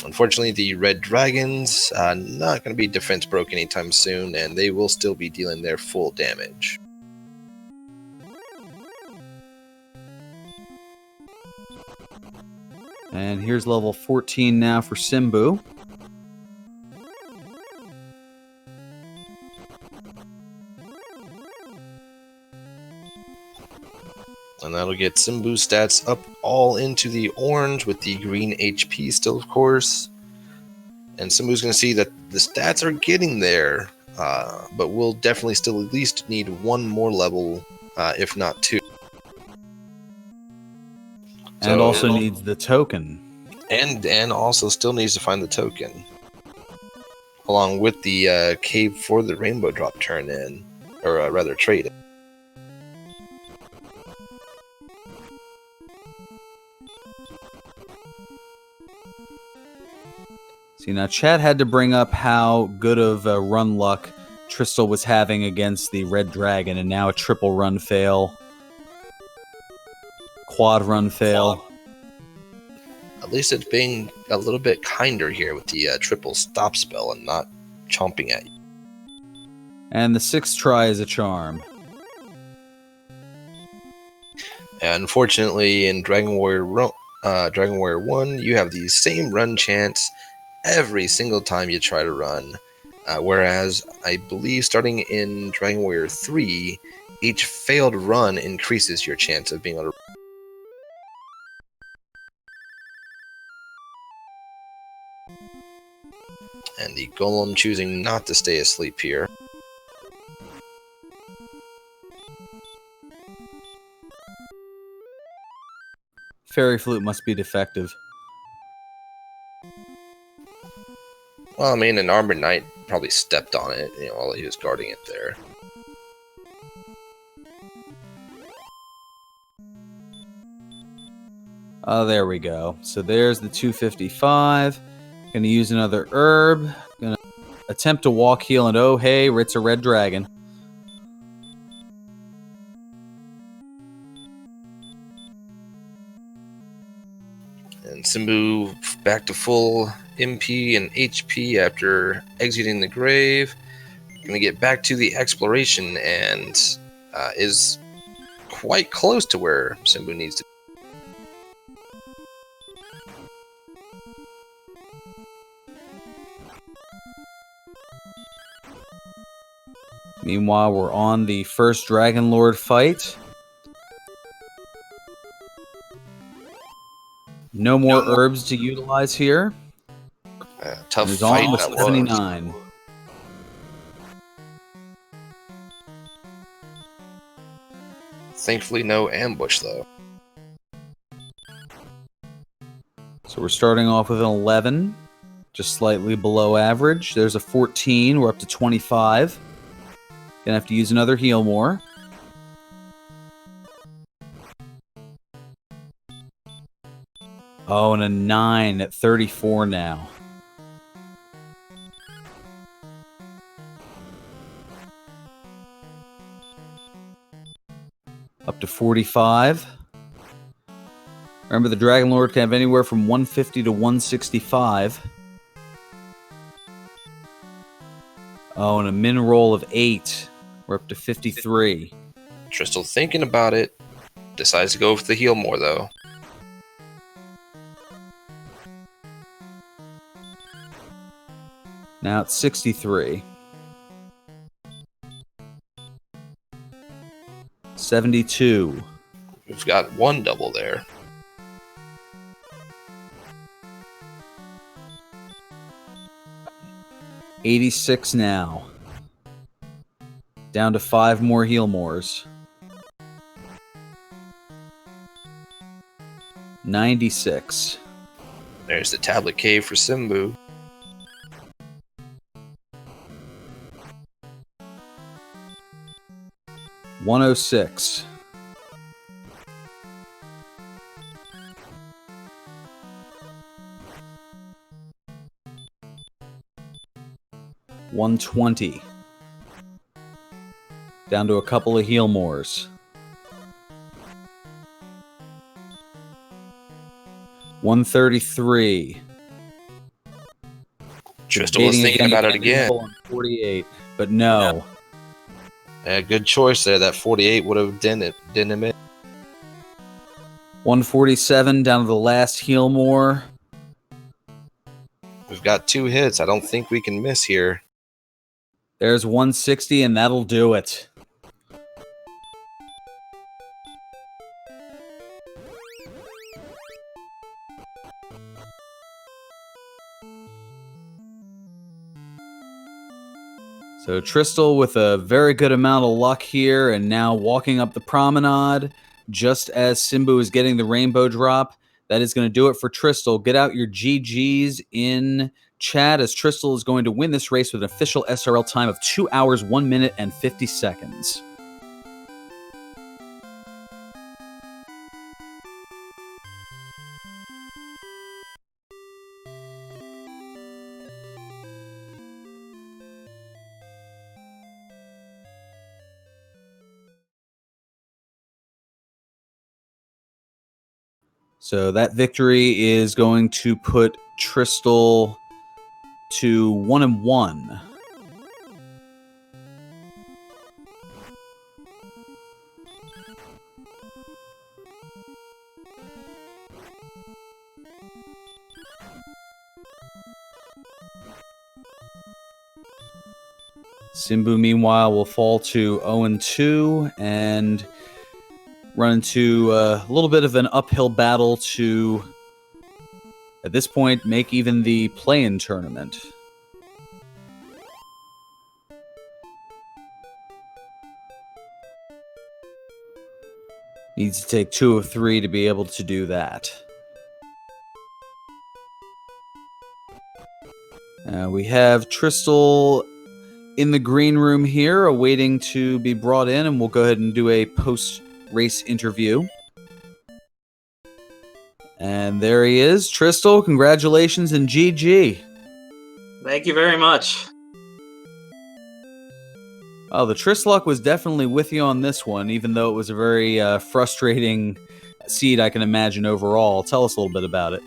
Speaker 2: Unfortunately, the Red Dragons not going to be defense broke anytime soon, and they will still be dealing their full damage.
Speaker 1: And here's level 14 now for Simbu.
Speaker 2: And that'll get Simbu's stats up all into the orange with the green HP still, of course. And Simbu's going to see that the stats are getting there, but we'll definitely still at least need one more level, if not 2.
Speaker 1: And also needs the token.
Speaker 2: And also still needs to find the token. Along with the cave for the rainbow drop turn in, or rather trade it.
Speaker 1: See, now Chad had to bring up how good of a run luck Tristal was having against the Red Dragon, and now a triple run fail. Quad run fail.
Speaker 2: At least it's being a little bit kinder here with the triple stop spell and not chomping at you.
Speaker 1: And the 6th try is a charm.
Speaker 2: And unfortunately, in Dragon Warrior 1, you have the same run chance every single time you try to run. Whereas, I believe starting in Dragon Warrior 3, each failed run increases your chance of being able to. And the Golem choosing not to stay asleep here.
Speaker 1: Fairy Flute must be defective.
Speaker 2: Well, I mean, an Armored Knight probably stepped on it, while he was guarding it there.
Speaker 1: Oh, there we go. So there's the 255. Gonna use another herb. Gonna attempt to walk heal, and oh hey, it's a Red Dragon.
Speaker 2: And Simbu back to full MP and HP after exiting the grave. Gonna get back to the exploration and is quite close to where Simbu needs to be.
Speaker 1: Meanwhile, we're on the first Dragon Lord fight. No more herbs to utilize here.
Speaker 2: Tough
Speaker 1: There's
Speaker 2: fight
Speaker 1: almost
Speaker 2: that
Speaker 1: 79.
Speaker 2: was. Thankfully, no ambush though.
Speaker 1: So we're starting off with an 11, just slightly below average. There's a 14. We're up to 25. Gonna have to use another heal more. Oh, and a 9 at 34 now. Up to 45. Remember, the Dragon Lord can have anywhere from 150 to 165. Oh, and a min roll of 8. We're up to 53.
Speaker 2: Tristal thinking about it. Decides to go with the heal more, though.
Speaker 1: Now it's 63. 72.
Speaker 2: We've got one double there.
Speaker 1: $86 now. Down to 5 more heal mores. 96.
Speaker 2: There's the tablet cave for Simbu.
Speaker 1: $106. $120. Down to a couple of heal mores. $133.
Speaker 2: Tristal was thinking about it again.
Speaker 1: 48, but no.
Speaker 2: Yeah, good choice there. That 48 would have didn't him in.
Speaker 1: 147 down to the last heal more.
Speaker 2: We've got 2 hits. I don't think we can miss here.
Speaker 1: There's 160, and that'll do it. So Tristal with a very good amount of luck here, and now walking up the promenade just as Simbu is getting the rainbow drop. That is going to do it for Tristal. Get out your GGs in chat, as Tristal is going to win this race with an official SRL time of 2 hours, 1 minute, and 50 seconds. So that victory is going to put Tristal to 1-1. Simbu, meanwhile, will fall to 0-2 and run into a little bit of an uphill battle to, at this point, make even the play-in tournament. Needs to take 2 of 3 to be able to do that. We have Tristal in the green room here, awaiting to be brought in, and we'll go ahead and do a post-race interview. And there he is. Tristal, congratulations and GG.
Speaker 3: Thank you very much.
Speaker 1: Oh, the Tristlock was definitely with you on this one, even though it was a very frustrating seed, I can imagine, overall. Tell us a little bit about it.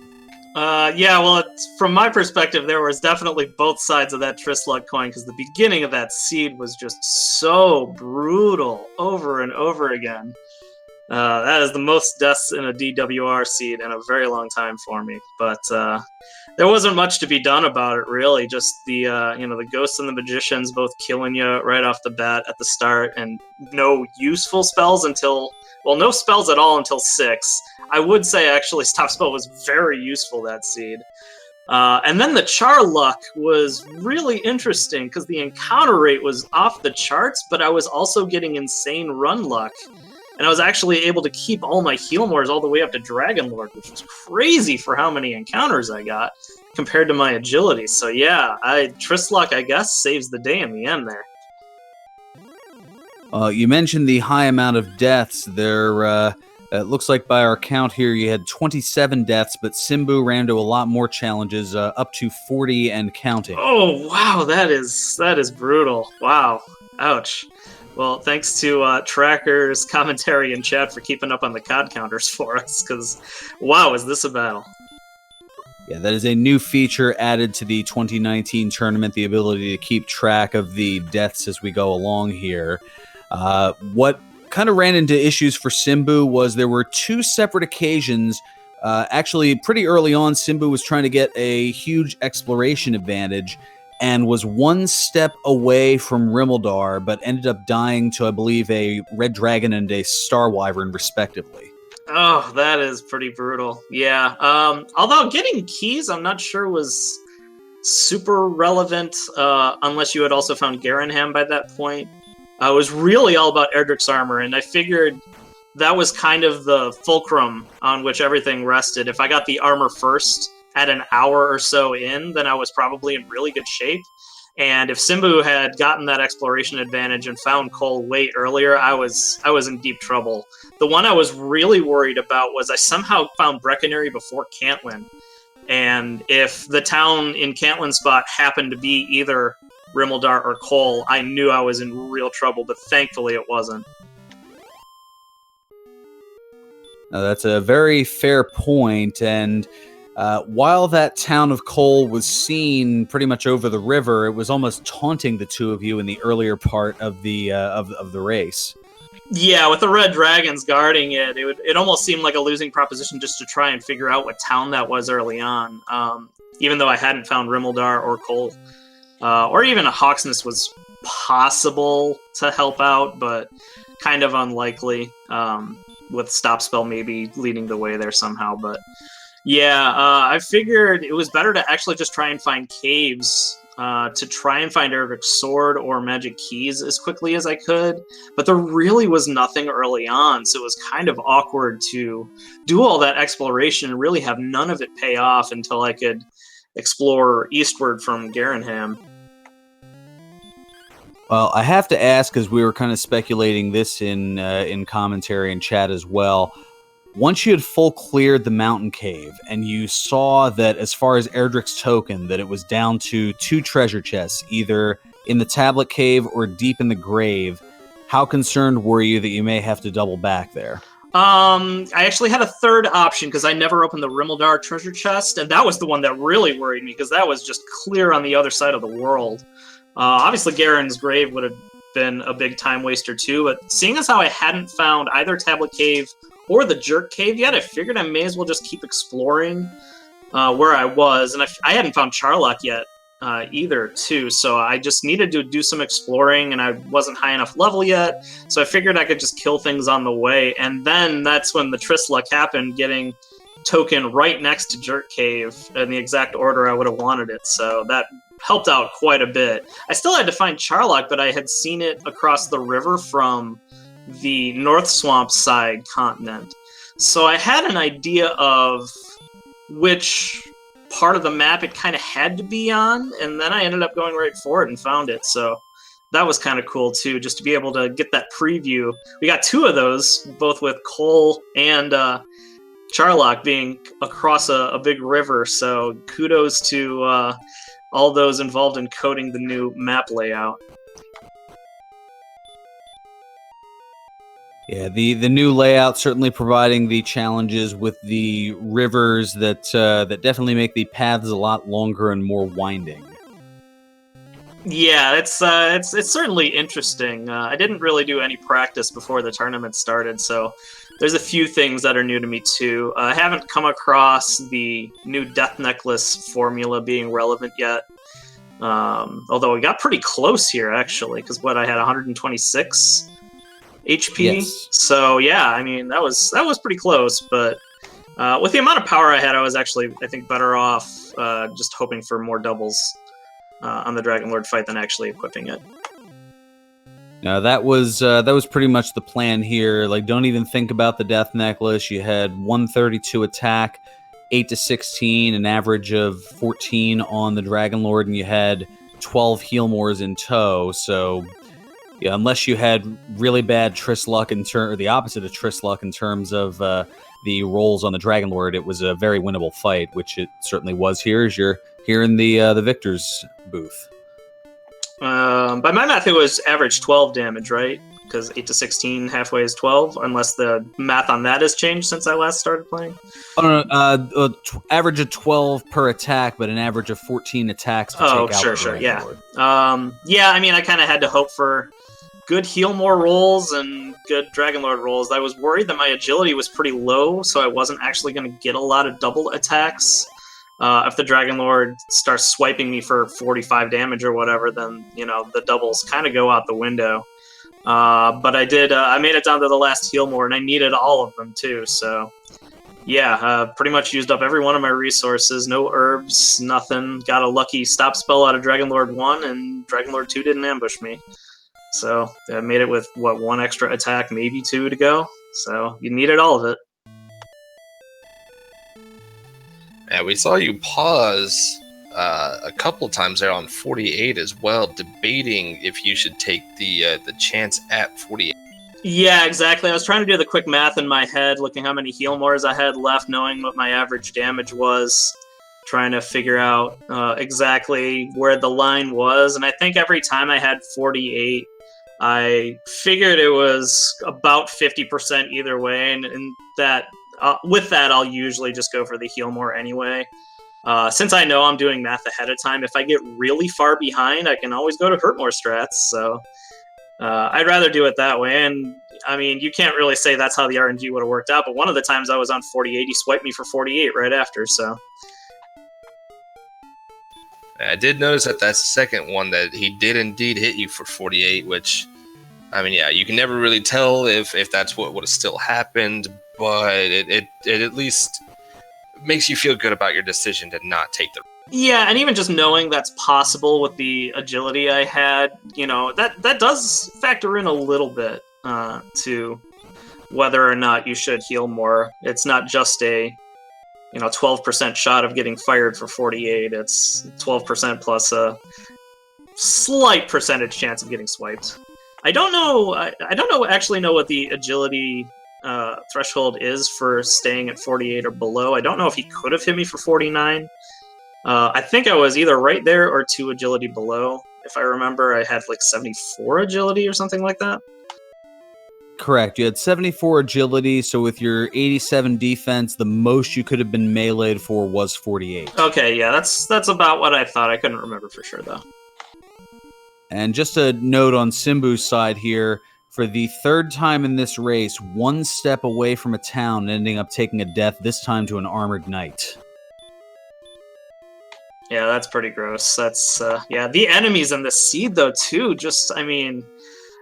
Speaker 3: Yeah, well, from my perspective, there was definitely both sides of that Tristlock coin, because the beginning of that seed was just so brutal over and over again. That is the most deaths in a DWR seed in a very long time for me. But there wasn't much to be done about it, really. Just the the Ghosts and the Magicians both killing you right off the bat at the start, and no useful spells until, well, no spells at all until 6. I would say, actually, Stop Spell was very useful that seed. And then the Charlock was really interesting, because the encounter rate was off the charts, but I was also getting insane run luck. And I was actually able to keep all my heal mores all the way up to Dragon Lord, which was crazy for how many encounters I got compared to my agility. So yeah, Tristlock, I guess, saves the day in the end there.
Speaker 1: You mentioned the high amount of deaths. There, it looks like by our count here, you had 27 deaths, but Simbu ran to a lot more challenges, up to 40 and counting.
Speaker 3: Oh wow, that is brutal. Wow, ouch. Well, thanks to Trackers, commentary, and chat for keeping up on the COD counters for us, because, wow, is this a battle.
Speaker 1: Yeah, that is a new feature added to the 2019 tournament, the ability to keep track of the deaths as we go along here. What kind of ran into issues for Simbu was there were 2 separate occasions. Actually, pretty early on, Simbu was trying to get a huge exploration advantage and was 1 step away from Rimmel, but ended up dying to, I believe, a Red Dragon and a Star Wyvern, respectively.
Speaker 3: Oh, that is pretty brutal. Yeah. Although getting keys, I'm not sure was super relevant, unless you had also found Garenham by that point. It was really all about Erdrick's armor, and I figured that was kind of the fulcrum on which everything rested. If I got the armor first at an hour or so in, then I was probably in really good shape. And if Simbu had gotten that exploration advantage and found Cole way earlier, I was in deep trouble. The one I was really worried about was I somehow found Breckenary before Cantlin. And if the town in Cantlin's spot happened to be either Rimmeldar or Cole, I knew I was in real trouble, but thankfully it wasn't.
Speaker 1: Now, that's a very fair point, and while that town of Cole was seen pretty much over the river, it was almost taunting the two of you in the earlier part of the race.
Speaker 3: Yeah, with the Red Dragons guarding it, it almost seemed like a losing proposition just to try and figure out what town that was early on. Even though I hadn't found Rimmeldar or Cole, or even a Hawksness was possible to help out, but kind of unlikely. With Stop Spell maybe leading the way there somehow, but yeah, I figured it was better to actually just try and find caves to try and find Erdrick's sword or magic keys as quickly as I could, but there really was nothing early on, so it was kind of awkward to do all that exploration and really have none of it pay off until I could explore eastward from Garenham.
Speaker 1: Well, I have to ask, because we were kind of speculating this in commentary and chat as well. Once you had full cleared the mountain cave, and you saw that as far as Erdrick's token, that it was down to 2 treasure chests, either in the tablet cave or deep in the grave, how concerned were you that you may have to double back there?
Speaker 3: I actually had a third option because I never opened the Rimmeldar treasure chest, and that was the one that really worried me because that was just clear on the other side of the world. Obviously, Garen's grave would have been a big time waster too, but seeing as how I hadn't found either Tablet Cave or the Jerk Cave yet, I figured I may as well just keep exploring where I was, and I hadn't found Charlock yet either too, so I just needed to do some exploring, and I wasn't high enough level yet, so I figured I could just kill things on the way, and then that's when the Tristluck happened, getting token right next to Jerk Cave in the exact order I would have wanted it, so that helped out quite a bit. I still had to find Charlock, but I had seen it across the river from the North Swamp side continent. So I had an idea of which part of the map it kind of had to be on, and then I ended up going right for it and found it. So that was kind of cool too, just to be able to get that preview. We got 2 of those, both with Cole and Charlock being across a big river, so kudos to all those involved in coding the new map layout.
Speaker 1: Yeah, the new layout certainly providing the challenges with the rivers that definitely make the paths a lot longer and more winding.
Speaker 3: Yeah, it's certainly interesting. I didn't really do any practice before the tournament started, so there's a few things that are new to me too. I haven't come across the new Death Necklace formula being relevant yet. Although we got pretty close here actually, because I had 126 HP.
Speaker 1: Yes.
Speaker 3: So yeah, I mean that was pretty close. But with the amount of power I had, I was actually, I think, better off just hoping for more doubles on the Dragon Lord fight than actually equipping it.
Speaker 1: Now that was pretty much the plan here. Like, don't even think about the Death Necklace. You had 132 attack, 8 to 16, an average of 14 on the Dragon Lord, and you had 12 Healmores in tow. So, yeah, unless you had really bad Tristluck or the opposite of Tristluck in terms of the rolls on the Dragon Lord, it was a very winnable fight, which it certainly was here as you're here in the Victor's booth.
Speaker 3: By my math, it was average 12 damage, right? Because 8 to 16 halfway is 12, unless the math on that has changed since I last started playing.
Speaker 1: Oh, no, average of 12 per attack, but an average of 14 attacks to take out the
Speaker 3: yeah.
Speaker 1: Dragonlord.
Speaker 3: Yeah, I mean, I kind of had to hope for good Healmore rolls and good Dragonlord rolls. I was worried that my agility was pretty low, so I wasn't actually going to get a lot of double attacks. If the Dragonlord starts swiping me for 45 damage or whatever, then, you know, the doubles kind of go out the window. But I did, I made it down to the last Healmore, and I needed all of them too, so... Yeah, pretty much used up every one of my resources. No herbs, nothing. Got a lucky stop spell out of Dragonlord 1, and Dragonlord 2 didn't ambush me. So I made it with, what, 1 extra attack, maybe 2 to go. So you needed all of it.
Speaker 2: Yeah, we saw you pause a couple times there on 48 as well, debating if you should take the chance at 48.
Speaker 3: Yeah, exactly. I was trying to do the quick math in my head, looking how many Healmores I had left, knowing what my average damage was, trying to figure out exactly where the line was. And I think every time I had 48, I figured it was about 50% either way. And that with that, I'll usually just go for the Healmore anyway. Since I know I'm doing math ahead of time, if I get really far behind, I can always go to Hurtmore strats. So... I'd rather do it that way, and I mean, you can't really say that's how the RNG would have worked out, but one of the times I was on 48, he swiped me for 48 right after, so...
Speaker 2: I did notice that that's the second one that he did indeed hit you for 48, which, I mean, yeah, you can never really tell if that's what would have still happened, but it at least makes you feel good about your decision to not take the...
Speaker 3: Yeah, and even just knowing that's possible with the agility I had, you know, that does factor in a little bit to whether or not you should heal more. It's not just a, 12% shot of getting fired for 48. It's 12% plus a slight percentage chance of getting swiped. I don't know actually know what the agility threshold is for staying at 48 or below. I don't know if he could have hit me for 49. I think I was either right there or 2 agility below. If I remember, I had like 74 agility or something like that.
Speaker 1: Correct. You had 74 agility, so with your 87 defense, the most you could have been meleeed for was 48.
Speaker 3: Okay, yeah, that's about what I thought. I couldn't remember for sure, though.
Speaker 1: And just a note on Simbu's side here, for the 3rd time in this race, 1 step away from a town, ending up taking a death, this time to an armored knight.
Speaker 3: Yeah, that's pretty gross. That's, yeah, the enemies in this seed, though, too, just, I mean,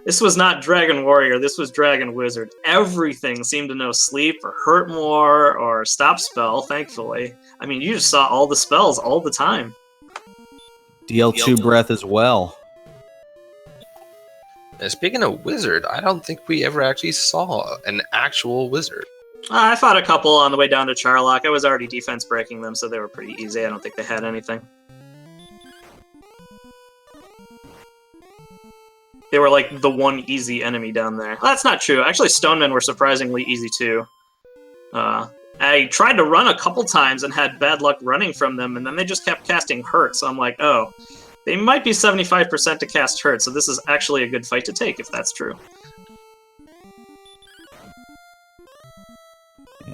Speaker 3: this was not Dragon Warrior, this was Dragon Wizard. Everything seemed to know Sleep, or Hurt More, or Stop Spell, thankfully. I mean, you just saw all the spells all the time.
Speaker 1: DL2 Breath as well.
Speaker 2: And speaking of Wizard, I don't think we ever actually saw an actual Wizard.
Speaker 3: I fought a couple on the way down to Charlock. I was already defense breaking them, so they were pretty easy. I don't think they had anything. They were like the one easy enemy down there. Well, that's not true. Actually, Stonemen were surprisingly easy too. I tried to run a couple times and had bad luck running from them, and then they just kept casting Hurt, so I'm like, oh, they might be 75% to cast Hurt, so this is actually a good fight to take if that's true.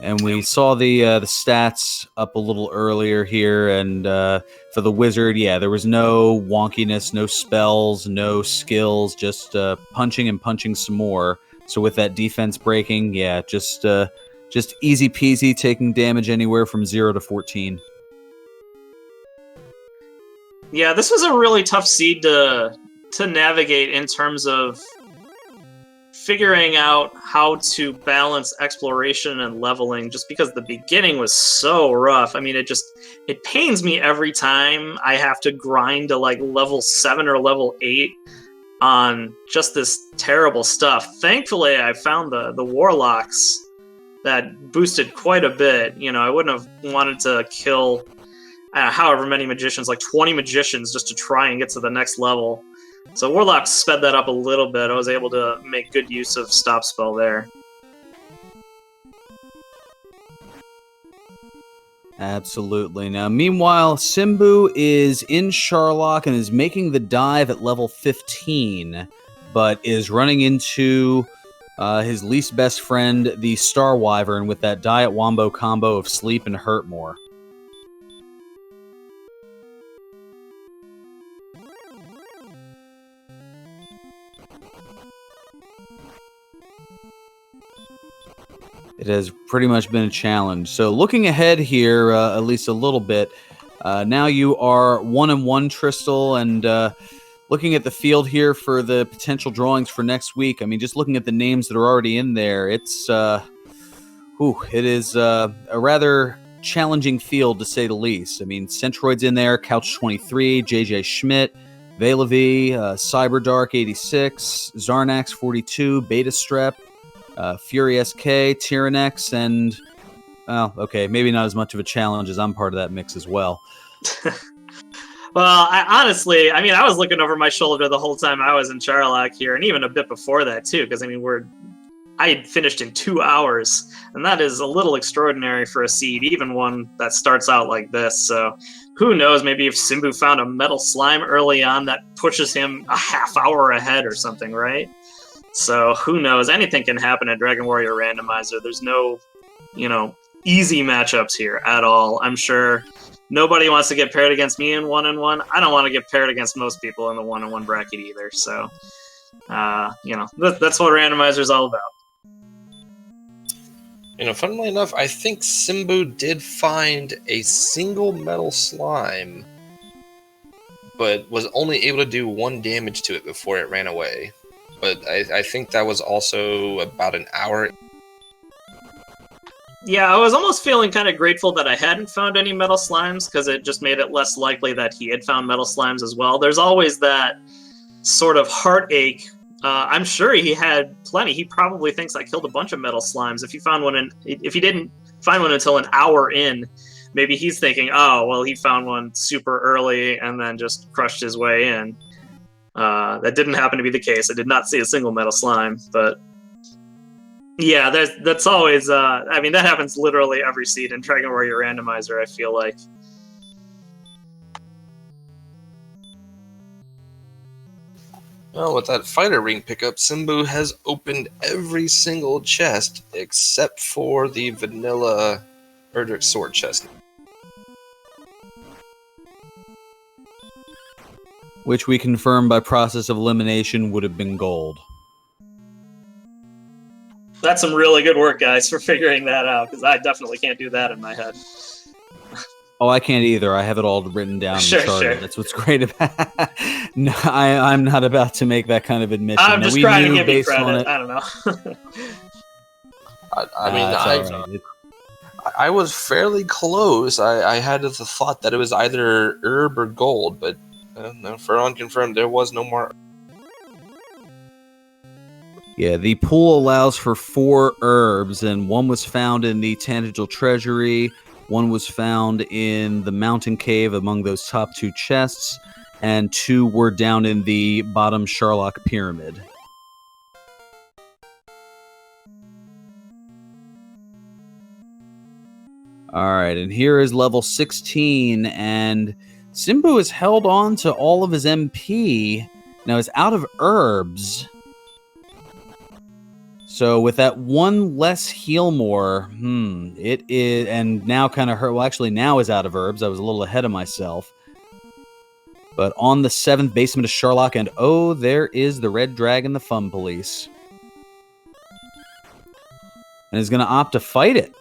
Speaker 1: And we saw the stats up a little earlier here, and for the Wizard, yeah, there was no wonkiness, no spells, no skills, just punching and punching some more. So with that defense breaking, yeah, just easy peasy, taking damage anywhere from 0 to 14.
Speaker 3: Yeah, this was a really tough seed to navigate in terms of figuring out how to balance exploration and leveling, just because the beginning was so rough. I mean, it pains me every time I have to grind to like level 7 or level 8 on just this terrible stuff. Thankfully, I found the warlocks that boosted quite a bit. I wouldn't have wanted to kill however many magicians, like 20 magicians, just to try and get to the next level. So Warlock sped that up a little bit. I was able to make good use of Stop Spell there.
Speaker 1: Absolutely. Now, meanwhile, Simbu is in Charlock and is making the dive at level 15, but is running into his least best friend, the Star Wyvern, with that Diet Wombo combo of Sleep and Hurt More. It has pretty much been a challenge. So looking ahead here, at least a little bit, now you are 1-1, Tristal, and looking at the field here for the potential drawings for next week. I mean, just looking at the names that are already in there, it is a rather challenging field to say the least. I mean, Centroid's in there, Couch 23, JJ Schmidt, Velavi, Cyberdark 86, Zarnax 42, Beta Strep, Fury SK, Tyrannex, and, well, okay, maybe not as much of a challenge as I'm part of that mix as well.
Speaker 3: Well, I was looking over my shoulder the whole time I was in Charlock here, and even a bit before that, too, because, I mean, I had finished in 2 hours, and that is a little extraordinary for a seed, even one that starts out like this, so who knows, maybe if Simbu found a metal slime early on, that pushes him a half hour ahead or something, right? So who knows? Anything can happen at Dragon Warrior Randomizer. There's no, easy matchups here at all. I'm sure nobody wants to get paired against me in 1-1. I don't want to get paired against most people in the 1-1 bracket either. So, that's what Randomizer is all about.
Speaker 2: Funnily enough, I think Simbu did find a single metal slime, but was only able to do 1 damage to it before it ran away. But I think that was also about an hour.
Speaker 3: Yeah, I was almost feeling kind of grateful that I hadn't found any metal slimes, because it just made it less likely that he had found metal slimes as well. There's always that sort of heartache. I'm sure he had plenty. He probably thinks I killed a bunch of metal slimes. If he didn't find one until an hour in, maybe he's thinking, oh, well, he found one super early and then just crushed his way in. That didn't happen to be the case. I did not see a single metal slime, but yeah, that's always, that happens literally every seed in Dragon Warrior Randomizer, I feel like.
Speaker 2: Well, with that fighter ring pickup, Simbu has opened every single chest except for the vanilla Erdrick sword chest.
Speaker 1: Which we confirm by process of elimination would have been gold.
Speaker 3: That's some really good work, guys, for figuring that out, because I definitely can't do that in my head.
Speaker 1: Oh, I can't either. I have it all written down.
Speaker 3: Sure.
Speaker 1: That's what's great about it. No, I'm not about to make that kind of admission.
Speaker 3: I'm just trying to give you credit. I don't know.
Speaker 2: I was fairly close. I had the thought that it was either herb or gold, but for unconfirmed, there was no more.
Speaker 1: Yeah, the pool allows for 4 herbs, and one was found in the Tangential Treasury, one was found in the Mountain Cave among those top 2 chests, and 2 were down in the bottom Charlock Pyramid. Alright, and here is level 16, and Simbu has held on to all of his MP. Now he's out of herbs. So with that 1 less heal more, it is, and now kind of hurt. Well, actually, now is out of herbs. I was a little ahead of myself. But on the 7th basement of Charlock, and oh, there is the Red Dragon, the Fun Police. And is going to opt to fight it.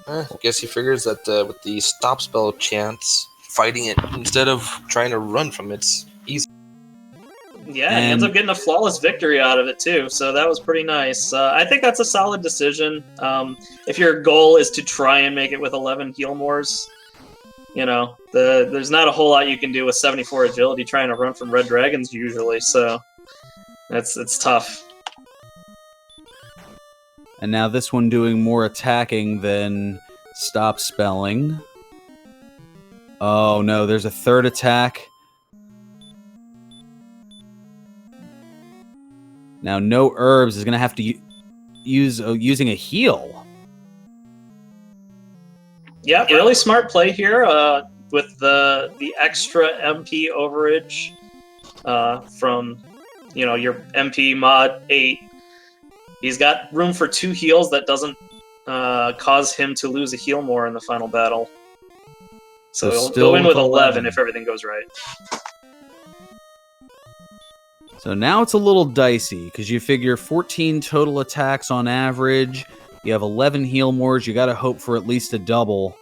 Speaker 2: I guess he figures that with the stop spell chance, fighting it instead of trying to run from it's easy.
Speaker 3: Yeah, he ends up getting a flawless victory out of it, too, so that was pretty nice. I think that's a solid decision. If your goal is to try and make it with 11 heal mores, there's not a whole lot you can do with 74 agility trying to run from Red Dragons, usually, so it's tough.
Speaker 1: And now this one doing more attacking than stop spelling. Oh, no, there's a 3rd attack. Now, no herbs is going to have to use using a heal.
Speaker 3: Yeah, really smart play here with the extra MP overage from your MP mod 8. He's got room for 2 heals that doesn't cause him to lose a heal more in the final battle. So he'll go in with 11 if everything goes right.
Speaker 1: So now it's a little dicey because you figure 14 total attacks on average. You have 11 heal mores. You got to hope for at least a double.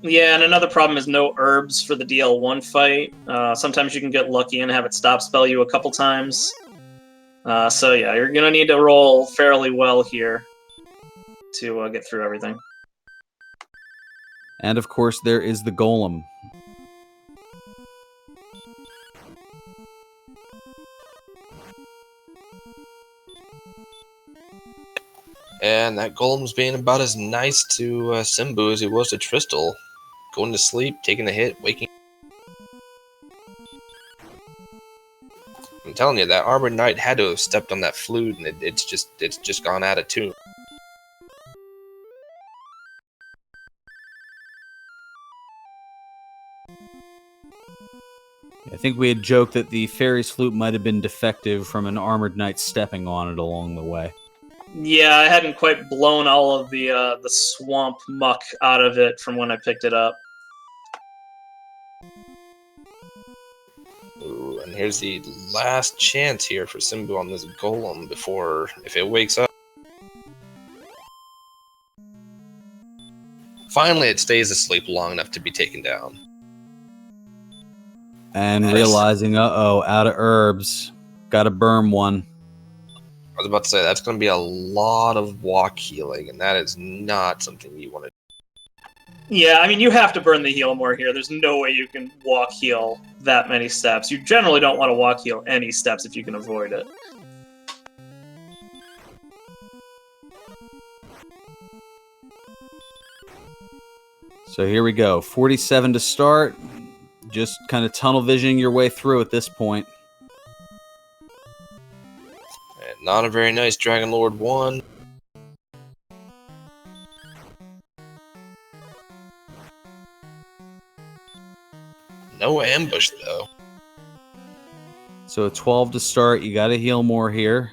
Speaker 3: Yeah, and another problem is no herbs for the DL1 fight. Sometimes you can get lucky and have it stop spell you a couple times. So yeah, you're going to need to roll fairly well here to get through everything.
Speaker 1: And of course, there is the golem.
Speaker 2: And that golem's being about as nice to Simbu as he was to Tristal. Going to sleep, taking a hit, waking. I'm telling you, that Armored Knight had to have stepped on that flute, and it's just gone out of tune.
Speaker 1: I think we had joked that the Fairy's flute might have been defective from an Armored Knight stepping on it along the way.
Speaker 3: Yeah, I hadn't quite blown all of the swamp muck out of it from when I picked it up.
Speaker 2: Ooh, and here's the last chance here for Simbu on this golem before, if it wakes up. Finally, it stays asleep long enough to be taken down.
Speaker 1: And realizing, uh-oh, out of herbs. Gotta burn one.
Speaker 2: I was about to say, that's going to be a lot of walk healing, and that is not something you want to do.
Speaker 3: Yeah, I mean, you have to burn the heal more here. There's no way you can walk heal that many steps. You generally don't want to walk heal any steps if you can avoid it.
Speaker 1: So here we go. 47 to start. Just kind of tunnel visioning your way through at this point.
Speaker 2: And not a very nice Dragon Lord 1. No ambush, though.
Speaker 1: So a 12 to start. You got to heal more here.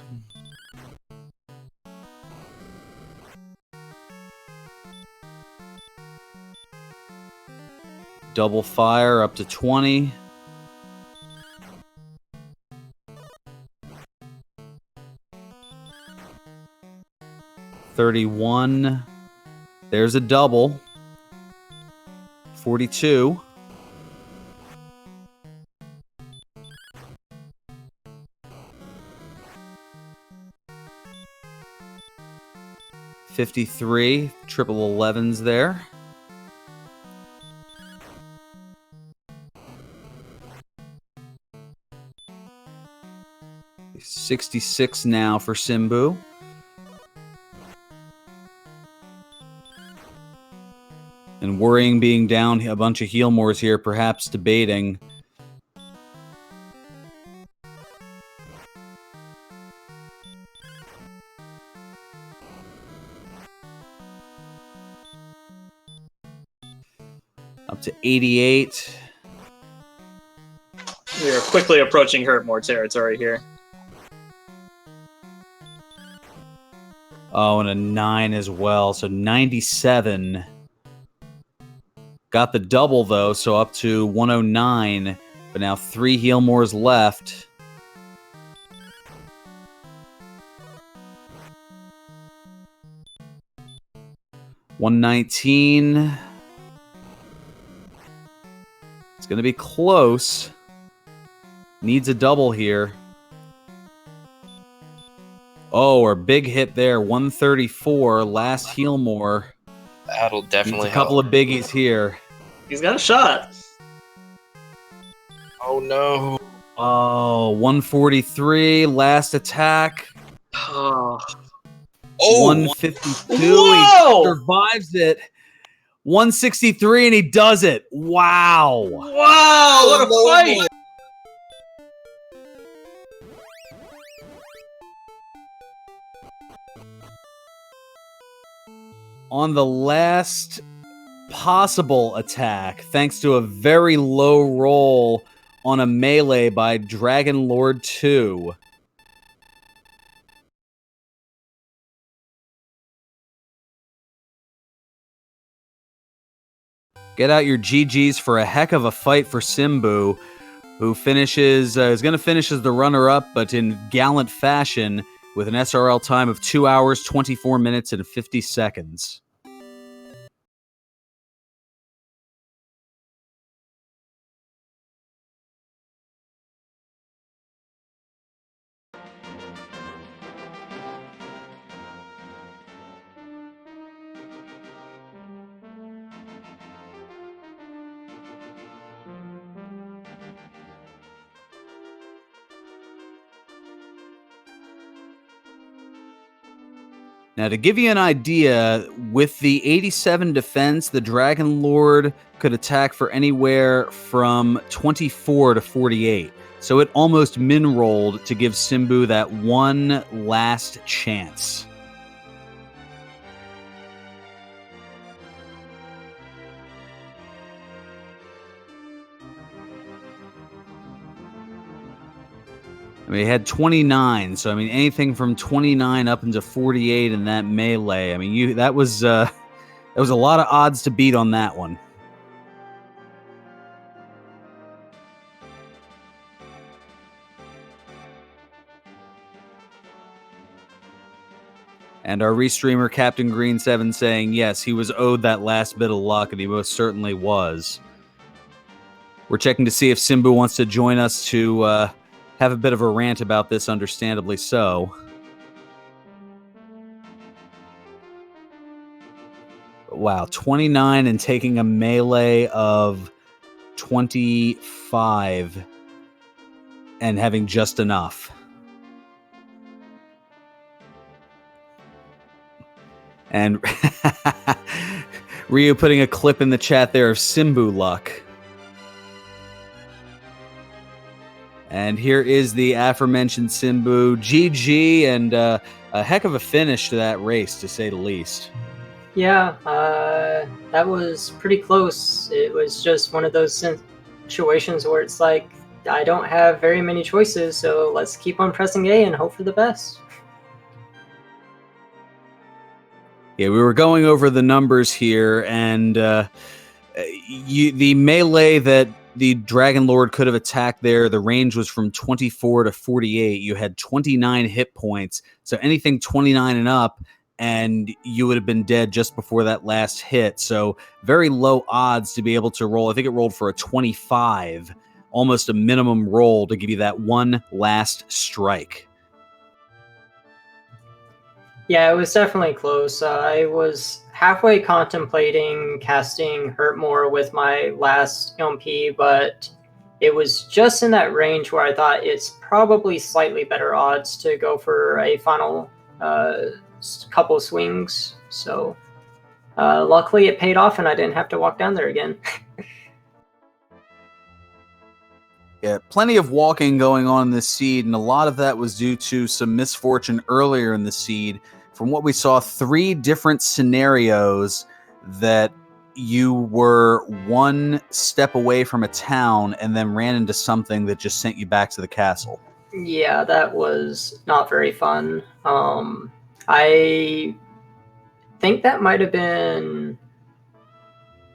Speaker 1: Double fire up to 20. $31. There's a double. 42. $53. Triple 11s there. $66 now for Simbu. And worrying being down a bunch of heal mores here, perhaps debating. Up to 88.
Speaker 3: We are quickly approaching hurt more territory here.
Speaker 1: Oh, and a 9 as well. So 97. Got the double, though, so up to 109. But now 3 heal mores left. $119. It's going to be close. Needs a double here. Oh, our big hit there. 134. Last heal more.
Speaker 2: That'll definitely
Speaker 1: Needs a couple of biggies here.
Speaker 3: He's got a shot.
Speaker 2: Oh, no.
Speaker 1: Oh, 143. Last attack.
Speaker 3: Oh.
Speaker 1: 152.
Speaker 3: Whoa!
Speaker 1: He survives it. 163, and he does it. Wow.
Speaker 3: Wow, what a fight!
Speaker 1: on the last possible attack, thanks to a very low roll on a melee by Dragon Lord 2. Get out your GGs for a heck of a fight for Simbu, who is going to finish as the runner-up, but in gallant fashion, with an SRL time of 2 hours, 24 minutes, and 50 seconds. Now, to give you an idea, with the 87 defense, the Dragon Lord could attack for anywhere from 24 to 48. So it almost min-rolled to give Simbu that one last chance. I mean, he had 29, so I mean, anything from 29 up into 48 in that melee. I mean, that was a lot of odds to beat on that one. And our restreamer, Captain Green 7, saying, yes, he was owed that last bit of luck, and he most certainly was. We're checking to see if Simbu wants to join us to have a bit of a rant about this, understandably so. Wow, 29 and taking a melee of 25 and having just enough. And Ryu putting a clip in the chat there of Simbu luck. And here is the aforementioned Simbu. GG, and a heck of a finish to that race, to say the least.
Speaker 4: Yeah, that was pretty close. It was just one of those situations where it's like, I don't have very many choices, so let's keep on pressing A and hope for the best.
Speaker 1: Yeah, we were going over the numbers here, and the melee that the Dragon Lord could have attacked there, the range was from 24 to 48. You had 29 hit points, so anything 29 and up, and you would have been dead just before that last hit. So very low odds to be able to roll. I think it rolled for a 25, almost a minimum roll to give you that one last strike.
Speaker 4: Yeah, it was definitely close. I was halfway contemplating casting Hurt More with my last MP, but it was just in that range where I thought it's probably slightly better odds to go for a final couple swings. So luckily it paid off and I didn't have to walk down there again.
Speaker 1: Yeah, plenty of walking going on in this seed, and a lot of that was due to some misfortune earlier in the seed. From what we saw, 3 different scenarios that you were one step away from a town and then ran into something that just sent you back to the castle.
Speaker 4: Yeah, that was not very fun. I think that might have been...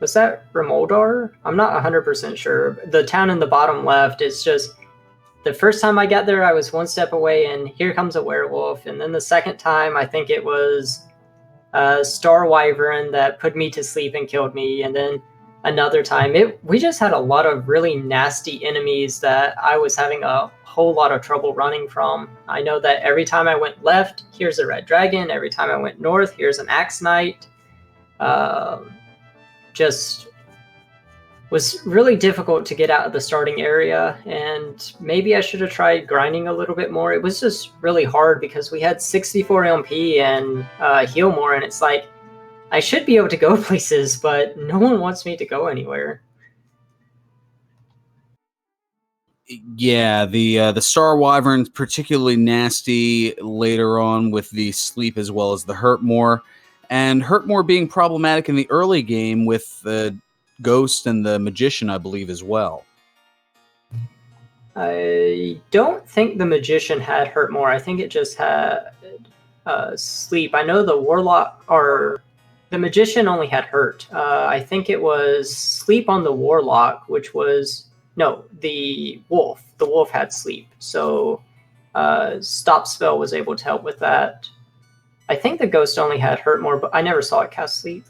Speaker 4: Was that Remoldar? I'm not 100% sure. The town in the bottom left, it's just... The first time I got there, I was one step away, and here comes a werewolf. And then the second time, I think it was a Star Wyvern that put me to sleep and killed me. And then another time, we just had a lot of really nasty enemies that I was having a whole lot of trouble running from. I know that every time I went left, here's a red dragon. Every time I went north, here's an axe knight. Just was really difficult to get out of the starting area, and maybe I should have tried grinding a little bit more. It was just really hard because we had 64 MP and heal more, and it's like, I should be able to go places, but no one wants me to go anywhere.
Speaker 1: Yeah, the Star Wyvern's particularly nasty later on with the sleep as well as the hurt more. and Hurtmore being problematic in the early game with the Ghost and the Magician, I believe, as well.
Speaker 4: I don't think the Magician had Hurtmore. I think it just had Sleep. I know the Warlock, or the Magician only had Hurt. I think it was Sleep on the Warlock, which was... No, the Wolf. The Wolf had Sleep. So Stop Spell was able to help with that. I think the Ghost only had Hurtmore, but I never saw it cast Sleep.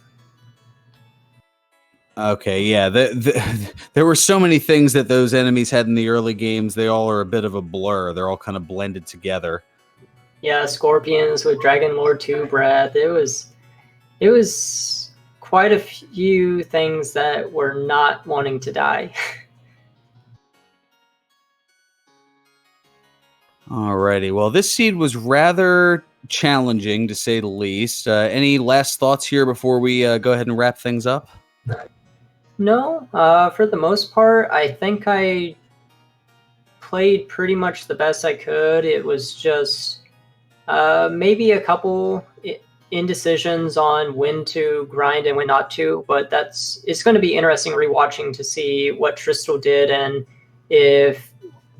Speaker 1: Okay, yeah. There were so many things that those enemies had in the early games. They all are a bit of a blur. They're all kind of blended together.
Speaker 4: Yeah, Scorpions with Dragon Lord 2 Breath. It was quite a few things that were not wanting to die.
Speaker 1: Alrighty. Well, this seed was rather challenging, to say the least. Any last thoughts here before we go ahead and wrap things up?
Speaker 4: No, for the most part, I think I played pretty much the best I could. It was just maybe a couple indecisions on when to grind and when not to, but it's going to be interesting rewatching to see what Tristal did and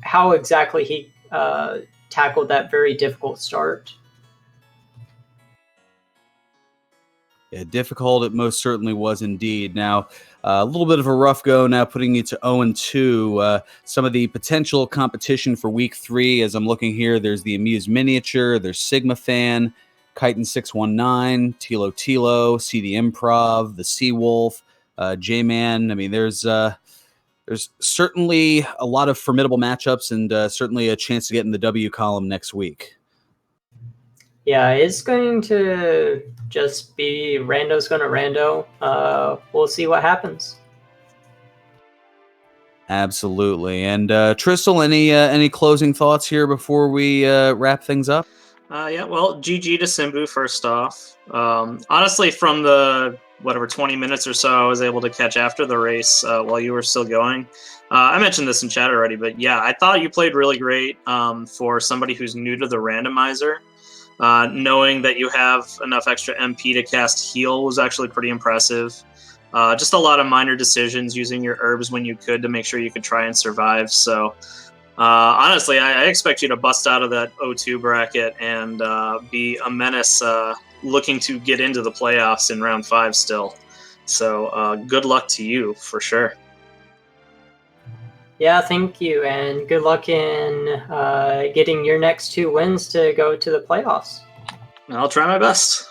Speaker 4: how exactly he tackled that very difficult start.
Speaker 1: Yeah, difficult it most certainly was indeed. Now, a little bit of a rough go now, putting you to 0-2. Some of the potential competition for Week 3, as I'm looking here, there's the Amused Miniature, there's Sigma Fan, Chitin619, Tilo, CD Improv, the Seawolf, J-Man. I mean, there's certainly a lot of formidable matchups and certainly a chance to get in the W column next week.
Speaker 4: Yeah, it's going to just be rando's going to rando. We'll see what happens.
Speaker 1: Absolutely. And Tristal, any closing thoughts here before we wrap things up?
Speaker 3: Yeah, well, GG to Simbu first off. Honestly, from the 20 minutes or so I was able to catch after the race while you were still going. I mentioned this in chat already, but yeah, I thought you played really great for somebody who's new to the randomizer. Knowing that you have enough extra MP to cast heal was actually pretty impressive. Just a lot of minor decisions, using your herbs when you could to make sure you could try and survive. So honestly, I expect you to bust out of that 0-2 bracket and be a menace looking to get into the playoffs in round 5 still. So good luck to you for sure.
Speaker 4: Yeah, thank you, and good luck in getting your next 2 wins to go to the playoffs.
Speaker 3: I'll try my best.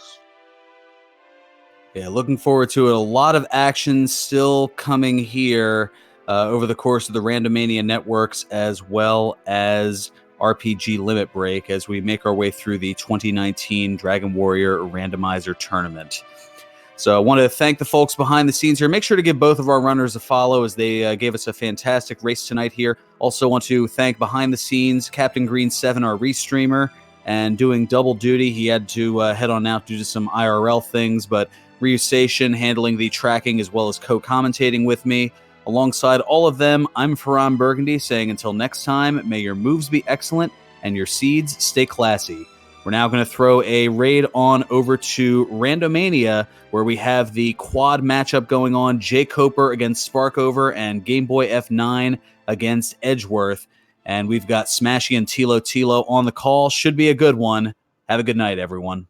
Speaker 1: Yeah, looking forward to it. A lot of action still coming here over the course of the Randomania networks, as well as RPG Limit Break, as we make our way through the 2019 Dragon Warrior Randomizer Tournament. So I want to thank the folks behind the scenes here. Make sure to give both of our runners a follow, as they gave us a fantastic race tonight here. Also want to thank behind the scenes Captain Green 7, our restreamer, and doing double duty. He had to head on out due to some IRL things, but RyuSeishin handling the tracking as well as co-commentating with me. Alongside all of them, I'm Fearon Burgundy, saying until next time, may your moves be excellent and your seeds stay classy. We're now going to throw a raid on over to Randomania, where we have the quad matchup going on, Jay Coper against Sparkover and Game Boy F9 against Edgeworth. And we've got Smashy and Tilo on the call. Should be a good one. Have a good night, everyone.